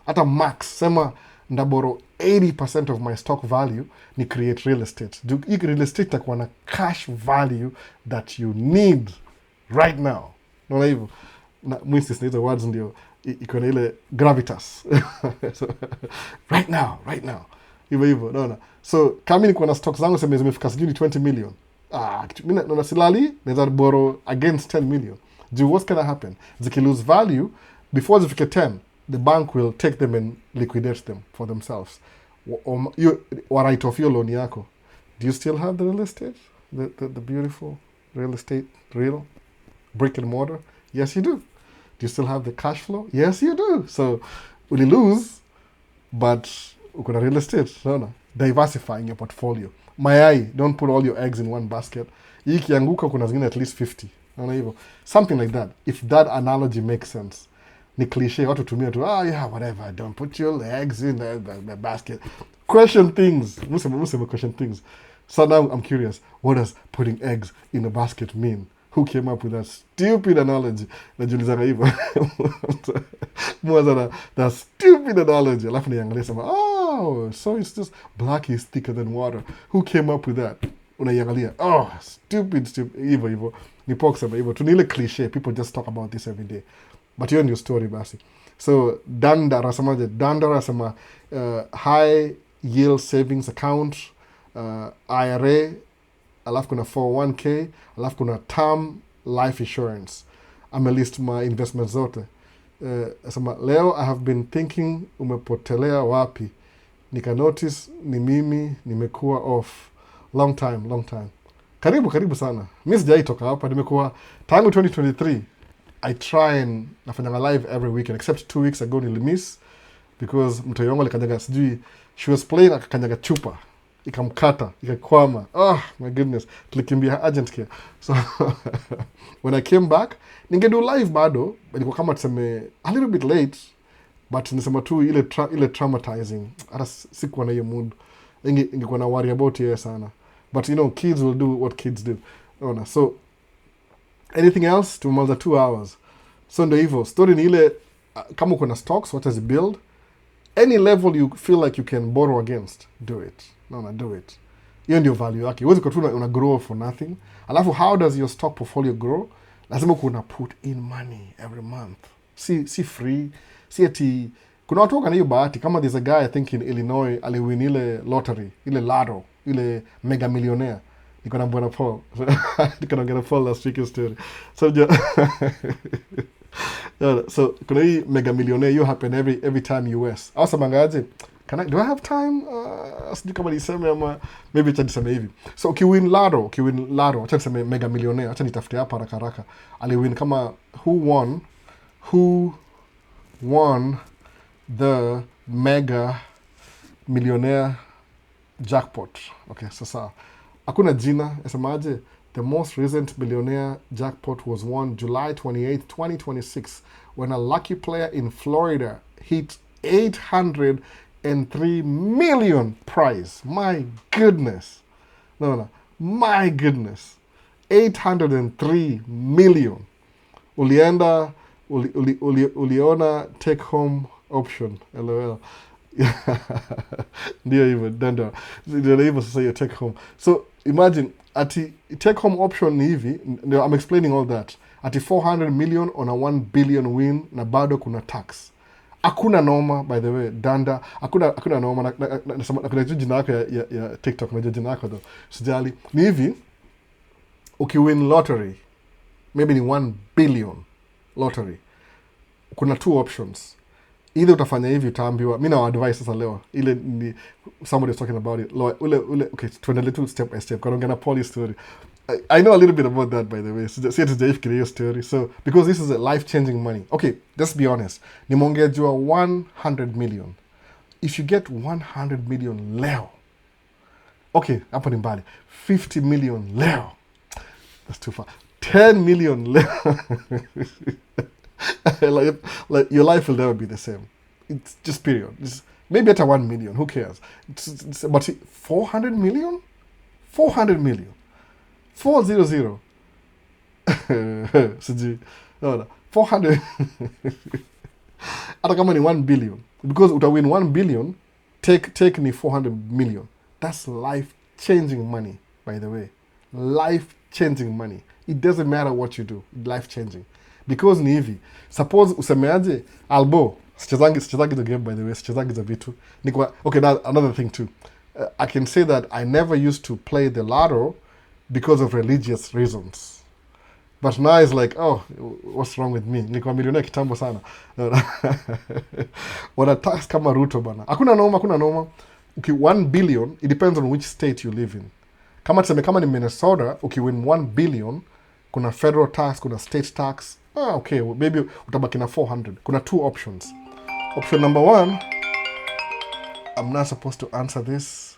Hata max sema ndaboro 80% of my stock value ni create real estate. Hii real estate itakuwa na cash value that you need right now. Naona hivyo. Na mwinsis na hizo words ndio iko na ile gravitas. So, right now. Hivyo, naona. So, kama niko na stocks zangu sema zimefika sijui 20 million. Mimi naona silali naweza borrow against 10 million. What's gonna happen? Ziki lose value before zifike 10, the bank will take them and liquidate them for themselves. Wa write off your loan yako. Do you still have the real estate? The beautiful real estate, real brick and mortar? Yes, you do. Do you still have the cash flow? Yes, you do. So, will you lose? But ukona real estate, no. Diversifying your portfolio. Don't put all your eggs in one basket. Hii kianguka kuna zingine at least 50. Something like that. If that analogy makes sense. Ni cliche, watu tumia tu, whatever, don't put your eggs in the basket. Question things. Musema question things. So now I'm curious, what does putting eggs in a basket mean? Who came up with that stupid analogy? Najiulizanga hivyo. Mwaza that stupid analogy. Alafu niangalia sema, so it's just black is thicker than water. Who came up with that? Unaiangalia, stupid, hivyo. Nipoke sema hivyo. Tunile cliche, people just talk about this every day. But hiyo ndio story basi. So, Dandara sema, high yield savings account, IRA, alafu kuna 401k, alafu kuna term life insurance. Amelist my investments zote. Sema, leo I have been thinking umepotelea wapi. Nika notice ni mimi nimekuwa off. Long time. Karibu sana. Mimi sijai toka hapa, nimekuwa tangu 2023. I try and nafanya live every weekend, except 2 weeks ago nilimiss because mtu yongo alikanyaga sijui, she was playing akakanyaga chupa, ikamkata, ikakwama. My goodness, tulikimbia agent care. So when I came back, ningedu live bado, ilikuwa kama tuseme a little bit late, but nisema tu ile traumatizing. Hata sikuwa na hiyo mood. Ingekuwa na worry about it sana. But kids will do what kids do. So anything else? Tumaliza 2 hours. So ndio hivyo. Story ni ile, kama uko na stocks, what does it build? Any level you feel like you can borrow against, do it. Do it. Hiyo ndio value yake. Huwezi kuwa tu una grow for nothing. Alafu how does your stock portfolio grow? Lazima kuna put in money every month. Si free. Si ati kuna watu wakana hiyo bahati kama there's a guy I think in Illinois aliwin ile lottery, ile lotto, ile mega millionaire. Niko na bwana Paul. Niko na Paul last week story. So kuna hii mega millionaire you happen every time US. Au samangaje? Do I have time? Sijui kama niseme ama maybe acha niseme hivi. So ukiwin lotto, acha niseme mega millionaire, acha nitafute hapa haraka. Aliwin kama who won the mega millionaire jackpot. Okay, sasa hakuna jina, nasemaje? The most recent millionaire jackpot was won July 28th, 2026 when a lucky player in Florida hit 803 million prize. My goodness. No. My goodness. 803 million. Uliona take home option. LOL. Ndio hivyo, danda. Ndio hivyo sasa hiyo take home. So imagine ati take home option ni hivi, I'm explaining all that. Ati 400 million on a 1 billion win na bado kuna tax. Hakuna noma, by the way, danda. Hakuna noma. Kuna jina yako ya TikTok, na jina yako though. Sijali. Ni hivi, ukiwin lottery, maybe ni 1 billion lottery. Kuna two options. Either utafanya hivi, utaambiwa, mimi na advice sasa leo. Ile ni somebody was talking about it. Okay, tuendelee tu step by step. Kwa ngana Paul's story. I know a little bit about that, by the way. So see, it's the FKO story. So, because this is a life-changing money. Okay, let's be honest. Nimongejua 100 million. If you get 100 million leo. Okay, hapo ni mbali. 50 million leo. That's too far. 10 million leo. like your life will never be the same. It's just period. Maybe at a 1 million. Who cares? But 400 million? 400 million. 400. Sijui. No. 400. Hata kama ni 1 billion. Because utawin 1 billion, take ni 400 million. That's life-changing money, by the way. Life-changing money. It doesn't matter what you do. Life-changing. Because ni hivi. Suppose usemeaje, albo, sichezangi the game, by the way, sichezangi za vitu. Okay, now another thing too. I can say that I never used to play the lotto because of religious reasons. But now it's like, oh, what's wrong with me? Niko millionaire kitambo sana. Wana tax kama Ruto bana. Hakuna noma. Okay, 1 billion, it depends on which state you live in. Kama ni Minnesota, win 1 billion, kuna federal tax, kuna state tax. Okay, well, maybe utabaki na 400. Kuna two options. Option number 1, I'm not supposed to answer this.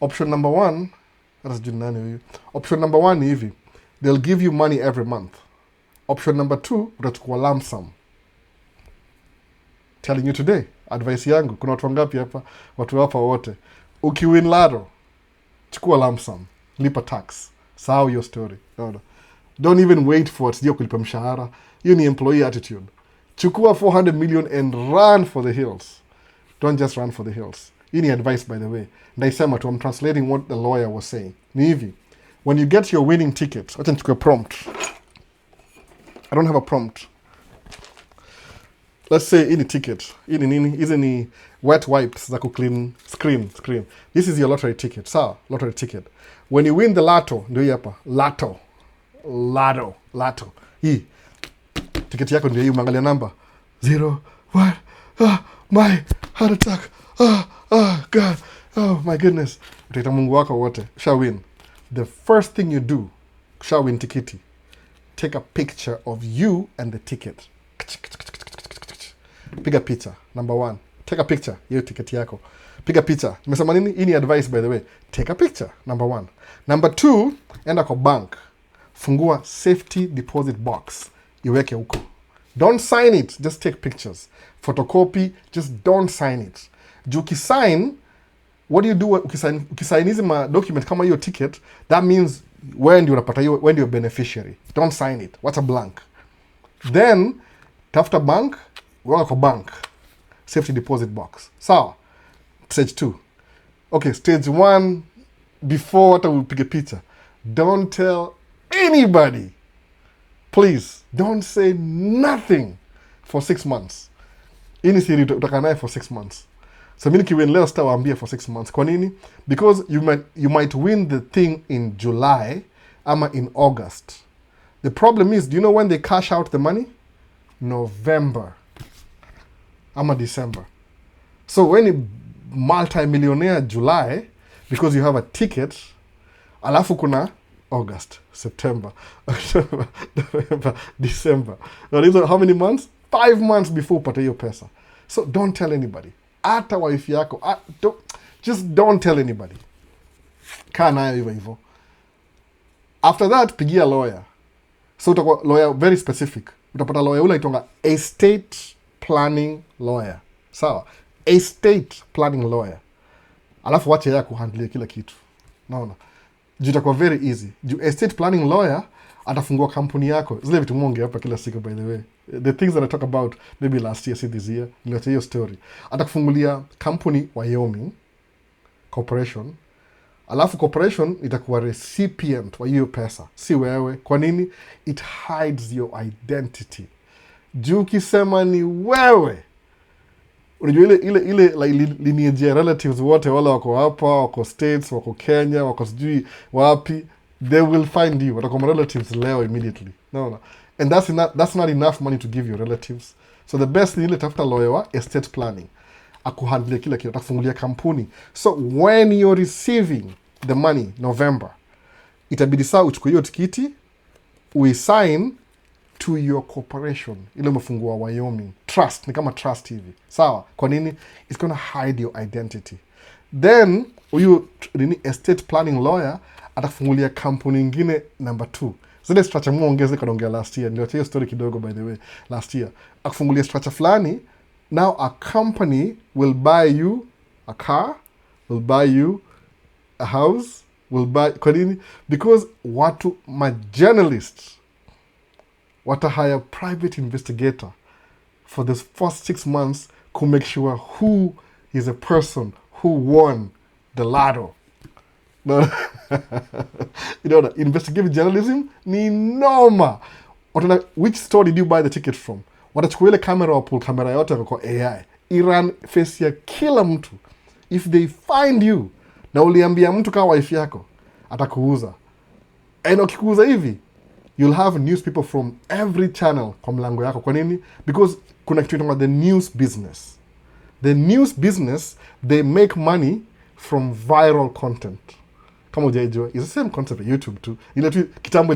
Option number 1, Option number 1 ni hivi. They'll give you money every month. Option number 2, utachukua lump sum. Telling you today, advice yangu, kuna watu wangapi hapa? Watu hapa wote. Ukiwin lotto, chukua lump sum. Lipa tax. Sahau your story. No. Don't even wait for it. Sio kulipa mshahara. Hiyo ni employee attitude. Chukua 400 million and run for the hills. Don't just run for the hills. Hii ni advice, by the way. Ndaisema tu, I'm translating what the lawyer was saying. Ni hivi. When you get your winning ticket, wacha nichukue prompt. I don't have a prompt. Let's say hii ni ticket. Hii ni nini? Hizi ni wet wipes za kuclean screen. This is your lottery ticket. Sawa, lottery ticket. When you win the lotto, ndio hapa. Lotto. Hii. Ticket yako ndio hii, umeangalia namba. 0, 1, my heart attack. God. Oh my goodness. Utaita Mungu wako wote. Shall win. The first thing you do, shall win tikiti. Take a picture of you and the ticket. Piga picha. Number 1. Take a picture. Hiyo tiketi yako. Piga picha. Nimesema nini? Hii ni advice, by the way. Take a picture. Number 1. Number 2, enda kwa bank. Fungua safety deposit box. Iweke huko. Don't sign it. Just take pictures. Photocopy. Just don't sign it. Juu ukisign, what do you do? Ukisign hizi ma document kama hiyo ticket, that means wewe ndio unapata hiyo, wewe ndio beneficiary. Don't sign it. What's a blank? Then, tafuta bank. Weka kwa bank. Safety deposit box. Sawa. Stage 2. Okay, stage 1, before hata upige picha, don't tell anybody. Please, don't say nothing for 6 months. Hii ni siri utakaa naye for 6 months. So mi nikiwin leo sitawaambia for 6 months. Kwa nini? Because you might win the thing in July ama in August. The problem is, do you know when they cash out the money? November ama December. So when you multi-millionaire July, because you have a ticket, alafu kuna August, September, October, November, December. Now these are how many months? 5 months before upate hiyo pesa. So don't tell anybody. Hata wife yako, just don't tell anybody. Kaa nayo hivyo hivyo. After that, pigia lawyer. So utakuwa lawyer very specific. Utapata lawyer ule itonga estate planning lawyer. Sawa? Estate planning lawyer. Alafu wache ya kuhandlia kila kitu. Naona. Juu itakuwa very easy. Juu estate planning lawyer atafungua kampuni yako. Zile vitu mwonge hapa kila siku, by the way. The things that I talk about maybe last year, see this year, nileta hiyo story. Atakufungulia kampuni Wyoming Corporation. Alafu corporation itakuwa recipient wa hiyo pesa, si wewe. Kwa nini? It hides your identity. Juu ukisema ni wewe, unajua ile lineage ya relatives wote wale wako hapa, wako States, wako Kenya, wako sijui wapi, they will find you. Watakuwa relatives leo immediately. No. And that's not enough money to give your relatives. So the best ni ile tafuta lawyer wa estate planning. Akuhandle kila kitu, atakufungulia kampuni. So when you're receiving the money November, itabidi saa uchukue hiyo tikiti, uisign to your corporation. Ile umefungua Wyoming. Trust, ni kama trust hivi. Sawa? Kwa nini? It's gonna hide your identity. Then, huyu estate planning lawyer atakufungulia kampuni ingine number 2. Zile structure muongeze kanaongea last year. Ndio hiyo story kidogo, by the way, last year. Akufungulia structure fulani. Now a company will buy you a car, will buy you a house, will buy... Kwa nini? Because watu journalists wata hire private investigator for the first 6 months to make sure who is a person who won the lotto. No. You know, investigative journalism ni noma. Which store did you buy the ticket from? Watachukua ile kamera, wapull kamera yote kwa AI. Iran face ya kila mtu. If they find you, na uliambia mtu kama wife yako, atakuuza. And ukikuuza hivi, you'll have newspeople from every channel kwa mlango yako. Kwa nini? Because kuna kitu inaitwa the news business. The news business, they make money from viral content. Kama hujaijua, it's the same concept ya YouTube tu. Ile tu kitambo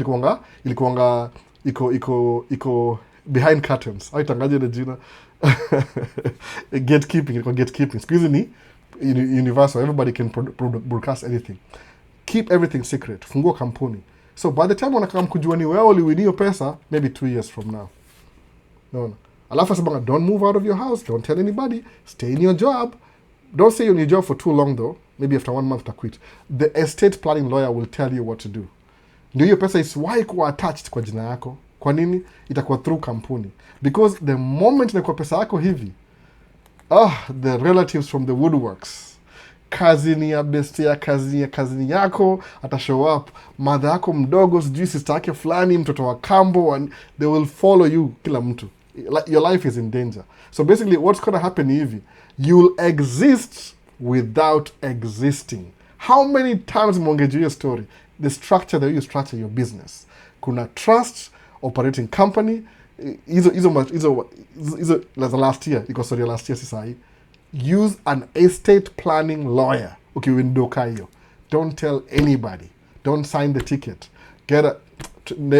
ilikuwanga iko behind curtains. Au itangaje ile jina? Gatekeeping, ilikuwa gatekeeping. Siku hizi ni universal, everybody can broadcast anything. Keep everything secret. Fungua kampuni. So by the time wanakam kujua ni wewe uliwinio pesa, maybe 2 years from now. No. Alafu sabanga, don't move out of your house, don't tell anybody, stay in your job. Don't stay in your job for too long though. Maybe after 1 month to quit. The estate planning lawyer will tell you what to do. Ndio hiyo pesa isiwahi kuwa attached kwa jina yako. Kwa nini? Itakuwa through kampuni. Because the moment inakuwa pesa yako hivi, the relatives from the woodworks, kazini ya besti ya kazini yako, ata show up, mother yako mdogo, sijui sister yake fulani, mtoto wa kambo, and they will follow you, kila mtu. Your life is in danger. So basically, what's going to happen hivi, you'll exist without existing. How many times mongeju your story? The structure that you structure your business. Kuna trust, operating company, hizo last year, iko story last year si sahi. Use an estate planning lawyer. Okay, windoka hiyo. Don't tell anybody. Don't sign the ticket.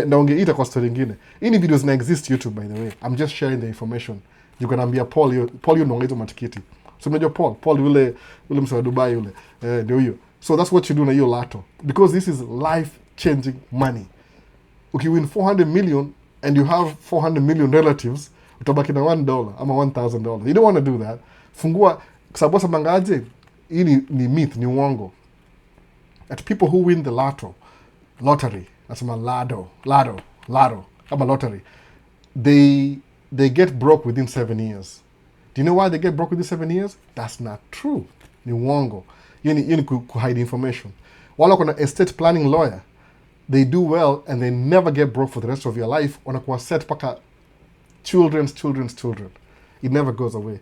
Naongeita kwa story ingine. Hii videos na exist YouTube, by the way. I'm just sharing the information. You can ambia Paul you nongeito matikiti. So unajua Paul yule mswa Dubai yule. Ndio hiyo. So that's what you do na hiyo lato. Because this is life-changing money. Okay, win 400 million and you have 400 million relatives, utabaki na $1 ama $1,000. You don't want to do that. Fungua, sababu sabangaje, hii ni myth, ni uongo. At people who win the lottery, nasema lotto, ama lottery, they get broke within 7 years. Do you know why they get broke within 7 years? That's not true. Ni uongo. hiyo ni kuhide information. Wala kuna estate planning lawyer, they do well and they never get broke for the rest of your life. Wanakuwa set paka children's children. It never goes away.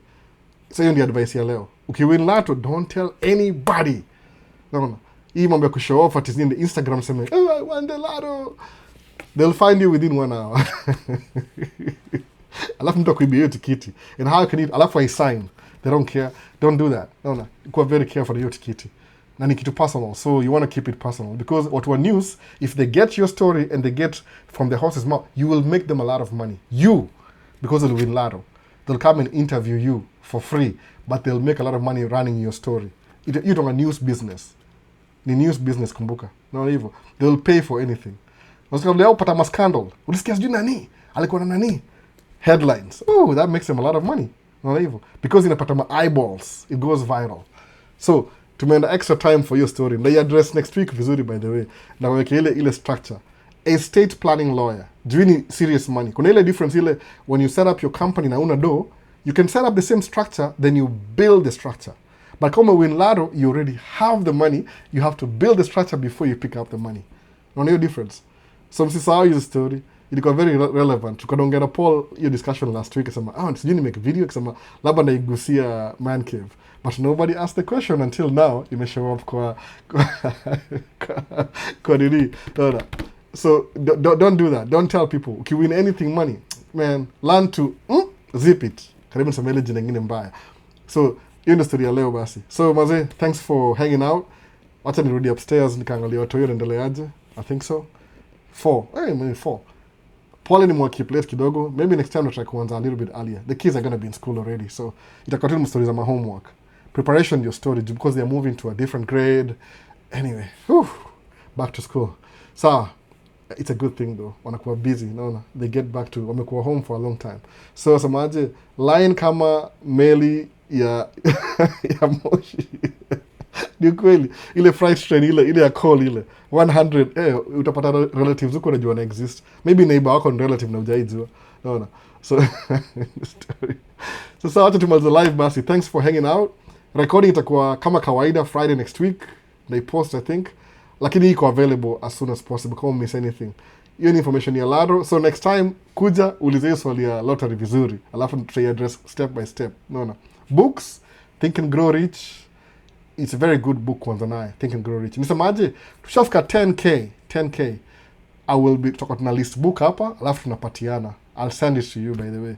So hiyo ndio advice ya leo. Ukiwin lato, don't tell anybody. No. Hii mambo ya kushow off at Instagram sema, oh, I won the lotto. They'll find you within 1 hour. Alafu mtu akuibia hiyo tikiti. And how can you, alafu I sign. They don't care. Don't do that. No. Kuwa very careful na hiyo tikiti. Na ni kitu personal. So you want to keep it personal. Because what were news, if they get your story and they get from the horse's mouth, you will make them a lot of money. You, because they'll win lotto. They'll come and interview you for free, but they'll make a lot of money running your story. You don't a news business. Ni news business kumbuka. No hivyo. They'll pay for anything. Unasikia leo pata scandal. Ulisikia sijui nani? Alikuwa na nani? Headlines. Oh, that makes them a lot of money. No hivyo. Because inapata ma eyeballs. It goes viral. So, tumeenda extra time for your story. Na address next week vizuri by the way. Na weke ile structure. Estate planning lawyer. Doing serious money. Kuna ile difference ile when you set up your company na una do, you can set up the same structure, then you build the structure. But kama win lotto, you already have the money. You have to build the structure before you pick up the money. Unaona hiyo difference? So msisahau hiyo story. Ilikuwa very relevant. Tukadongera Paul hiyo discussion last week. Akasema, sijui ni make video. Akasema, labda naigusia man cave. But nobody asked the question until now. Imeshow up kwa nini. So don't do that. Don't tell people. If you win anything money, man, learn to zip it. Karibu nisema ile jina nyingine mbaya. So hiyo ndio story ya leo basi. So mazee, thanks for hanging out. Wacha nirudi upstairs nikaangalia watu hiyo endeleaje. I think so. 4. Pole ni mwakeep late kidogo. Maybe next time we'll try kuanza a little bit earlier. The kids are going to be in school already. So itakuwa tu stories of my homework. Preparation your story because they are moving to a different grade. Anyway, back to school. So it's a good thing though. Wanakuwa busy, naona. They get back to wamekuwa home for a long time. So samaje line kama meli ya Moshi. Ni kweli ile freight train ile ya call ile 100 utapata relatives huko unajua na exist. Maybe neighbor wako ni relative na hujaijua. Naona. So story. So acha tumalize live basi. Thanks for hanging out. Recording itakuwa kama kawaida Friday next week. They post I think. Lakini iko available as soon as possible. Kama miss anything. Hiyo ni information ya lotto. So next time kuja ulize swali ya lottery vizuri. Alafu tutai address step by step. Naona. Books, Think and Grow Rich. It's a very good book kwanza naye. Think and Grow Rich. Nisemaje? Tushafika 10K. I will be talking na list book hapa. Alafu tunapatiana. I'll send it to you by the way.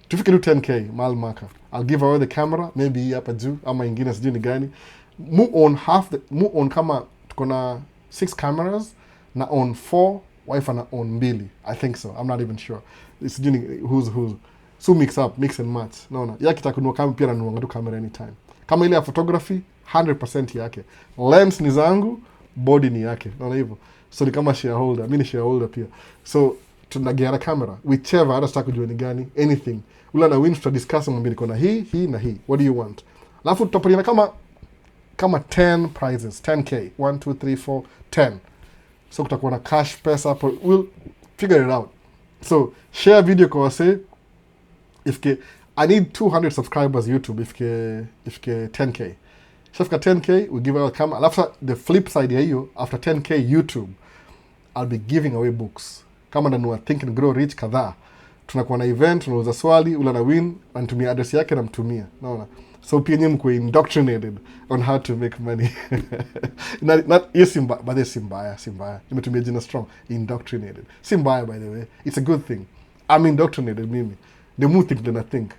Tufike tu 10K. Mal maka. I'll give away the camera. Maybe hapa juu. Ama ingine sijui ni gani. Move on kama kuna 6 cameras na on 4 wife na on 2. I think so. I'm not even sure. It's doing who's. So mix and match. Naona. Yaki takunua kama pia nanuanga tu camera anytime. Kama ile ya photography 100% yake. Lens ni zangu, body ni yake. Naona hivyo. So ni kama shareholder. Mimi ni shareholder pia. So tunageana camera. Whichever hata sitaki kujua ni gani, anything. Ula na win to discuss mwambie niko na hii na hii. What do you want? Alafu tutapatiana kama 10 prizes, 10K, 1, 2, 3, 4, 10. So kutakuwa na cash pesa hapo. We'll figure it out. So share video kwa wase. I need 200 subscribers YouTube if 10K. So if 10K, we give out a camera. After the flip side ya hiyo, after 10K YouTube, I'll be giving away books. Kama nanua Think and Grow Rich kadhaa. Tunakuwa na event, tunauza swali, ula na win, anatumia address yake na mtumia. Naona. So pia nyinyi mko indoctrinated on how to make money. Simbaya. Nimetumia jina strong. Indoctrinated. Simbaya by the way. It's a good thing. I'm indoctrinated mimi. The more think than I think.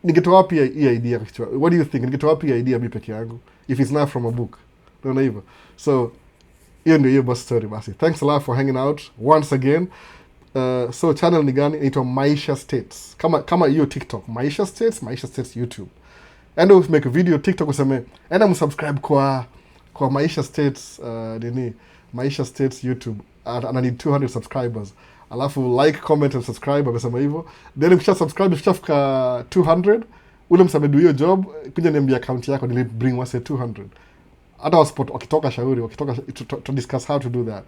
Ningetoa wapi hii idea kichwa? What do you think? Ningetoa wapi hii idea mimi peke yangu? If it's not from a book. Naona hivyo. So hiyo ndio hiyo bus story basi. Thanks a lot for hanging out once again. So channel ni gani? Inaitwa Maisha States. Kama hiyo TikTok. Maisha States YouTube. Enda make a video TikTok useme enda msubscribe kwa Maisha States Maisha States YouTube. And I need 200 subscribers. Alafu like, comment and subscribe amesema hivyo. Then ukisha subscribe ukishafika 200 ule msamedu hiyo job kuja niambia account yako nili bring wase 200. Hata waspot wakitoka shauri to discuss how to do that.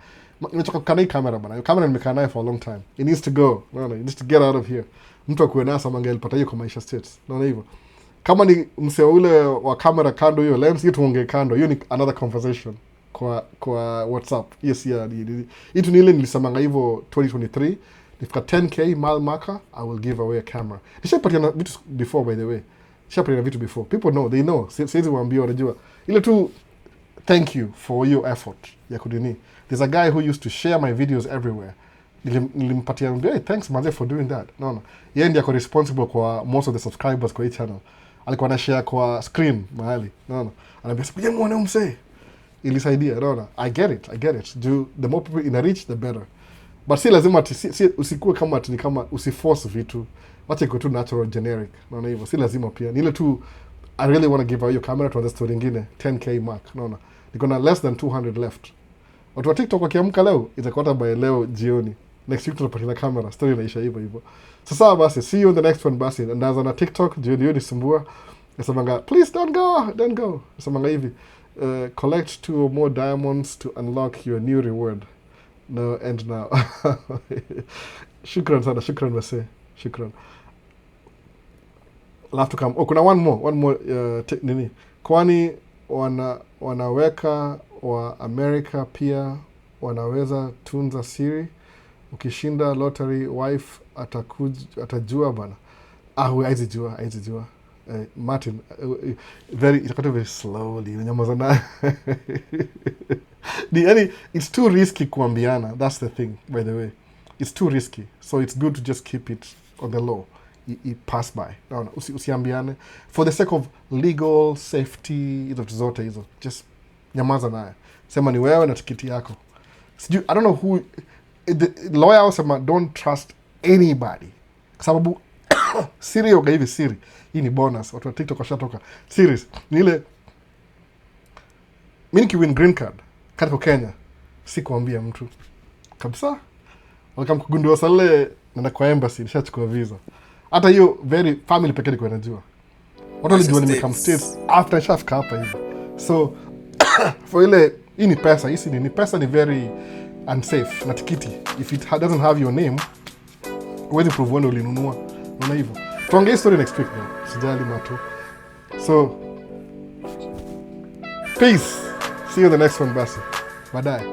Nimechoka kukaa na camera bana. Camera nimekaa nayo for a long time. It needs to go. No, it needs to get out of here. Mtu akuwe nasa mangelipata hiyo kwa Maisha States. Naona hivyo. Kama ni msee ule wa kamera kando hiyo lens, hiyo tuongee kando, hiyo ni another conversation kwa WhatsApp. Yes, yeah, hii tu ni ile nilisemanga hivyo 2023. Nifika 10k mile marker, I will give away a camera. Nishapatiana vitu before, by the way. Nishapatiana vitu before. People know, they know. Siwezi waambia, wanajua. Ile tu, thank you for your effort ya kudini. There's a guy who used to share my videos everywhere. Nilimpatia, hey, thanks manze for doing that. No. Yeye ndiye ako responsible kwa most of the subscribers kwa hii channel. Alikuwa na share kwa screen mahali. No. Anambia, "Sikuja muone msee." Ilisaidia, no. I get it. The more people in a reach, the better. But si lazima usikue kama ati ni kama usiforce vitu. Wacha iko tu natural, generic. Naona hivyo. Si lazima pia. Ni ile tu, I really want to give out your camera to the story nyingine. 10k mark. Naona. Niko na less than 200 left. Watu wa TikTok wakiamka leo, itakuwa by leo jioni. Next week tunapatia camera. Story inaisha hivyo. Sasa basi, see you in the next one basi. Ndaanza na TikTok, jioni nisumbua. Nasemanga, please don't go. Nasemanga hivi, collect 2 or more diamonds to unlock your new reward. No, end now. Shukran sana, shukran wase. Shukran. I'll have to come. Kuna one more nini. Kwani wanaweka wa America pia wanaweza tunza siri. Ukishinda lottery, wife atajua bana. Haizijua. Martin, itakuwa very slowly. Nyamazana. It's too risky kuambiana. That's the thing, by the way. It's too risky. So it's good to just keep it on the low. Pass by. No, usiambiane. For the sake of legal safety, hizo zote hizo. Just nyamaza naye. Sema ni wewe na tikiti yako. I don't know who... The lawyer sema don't trust anybody. Kwa sababu siri yoga hivi siri. Hii ni bonus. Watu wa TikTok washatoka. Series. Ni ile... Mimi nikiwin green card katika Kenya, si kuambia mtu. Kabisa. Welcome kugundua sale na kwa embassy nishachukua visa. Hata hiyo very family pekee niko najua. Watu walijua nimecome States after nishafika hapa hivi. So for ile hii ni pesa, ni pesa ni very unsafe na tikiti. If it doesn't have your name, huwezi prove wewe ulinunua. Unaona hivyo. Tuongee story next week now. Sijali matu. So peace. See you in the next one basi. Baadaye.